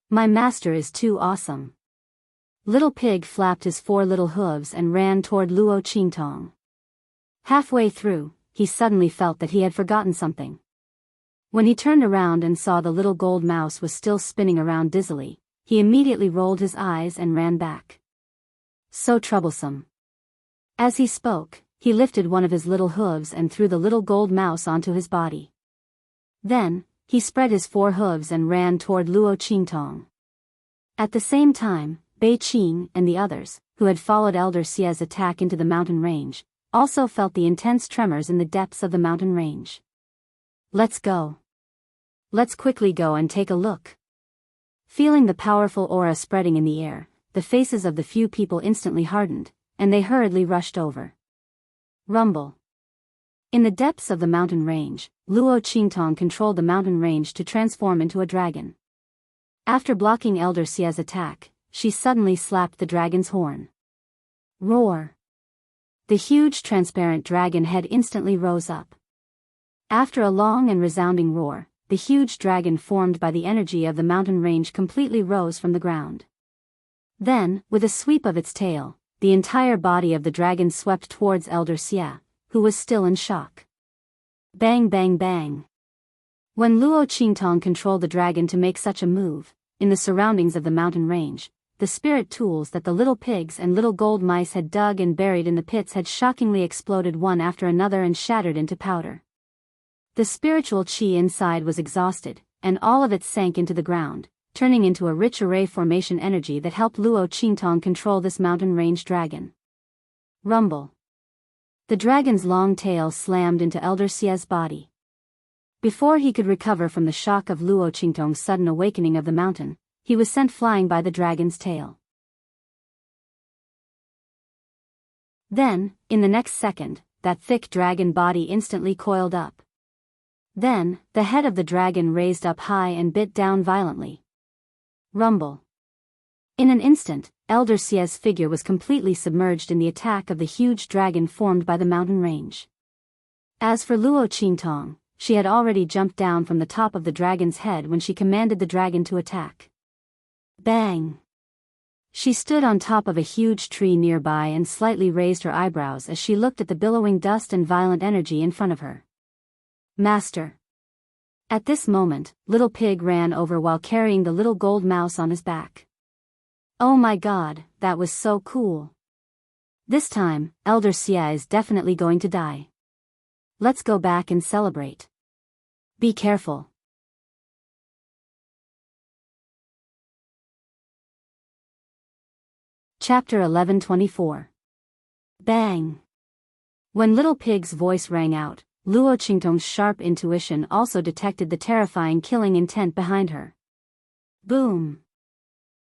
My master is too awesome. Little Pig flapped his 4 little hooves and ran toward Luo Qingtong. Halfway through, he suddenly felt that he had forgotten something. When he turned around and saw the little gold mouse was still spinning around dizzily, he immediately rolled his eyes and ran back. So troublesome. As he spoke, he lifted one of his little hooves and threw the little gold mouse onto his body. Then, he spread his 4 hooves and ran toward Luo Qingtong. At the same time, Bei Qing and the others, who had followed Elder Xia's attack into the mountain range, also felt the intense tremors in the depths of the mountain range. Let's go. Let's quickly go and take a look. Feeling the powerful aura spreading in the air, the faces of the few people instantly hardened, and they hurriedly rushed over. Rumble. In the depths of the mountain range, Luo Qingtong controlled the mountain range to transform into a dragon. After blocking Elder Xia's attack, she suddenly slapped the dragon's horn. Roar. The huge transparent dragon head instantly rose up. After a long and resounding roar, the huge dragon formed by the energy of the mountain range completely rose from the ground. Then, with a sweep of its tail, the entire body of the dragon swept towards Elder Xia, who was still in shock. Bang bang bang. When Luo Qingtong controlled the dragon to make such a move, in the surroundings of the mountain range, the spirit tools that the little pigs and little gold mice had dug and buried in the pits had shockingly exploded one after another and shattered into powder. The spiritual qi inside was exhausted, and all of it sank into the ground, turning into a rich array formation energy that helped Luo Qingtong control this mountain range dragon. Rumble. The dragon's long tail slammed into Elder Xia's body. Before he could recover from the shock of Luo Qingtong's sudden awakening of the mountain, he was sent flying by the dragon's tail. Then, in the next second, that thick dragon body instantly coiled up. Then, the head of the dragon raised up high and bit down violently. Rumble. In an instant, Elder Xia's figure was completely submerged in the attack of the huge dragon formed by the mountain range. As for Luo Qingtong, she had already jumped down from the top of the dragon's head when she commanded the dragon to attack. Bang! She stood on top of a huge tree nearby and slightly raised her eyebrows as she looked at the billowing dust and violent energy in front of her. Master! At this moment, Little Pig ran over while carrying the little gold mouse on his back. Oh my god, that was so cool. This time, Elder Xia is definitely going to die. Let's go back and celebrate. Be careful. Chapter 11:24. Bang! When Little Pig's voice rang out, Luo Qingtong's sharp intuition also detected the terrifying killing intent behind her. Boom!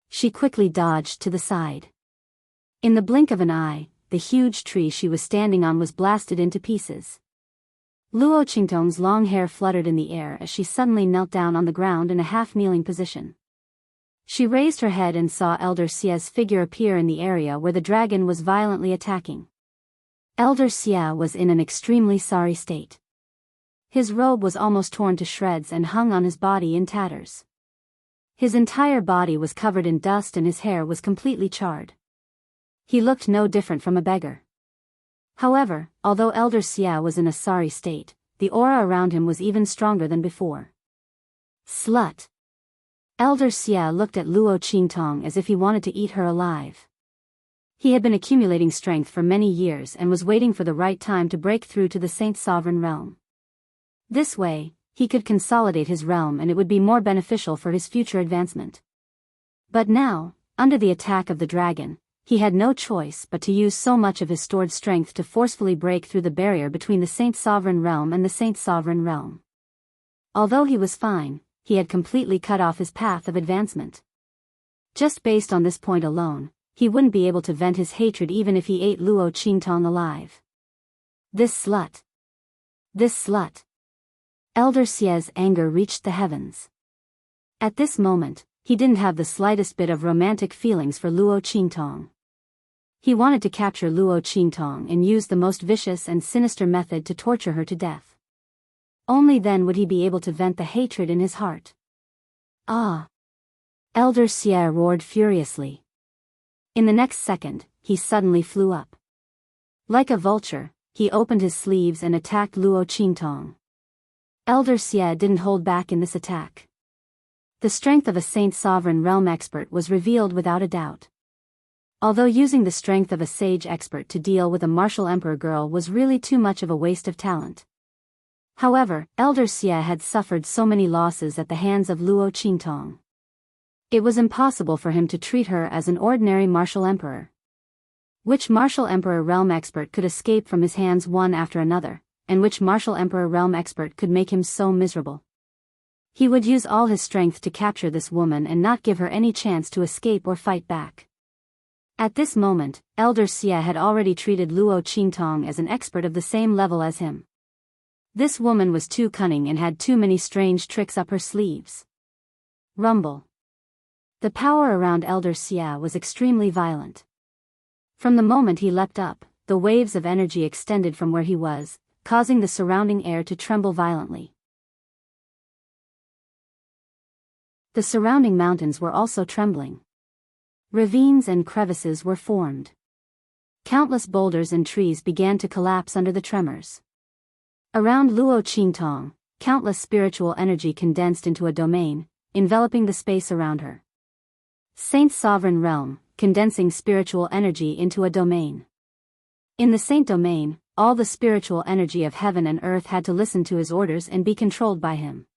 She quickly dodged to the side. In the blink of an eye, the huge tree she was standing on was blasted into pieces. Luo Qingtong's long hair fluttered in the air as she suddenly knelt down on the ground in a half-kneeling position. She raised her head and saw Elder Xia's figure appear in the area where the dragon was violently attacking. Elder Xia was in an extremely sorry state. His robe was almost torn to shreds and hung on his body in tatters. His entire body was covered in dust and his hair was completely charred. He looked no different from a beggar. However, although Elder Xia was in a sorry state, the aura around him was even stronger than before. Slut! Elder Xia looked at Luo Qingtong as if he wanted to eat her alive. He had been accumulating strength for many years and was waiting for the right time to break through to the Saint Sovereign realm. This way, he could consolidate his realm and it would be more beneficial for his future advancement. But now, under the attack of the dragon, he had no choice but to use so much of his stored strength to forcefully break through the barrier between the Saint Sovereign realm and the Saint Sovereign realm. Although he was fine, he had completely cut off his path of advancement. Just based on this point alone, he wouldn't be able to vent his hatred even if he ate Luo Qingtong alive. This slut! This slut! Elder Xia's anger reached the heavens. At this moment, he didn't have the slightest bit of romantic feelings for Luo Qingtong. He wanted to capture Luo Qingtong and use the most vicious and sinister method to torture her to death. Only then would he be able to vent the hatred in his heart. Ah! Elder Xia roared furiously. In the next second, he suddenly flew up. Like a vulture, he opened his sleeves and attacked Luo Qingtong. Elder Xia didn't hold back in this attack. The strength of a Saint Sovereign realm expert was revealed without a doubt. Although using the strength of a sage expert to deal with a martial emperor girl was really too much of a waste of talent. However, Elder Xia had suffered so many losses at the hands of Luo Qingtong. It was impossible for him to treat her as an ordinary martial emperor. Which martial emperor realm expert could escape from his hands one after another, and which martial emperor realm expert could make him so miserable? He would use all his strength to capture this woman and not give her any chance to escape or fight back. At this moment, Elder Xia had already treated Luo Qingtong as an expert of the same level as him. This woman was too cunning and had too many strange tricks up her sleeves. Rumble. The power around Elder Xia was extremely violent. From the moment he leapt up, the waves of energy extended from where he was, causing the surrounding air to tremble violently. The surrounding mountains were also trembling. Ravines and crevices were formed. Countless boulders and trees began to collapse under the tremors. Around Luo Qingtong, countless spiritual energy condensed into a domain, enveloping the space around her. Saint Sovereign Realm, condensing spiritual energy into a domain. In the Saint Domain, all the spiritual energy of heaven and earth had to listen to his orders and be controlled by him.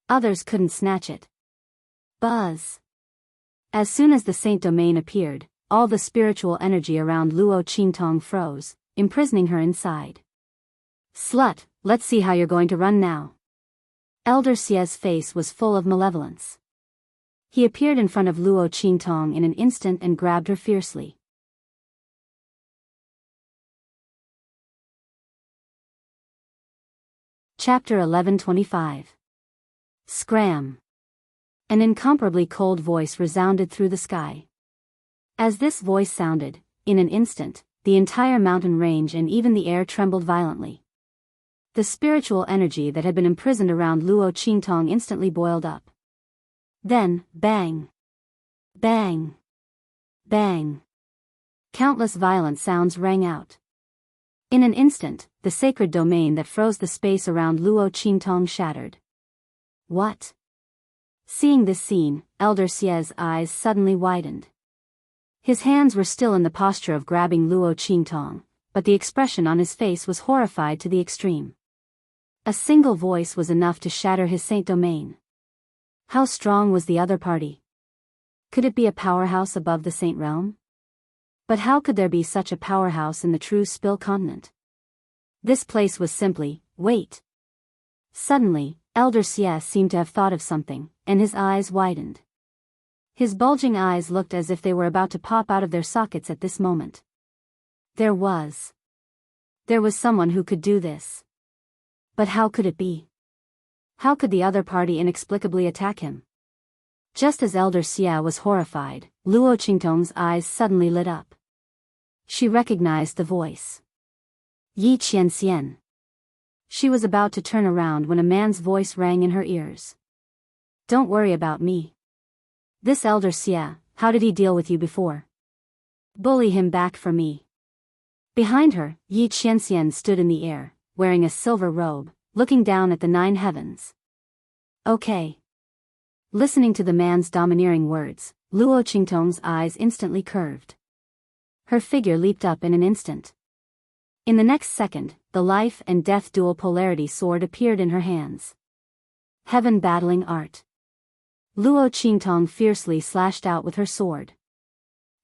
Others couldn't snatch it. Buzz. As soon as the Saint Domain appeared, all the spiritual energy around Luo Qingtong froze, imprisoning her inside. Slut, let's see how you're going to run now. Elder Xie's face was full of malevolence. He appeared in front of Luo Qingtong in an instant and grabbed her fiercely. Chapter 1125. Scram. An incomparably cold voice resounded through the sky. As this voice sounded, in an instant, the entire mountain range and even the air trembled violently. The spiritual energy that had been imprisoned around Luo Qingtong instantly boiled up. Then, bang! Bang! Bang! Countless violent sounds rang out. In an instant, the sacred domain that froze the space around Luo Qingtong shattered. What? Seeing this scene, Elder Xie's eyes suddenly widened. His hands were still in the posture of grabbing Luo Qingtong, but the expression on his face was horrified to the extreme. A single voice was enough to shatter his Saint Domain. How strong was the other party? Could it be a powerhouse above the Saint Realm? But how could there be such a powerhouse in the true Spill continent? This place was simply, wait. Suddenly, Elder Xie seemed to have thought of something, and his eyes widened. His bulging eyes looked as if they were about to pop out of their sockets at this moment. There was someone who could do this. But how could it be? How could the other party inexplicably attack him? Just as Elder Xie was horrified, Luo Qingtong's eyes suddenly lit up. She recognized the voice. Yi Qianxian. She was about to turn around when a man's voice rang in her ears. Don't worry about me. This Elder Xie, how did he deal with you before? Bully him back for me. Behind her, Yi Qianxian stood in the air, wearing a silver robe, looking down at the 9 heavens. Okay. Listening to the man's domineering words, Luo Qingtong's eyes instantly curved. Her figure leaped up in an instant. In the next second, the life and death dual polarity sword appeared in her hands. Heaven battling art. Luo Qingtong fiercely slashed out with her sword.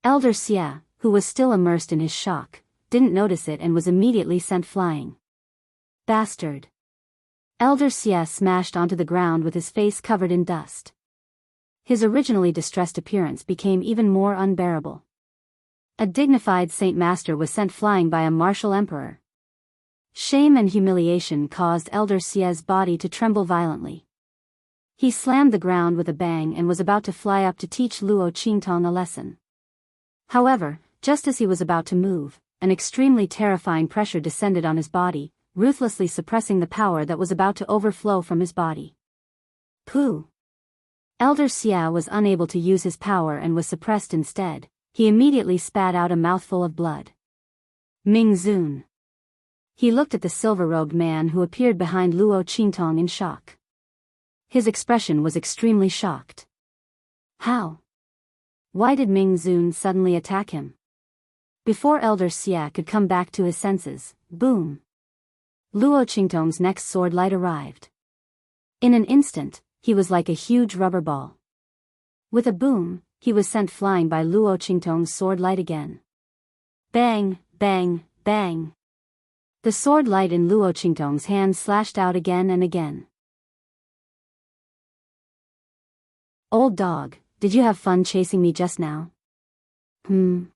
Elder Xie, who was still immersed in his shock, didn't notice it and was immediately sent flying. Bastard. Elder Xie smashed onto the ground with his face covered in dust. His originally distressed appearance became even more unbearable. A dignified Saint Master was sent flying by a martial emperor. Shame and humiliation caused Elder Xie's body to tremble violently. He slammed the ground with a bang and was about to fly up to teach Luo Qingtong a lesson. However, just as he was about to move, an extremely terrifying pressure descended on his body, ruthlessly suppressing the power that was about to overflow from his body. Pooh! Elder Xie was unable to use his power and was suppressed instead. He immediately spat out a mouthful of blood. Ming Zun. He looked at the silver-robed man who appeared behind Luo Qingtong in shock. His expression was extremely shocked. How? Why did Ming Zun suddenly attack him? Before Elder Xie could come back to his senses, boom! Luo Qingtong's next sword light arrived. In an instant, he was like a huge rubber ball. With a boom, he was sent flying by Luo Qingtong's sword light again. Bang, bang, bang. The sword light in Luo Qingtong's hand slashed out again and again. Old dog, did you have fun chasing me just now? Luo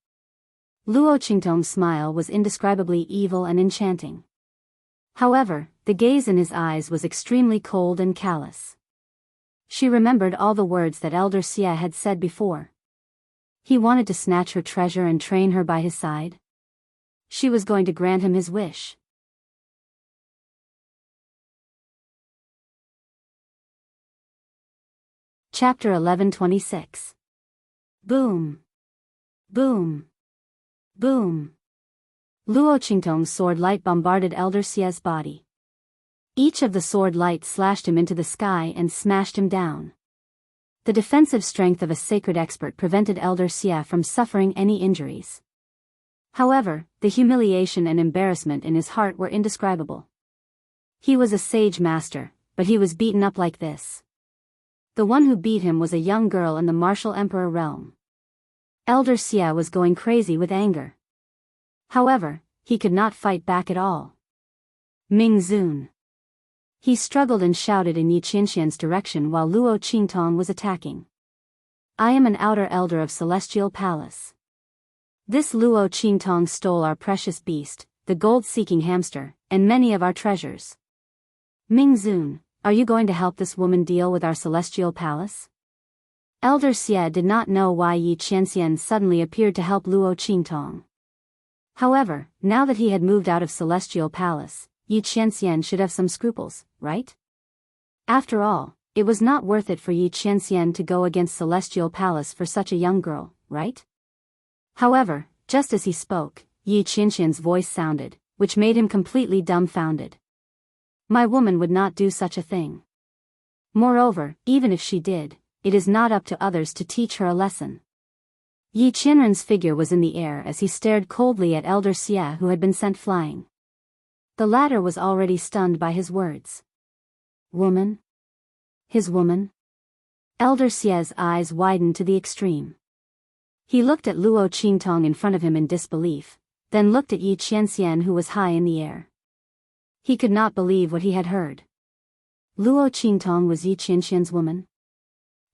Qingtong's smile was indescribably evil and enchanting. However, the gaze in his eyes was extremely cold and callous. She remembered all the words that Elder Xie had said before. He wanted to snatch her treasure and train her by his side. She was going to grant him his wish. Chapter 1126. Boom. Boom. Boom. Luo Qingtong's sword light bombarded Elder Xie's body. Each of the sword lights slashed him into the sky and smashed him down. The defensive strength of a sacred expert prevented Elder Xie from suffering any injuries. However, the humiliation and embarrassment in his heart were indescribable. He was a sage master, but he was beaten up like this. The one who beat him was a young girl in the martial emperor realm. Elder Xia was going crazy with anger. However, he could not fight back at all. Ming Zun. He struggled and shouted in Yi Qianxian's direction while Luo Qingtong was attacking. I am an outer elder of Celestial Palace. This Luo Qingtong stole our precious beast, the gold-seeking hamster, and many of our treasures. Ming Zun, are you going to help this woman deal with our Celestial Palace? Elder Xie did not know why Yi Qianxian suddenly appeared to help Luo Qingtong. However, now that he had moved out of Celestial Palace, Yi Qianxian should have some scruples, right? After all, it was not worth it for Yi Qianxian to go against Celestial Palace for such a young girl, right? However, just as he spoke, Yi Qianxian's voice sounded, which made him completely dumbfounded. My woman would not do such a thing. Moreover, even if she did, it is not up to others to teach her a lesson. Yi Qianren's figure was in the air as he stared coldly at Elder Xia who had been sent flying. The latter was already stunned by his words. Woman? His woman? Elder Xia's eyes widened to the extreme. He looked at Luo Qingtong in front of him in disbelief, then looked at Yi Qianxian who was high in the air. He could not believe what he had heard. Luo Qingtong was Yi Qianxian's woman?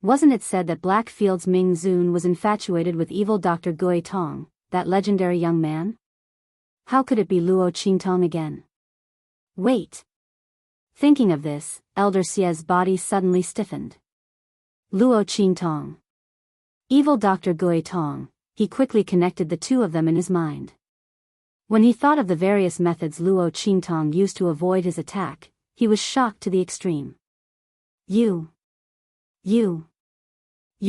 Wasn't it said that Blackfield's Ming Zun was infatuated with evil Dr. Gui Tong, that legendary young man? How could it be Luo Qingtong again? Wait. Thinking of this, Elder Xia's body suddenly stiffened. Luo Qingtong. Evil Dr. Gui Tong, he quickly connected the two of them in his mind. When he thought of the various methods Luo Qingtong used to avoid his attack, he was shocked to the extreme. You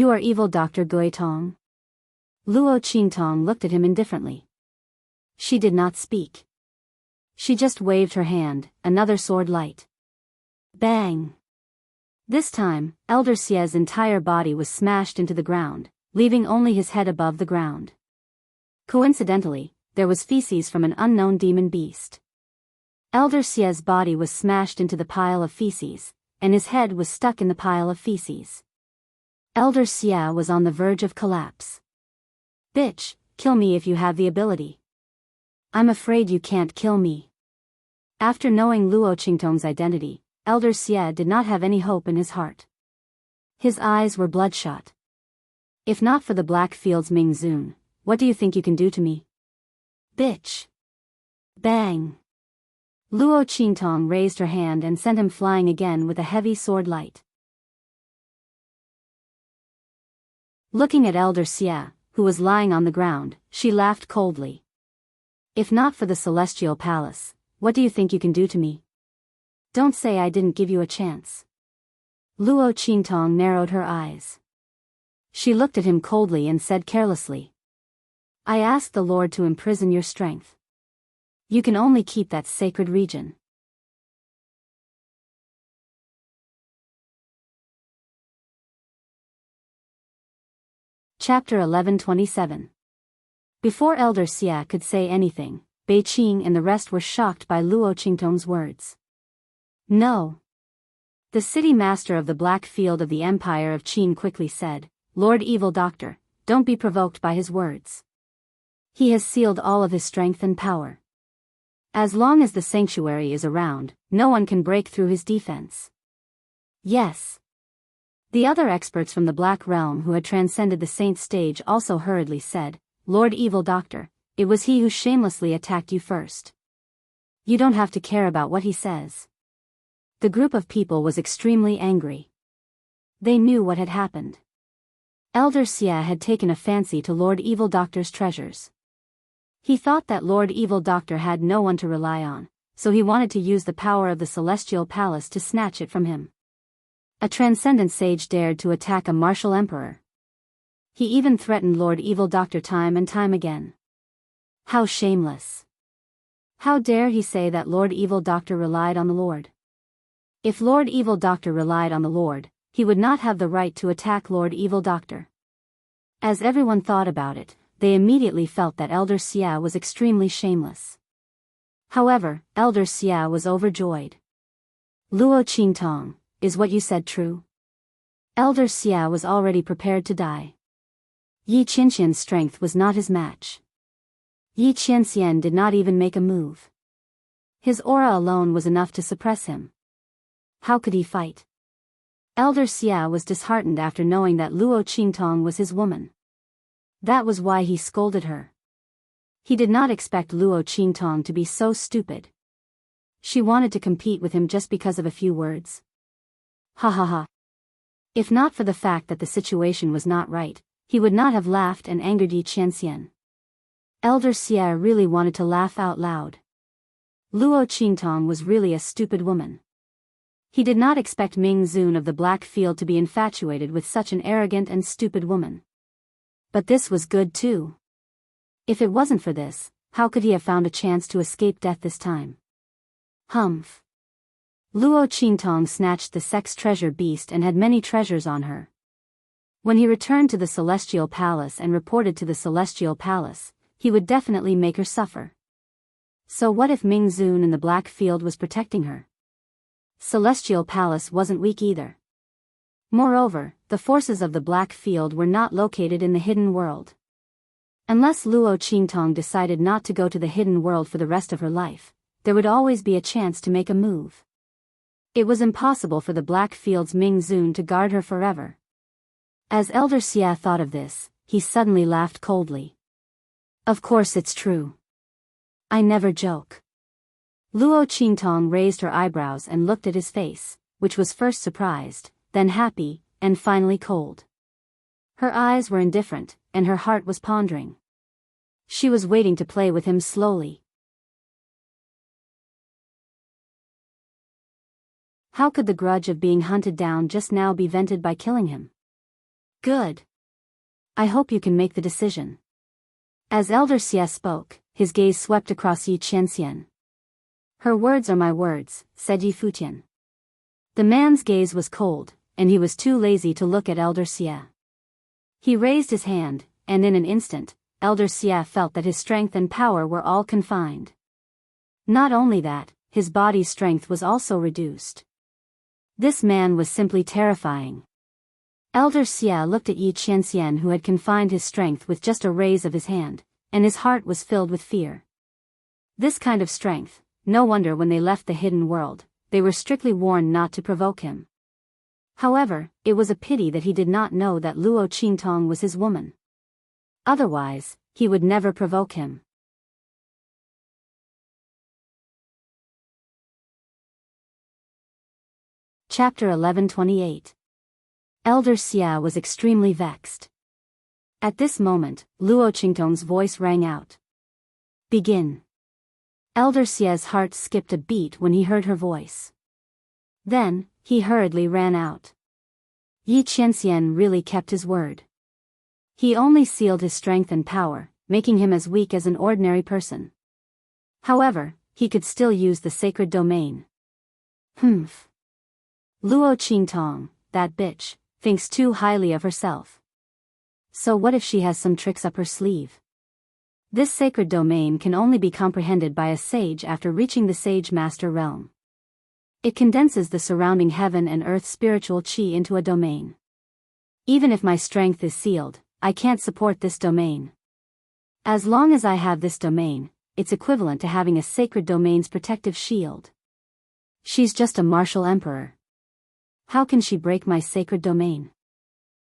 are evil Dr. Gui Tong? Luo Qingtong looked at him indifferently. She did not speak. She just waved her hand, another sword light. Bang! This time, Elder Xia's entire body was smashed into the ground, leaving only his head above the ground. Coincidentally, there was feces from an unknown demon beast. Elder Xia's body was smashed into the pile of feces, and his head was stuck in the pile of feces. Elder Xia was on the verge of collapse. Bitch, kill me if you have the ability. I'm afraid you can't kill me. After knowing Luo Qingtong's identity, Elder Xia did not have any hope in his heart. His eyes were bloodshot. If not for the Blackfield's Ming Zun, what do you think you can do to me? Bitch! Bang! Luo Qingtong raised her hand and sent him flying again with a heavy sword light. Looking at Elder Xia, who was lying on the ground, she laughed coldly. If not for the Celestial Palace, what do you think you can do to me? Don't say I didn't give you a chance. Luo Qingtong narrowed her eyes. She looked at him coldly and said carelessly. I asked the Lord to imprison your strength. You can only keep that sacred region. Chapter 11:27. Before Elder Xia could say anything, Bei Qing and the rest were shocked by Luo Qingtong's words. No. The city master of the Black Field of the Empire of Qin quickly said, Lord Evil Doctor, don't be provoked by his words. He has sealed all of his strength and power. As long as the sanctuary is around, no one can break through his defense. Yes. The other experts from the Black Realm who had transcended the saint stage also hurriedly said, Lord Evil Doctor, it was he who shamelessly attacked you first. You don't have to care about what he says. The group of people was extremely angry. They knew what had happened. Elder Xia had taken a fancy to Lord Evil Doctor's treasures. He thought that Lord Evil Doctor had no one to rely on, so he wanted to use the power of the Celestial Palace to snatch it from him. A transcendent sage dared to attack a martial emperor. He even threatened Lord Evil Doctor time and time again. How shameless. How dare he say that Lord Evil Doctor relied on the Lord? If Lord Evil Doctor relied on the Lord, he would not have the right to attack Lord Evil Doctor. As everyone thought about it, they immediately felt that Elder Xia was extremely shameless. However, Elder Xia was overjoyed. Luo Qingtong, is what you said true? Elder Xia was already prepared to die. Yi Qianxian's strength was not his match. Yi Qianxian did not even make a move. His aura alone was enough to suppress him. How could he fight? Elder Xia was disheartened after knowing that Luo Qingtong was his woman. That was why he scolded her. He did not expect Luo Qingtong to be so stupid. She wanted to compete with him just because of a few words. Ha ha ha. If not for the fact that the situation was not right, he would not have laughed and angered Yi Qianxian. Elder Xia really wanted to laugh out loud. Luo Qingtong was really a stupid woman. He did not expect Ming Zun of the Black Field to be infatuated with such an arrogant and stupid woman. But this was good too. If it wasn't for this, how could he have found a chance to escape death this time? Humph. Luo Qingtong snatched the sex treasure beast and had many treasures on her. When he returned to the Celestial Palace and reported to the Celestial Palace, he would definitely make her suffer. So what if Ming Zun in the Black Field was protecting her? Celestial Palace wasn't weak either. Moreover, the forces of the Black Field were not located in the hidden world. Unless Luo Qingtong decided not to go to the hidden world for the rest of her life, there would always be a chance to make a move. It was impossible for the Black Field's Ming Zun to guard her forever. As Elder Xia thought of this, he suddenly laughed coldly. Of course it's true. I never joke. Luo Qingtong raised her eyebrows and looked at his face, which was first surprised, then happy, and finally cold. Her eyes were indifferent, and her heart was pondering. She was waiting to play with him slowly. How could the grudge of being hunted down just now be vented by killing him? Good. I hope you can make the decision. As Elder Xia spoke, his gaze swept across Yi Qianxian. Her words are my words, said Yi Futian. The man's gaze was cold, and he was too lazy to look at Elder Xia. He raised his hand, and in an instant, Elder Xia felt that his strength and power were all confined. Not only that, his body's strength was also reduced. This man was simply terrifying. Elder Xia looked at Yi Qianxian, who had confined his strength with just a raise of his hand, and his heart was filled with fear. This kind of strength, no wonder when they left the hidden world, they were strictly warned not to provoke him. However, it was a pity that he did not know that Luo Qingtong was his woman. Otherwise, he would never provoke him. Chapter 1128. Elder Xia was extremely vexed. At this moment, Luo Qingtong's voice rang out. Begin. Elder Xia's heart skipped a beat when he heard her voice. Then, he hurriedly ran out. Yi Qianxian really kept his word. He only sealed his strength and power, making him as weak as an ordinary person. However, he could still use the sacred domain. Humph. Luo Qingtong, that bitch, thinks too highly of herself. So what if she has some tricks up her sleeve? This sacred domain can only be comprehended by a sage after reaching the Sage Master realm. It condenses the surrounding heaven and earth spiritual qi into a domain. Even if my strength is sealed, I can't support this domain. As long as I have this domain, it's equivalent to having a sacred domain's protective shield. She's just a martial emperor. How can she break my sacred domain?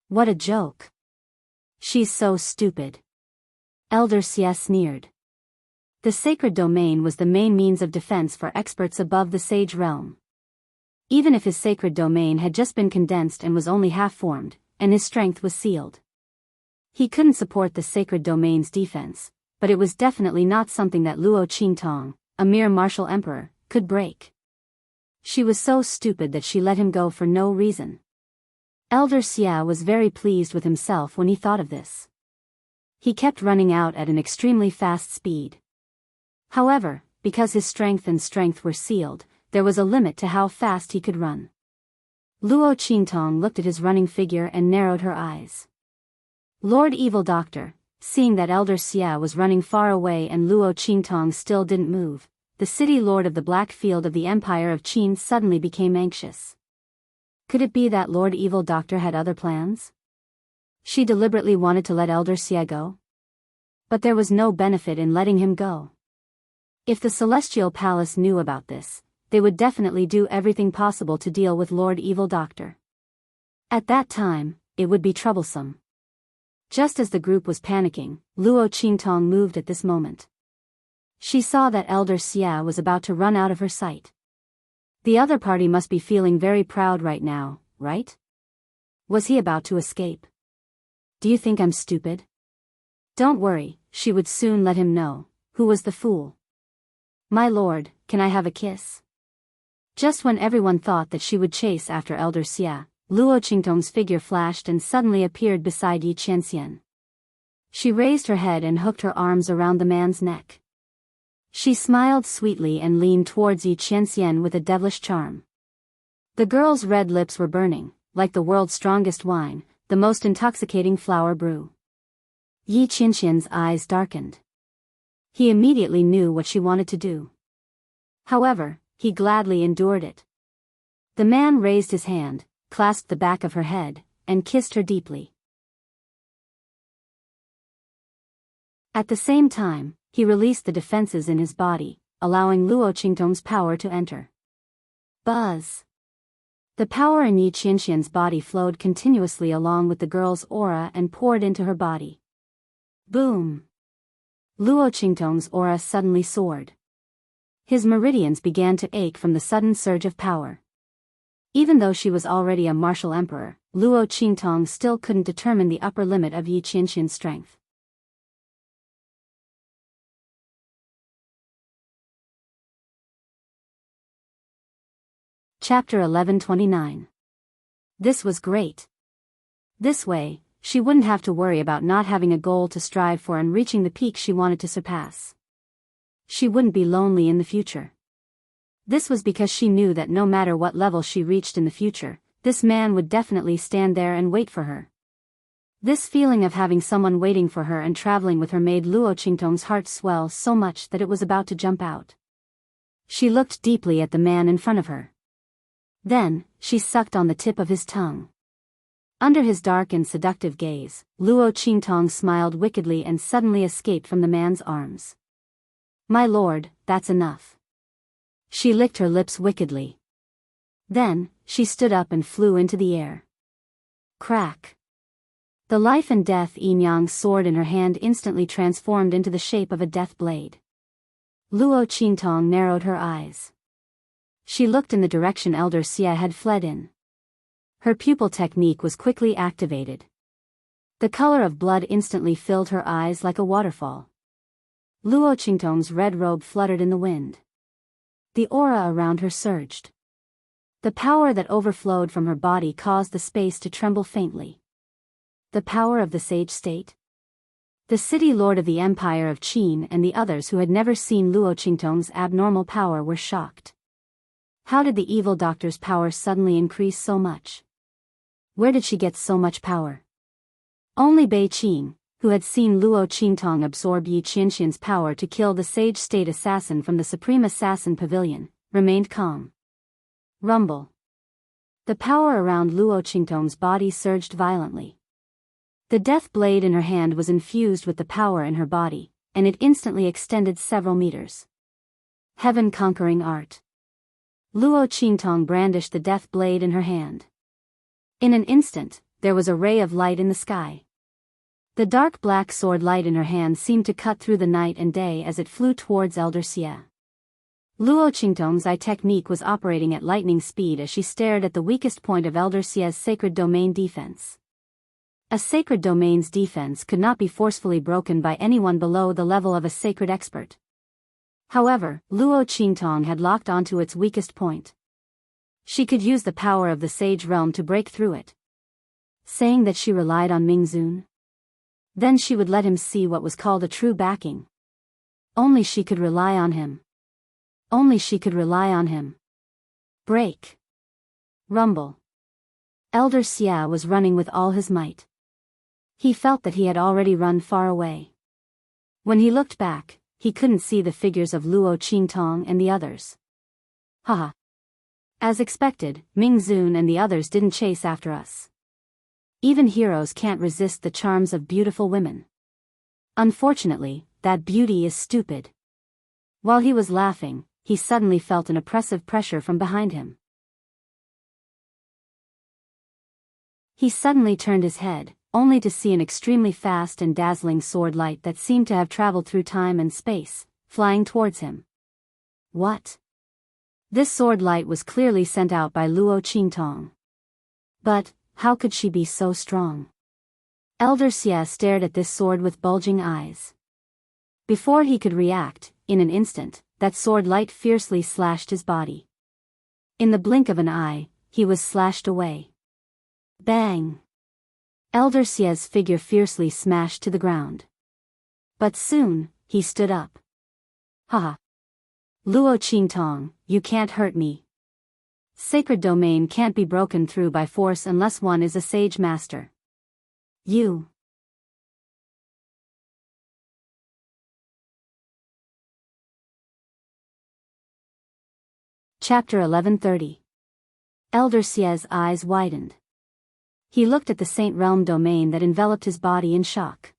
What a joke. She's so stupid. Elder Xia sneered. The sacred domain was the main means of defense for experts above the sage realm. Even if his sacred domain had just been condensed and was only half-formed, and his strength was sealed, he couldn't support the sacred domain's defense, but it was definitely not something that Luo Qingtong, a mere martial emperor, could break. She was so stupid that she let him go for no reason. Elder Xia was very pleased with himself when he thought of this. He kept running out at an extremely fast speed. However, because his strength were sealed, there was a limit to how fast he could run. Luo Qingtong looked at his running figure and narrowed her eyes. Lord Evil Doctor, seeing that Elder Xia was running far away and Luo Qingtong still didn't move, the city lord of the Black Field of the Empire of Qin suddenly became anxious. Could it be that Lord Evil Doctor had other plans? She deliberately wanted to let Elder Xie go? But there was no benefit in letting him go. If the Celestial Palace knew about this, they would definitely do everything possible to deal with Lord Evil Doctor. At that time, it would be troublesome. Just as the group was panicking, Luo Qingtong moved at this moment. She saw that Elder Xia was about to run out of her sight. The other party must be feeling very proud right now, right? Was he about to escape? Do you think I'm stupid? Don't worry, she would soon let him know. Who was the fool? My lord, can I have a kiss? Just when everyone thought that she would chase after Elder Xia, Luo Qingtong's figure flashed and suddenly appeared beside Yi Qianxian. She raised her head and hooked her arms around the man's neck. She smiled sweetly and leaned towards Yi Qianxian with a devilish charm. The girl's red lips were burning, like the world's strongest wine, the most intoxicating flower brew. Yi Qianxian's eyes darkened. He immediately knew what she wanted to do. However, he gladly endured it. The man raised his hand, clasped the back of her head, and kissed her deeply. At the same time, he released the defenses in his body, allowing Luo Qingtong's power to enter. Buzz! The power in Yi Qianxian's body flowed continuously along with the girl's aura and poured into her body. Boom! Luo Qingtong's aura suddenly soared. His meridians began to ache from the sudden surge of power. Even though she was already a martial emperor, Luo Qingtong still couldn't determine the upper limit of Yi Qianxian's strength. Chapter 1129. This was great. This way, she wouldn't have to worry about not having a goal to strive for and reaching the peak she wanted to surpass. She wouldn't be lonely in the future. This was because she knew that no matter what level she reached in the future, this man would definitely stand there and wait for her. This feeling of having someone waiting for her and traveling with her made Luo Qingtong's heart swell so much that it was about to jump out. She looked deeply at the man in front of her. Then, she sucked on the tip of his tongue. Under his dark and seductive gaze, Luo Qingtong smiled wickedly and suddenly escaped from the man's arms. My lord, that's enough. She licked her lips wickedly. Then, she stood up and flew into the air. Crack! The life and death yin-yang sword in her hand instantly transformed into the shape of a death blade. Luo Qingtong narrowed her eyes. She looked in the direction Elder Xia had fled in. Her pupil technique was quickly activated. The color of blood instantly filled her eyes like a waterfall. Luo Qingtong's red robe fluttered in the wind. The aura around her surged. The power that overflowed from her body caused the space to tremble faintly. The power of the sage state? The city lord of the Empire of Qin and the others who had never seen Luo Qingtong's abnormal power were shocked. How did the evil doctor's power suddenly increase so much? Where did she get so much power? Only Bei Qing, who had seen Luo Qingtong absorb Yi Qianxian's power to kill the sage state assassin from the Supreme Assassin Pavilion, remained calm. Rumble. The power around Luo Qingtong's body surged violently. The death blade in her hand was infused with the power in her body, and it instantly extended several meters. Heaven-conquering art. Luo Qingtong brandished the death blade in her hand. In an instant, there was a ray of light in the sky. The dark black sword light in her hand seemed to cut through the night and day as it flew towards Elder Xia. Luo Qingtong's eye technique was operating at lightning speed as she stared at the weakest point of Elder Xia's sacred domain defense. A sacred domain's defense could not be forcefully broken by anyone below the level of a sacred expert. However, Luo Qingtong had locked onto its weakest point. She could use the power of the Sage Realm to break through it. Saying that she relied on Mingzun? Then she would let him see what was called a true backing. Only she could rely on him. Only she could rely on him. Break. Rumble. Elder Xia was running with all his might. He felt that he had already run far away. When he looked back, he couldn't see the figures of Luo Qingtong and the others. Haha. As expected, Ming Zun and the others didn't chase after us. Even heroes can't resist the charms of beautiful women. Unfortunately, that beauty is stupid. While he was laughing, he suddenly felt an oppressive pressure from behind him. He suddenly turned his head, only to see an extremely fast and dazzling sword light that seemed to have traveled through time and space, flying towards him. What? This sword light was clearly sent out by Luo Qingtong. But, how could she be so strong? Elder Xie stared at this sword with bulging eyes. Before he could react, in an instant, that sword light fiercely slashed his body. In the blink of an eye, he was slashed away. Bang! Elder Xie's figure fiercely smashed to the ground. But soon, he stood up. Haha! Luo Qingtong, you can't hurt me. Sacred domain can't be broken through by force unless one is a sage master. You. Chapter 1130. Elder Xie's eyes widened. He looked at the Saint Realm domain that enveloped his body in shock.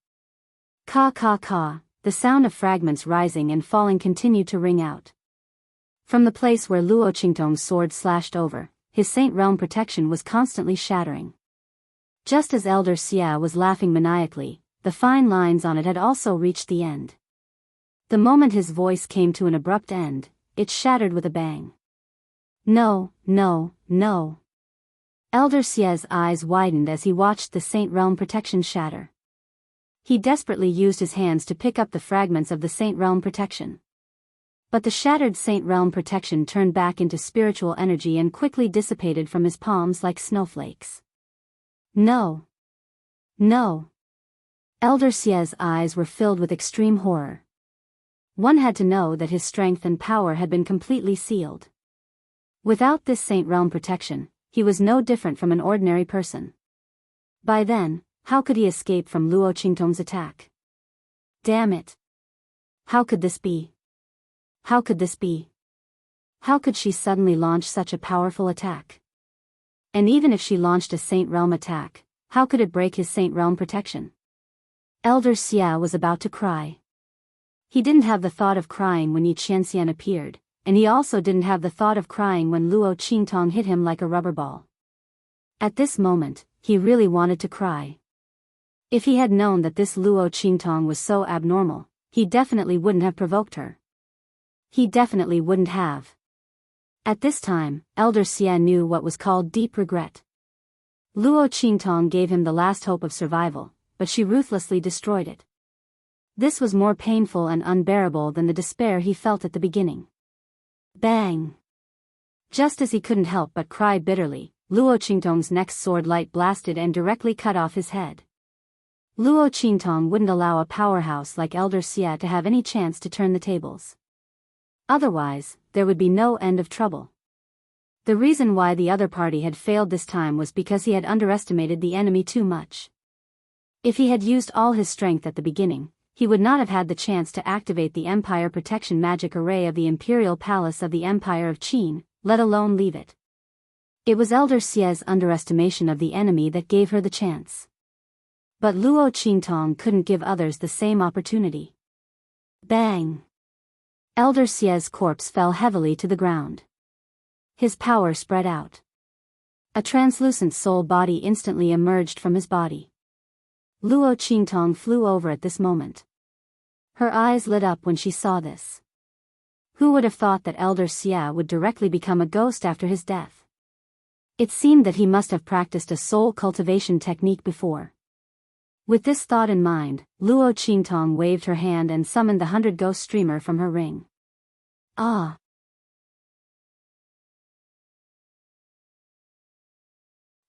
Ka ka ka, the sound of fragments rising and falling continued to ring out. From the place where Luo Qingtong's sword slashed over, his Saint Realm protection was constantly shattering. Just as Elder Xie was laughing maniacally, the fine lines on it had also reached the end. The moment his voice came to an abrupt end, it shattered with a bang. No, no, no. Elder Xie's eyes widened as he watched the Saint Realm protection shatter. He desperately used his hands to pick up the fragments of the Saint Realm protection. But the shattered Saint Realm protection turned back into spiritual energy and quickly dissipated from his palms like snowflakes. No. No. Elder Xie's eyes were filled with extreme horror. One had to know that his strength and power had been completely sealed. Without this Saint Realm protection, he was no different from an ordinary person. By then, how could he escape from Luo Qingtong's attack? Damn it. How could this be? How could this be? How could she suddenly launch such a powerful attack? And even if she launched a Saint Realm attack, how could it break his Saint Realm protection? Elder Xie was about to cry. He didn't have the thought of crying when Yi Qianxian appeared, and he also didn't have the thought of crying when Luo Qingtong hit him like a rubber ball. At this moment, he really wanted to cry. If he had known that this Luo Qingtong was so abnormal, he definitely wouldn't have provoked her. He definitely wouldn't have. At this time, Elder Xie knew what was called deep regret. Luo Qingtong gave him the last hope of survival, but she ruthlessly destroyed it. This was more painful and unbearable than the despair he felt at the beginning. Bang! Just as he couldn't help but cry bitterly, Luo Qingtong's next sword light blasted and directly cut off his head. Luo Qingtong wouldn't allow a powerhouse like Elder Xie to have any chance to turn the tables. Otherwise, there would be no end of trouble. The reason why the other party had failed this time was because he had underestimated the enemy too much. If he had used all his strength at the beginning, he would not have had the chance to activate the Empire Protection Magic Array of the Imperial Palace of the Empire of Qin, let alone leave it. It was Elder Xie's underestimation of the enemy that gave her the chance. But Luo Qingtong couldn't give others the same opportunity. Bang! Elder Xie's corpse fell heavily to the ground. His power spread out. A translucent soul body instantly emerged from his body. Luo Qingtong flew over at this moment. Her eyes lit up when she saw this. Who would have thought that Elder Xie would directly become a ghost after his death? It seemed that he must have practiced a soul cultivation technique before. With this thought in mind, Luo Qingtong waved her hand and summoned the 100-ghost streamer from her ring. Ah!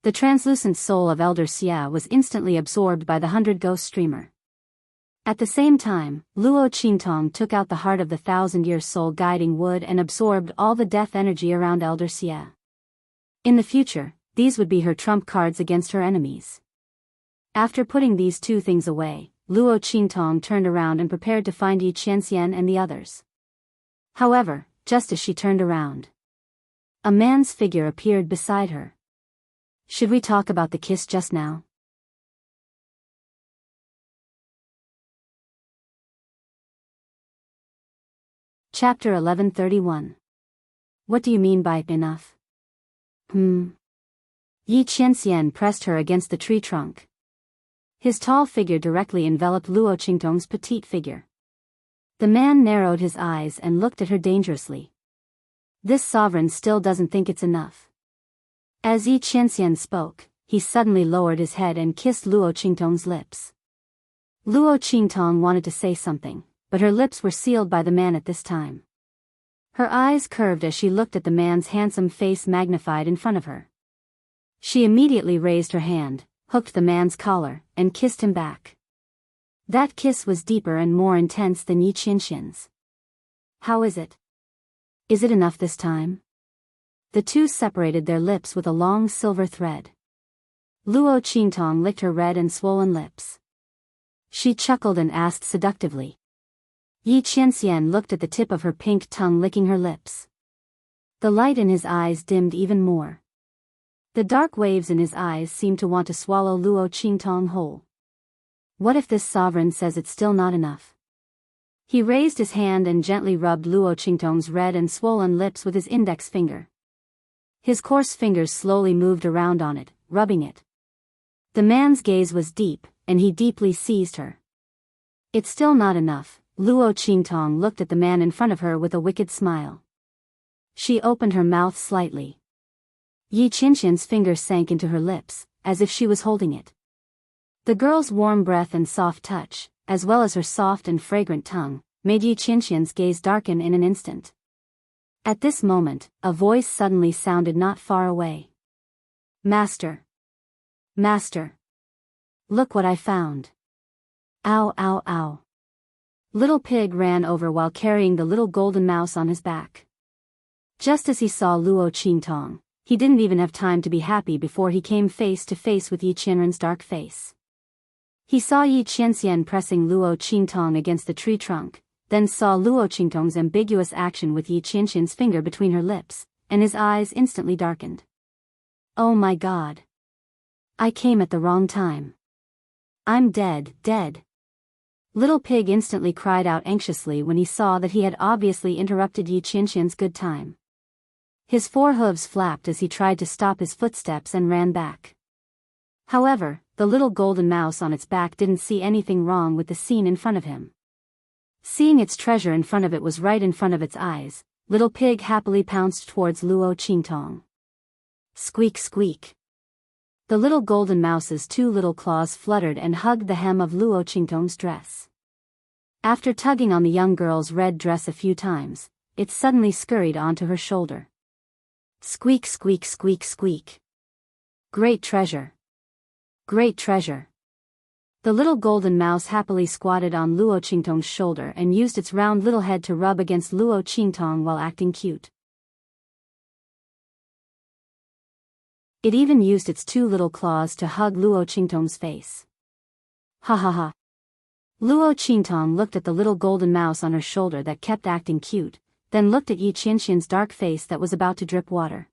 The translucent soul of Elder Xie was instantly absorbed by the 100-ghost streamer. At the same time, Luo Qingtong took out the heart of the 1,000-year soul guiding wood and absorbed all the death energy around Elder Xie. In the future, these would be her trump cards against her enemies. After putting these two things away, Luo Qingtong turned around and prepared to find Yi Qianxian and the others. However, just as she turned around, A man's figure appeared beside her. Should we talk about the kiss just now? Chapter 1131. What do you mean by enough? Yi Qianxian pressed her against the tree trunk. His tall figure directly enveloped Luo Qingtong's petite figure. The man narrowed his eyes and looked at her dangerously. This sovereign still doesn't think it's enough. As Yi Qianxian spoke, he suddenly lowered his head and kissed Luo Qingtong's lips. Luo Qingtong wanted to say something, but her lips were sealed by the man at this time. Her eyes curved as she looked at the man's handsome face magnified in front of her. She immediately raised her hand, hooked the man's collar, and kissed him back. That kiss was deeper and more intense than Yi Qianxian's. How is it? Is it enough this time? The two separated their lips with a long silver thread. Luo Qingtong licked her red and swollen lips. She chuckled and asked seductively. Yi Qianxian looked at the tip of her pink tongue licking her lips. The light in his eyes dimmed even more. The dark waves in his eyes seemed to want to swallow Luo Qingtong whole. What if this sovereign says it's still not enough? He raised his hand and gently rubbed Luo Qingtong's red and swollen lips with his index finger. His coarse fingers slowly moved around on it, rubbing it. The man's gaze was deep, and he deeply seized her. It's still not enough. Luo Qingtong looked at the man in front of her with a wicked smile. She opened her mouth slightly. Yi Qianxian's finger sank into her lips, as if she was holding it. The girl's warm breath and soft touch, as well as her soft and fragrant tongue, made Yi Qianxian's gaze darken in an instant. At this moment, a voice suddenly sounded not far away. Master! Master! Look what I found! Ow ow ow! Little Pig ran over while carrying the little golden mouse on his back. Just as he saw Luo Qingtong, he didn't even have time to be happy before he came face to face with Yi Qianren's dark face. He saw Yi Qianxian pressing Luo Qingtong against the tree trunk, then saw Luo Qingtong's ambiguous action with Yi Qianxian's finger between her lips, and his eyes instantly darkened. Oh my God! I came at the wrong time. I'm dead, dead. Little Pig instantly cried out anxiously when he saw that he had obviously interrupted Yi Qianxian's good time. His four hooves flapped as he tried to stop his footsteps and ran back. However, the little golden mouse on its back didn't see anything wrong with the scene in front of him. Seeing its treasure in front of it was right in front of its eyes, Little Pig happily pounced towards Luo Qingtong. Squeak squeak. The little golden mouse's two little claws fluttered and hugged the hem of Luo Qingtong's dress. After tugging on the young girl's red dress a few times, it suddenly scurried onto her shoulder. Squeak squeak squeak squeak. Great treasure! Great treasure! The little golden mouse happily squatted on Luo Qingtong's shoulder and used its round little head to rub against Luo Qingtong while acting cute. It even used its two little claws to hug Luo Qingtong's face. Ha ha ha. Luo Qingtong looked at the little golden mouse on her shoulder that kept acting cute, then looked at Yi Qianxian's dark face that was about to drip water.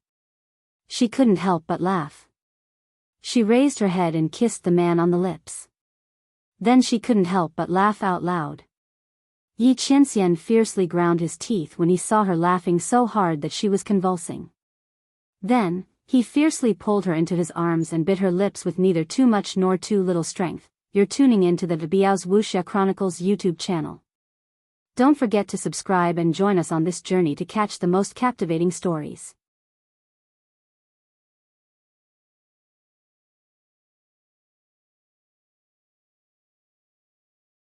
She couldn't help but laugh. She raised her head and kissed the man on the lips. Then she couldn't help but laugh out loud. Yi Qianxian fiercely ground his teeth when he saw her laughing so hard that she was convulsing. Then, he fiercely pulled her into his arms and bit her lips with neither too much nor too little strength. You're tuning into the Biyao's Wuxia Chronicles YouTube channel. Don't forget to subscribe and join us on this journey to catch the most captivating stories.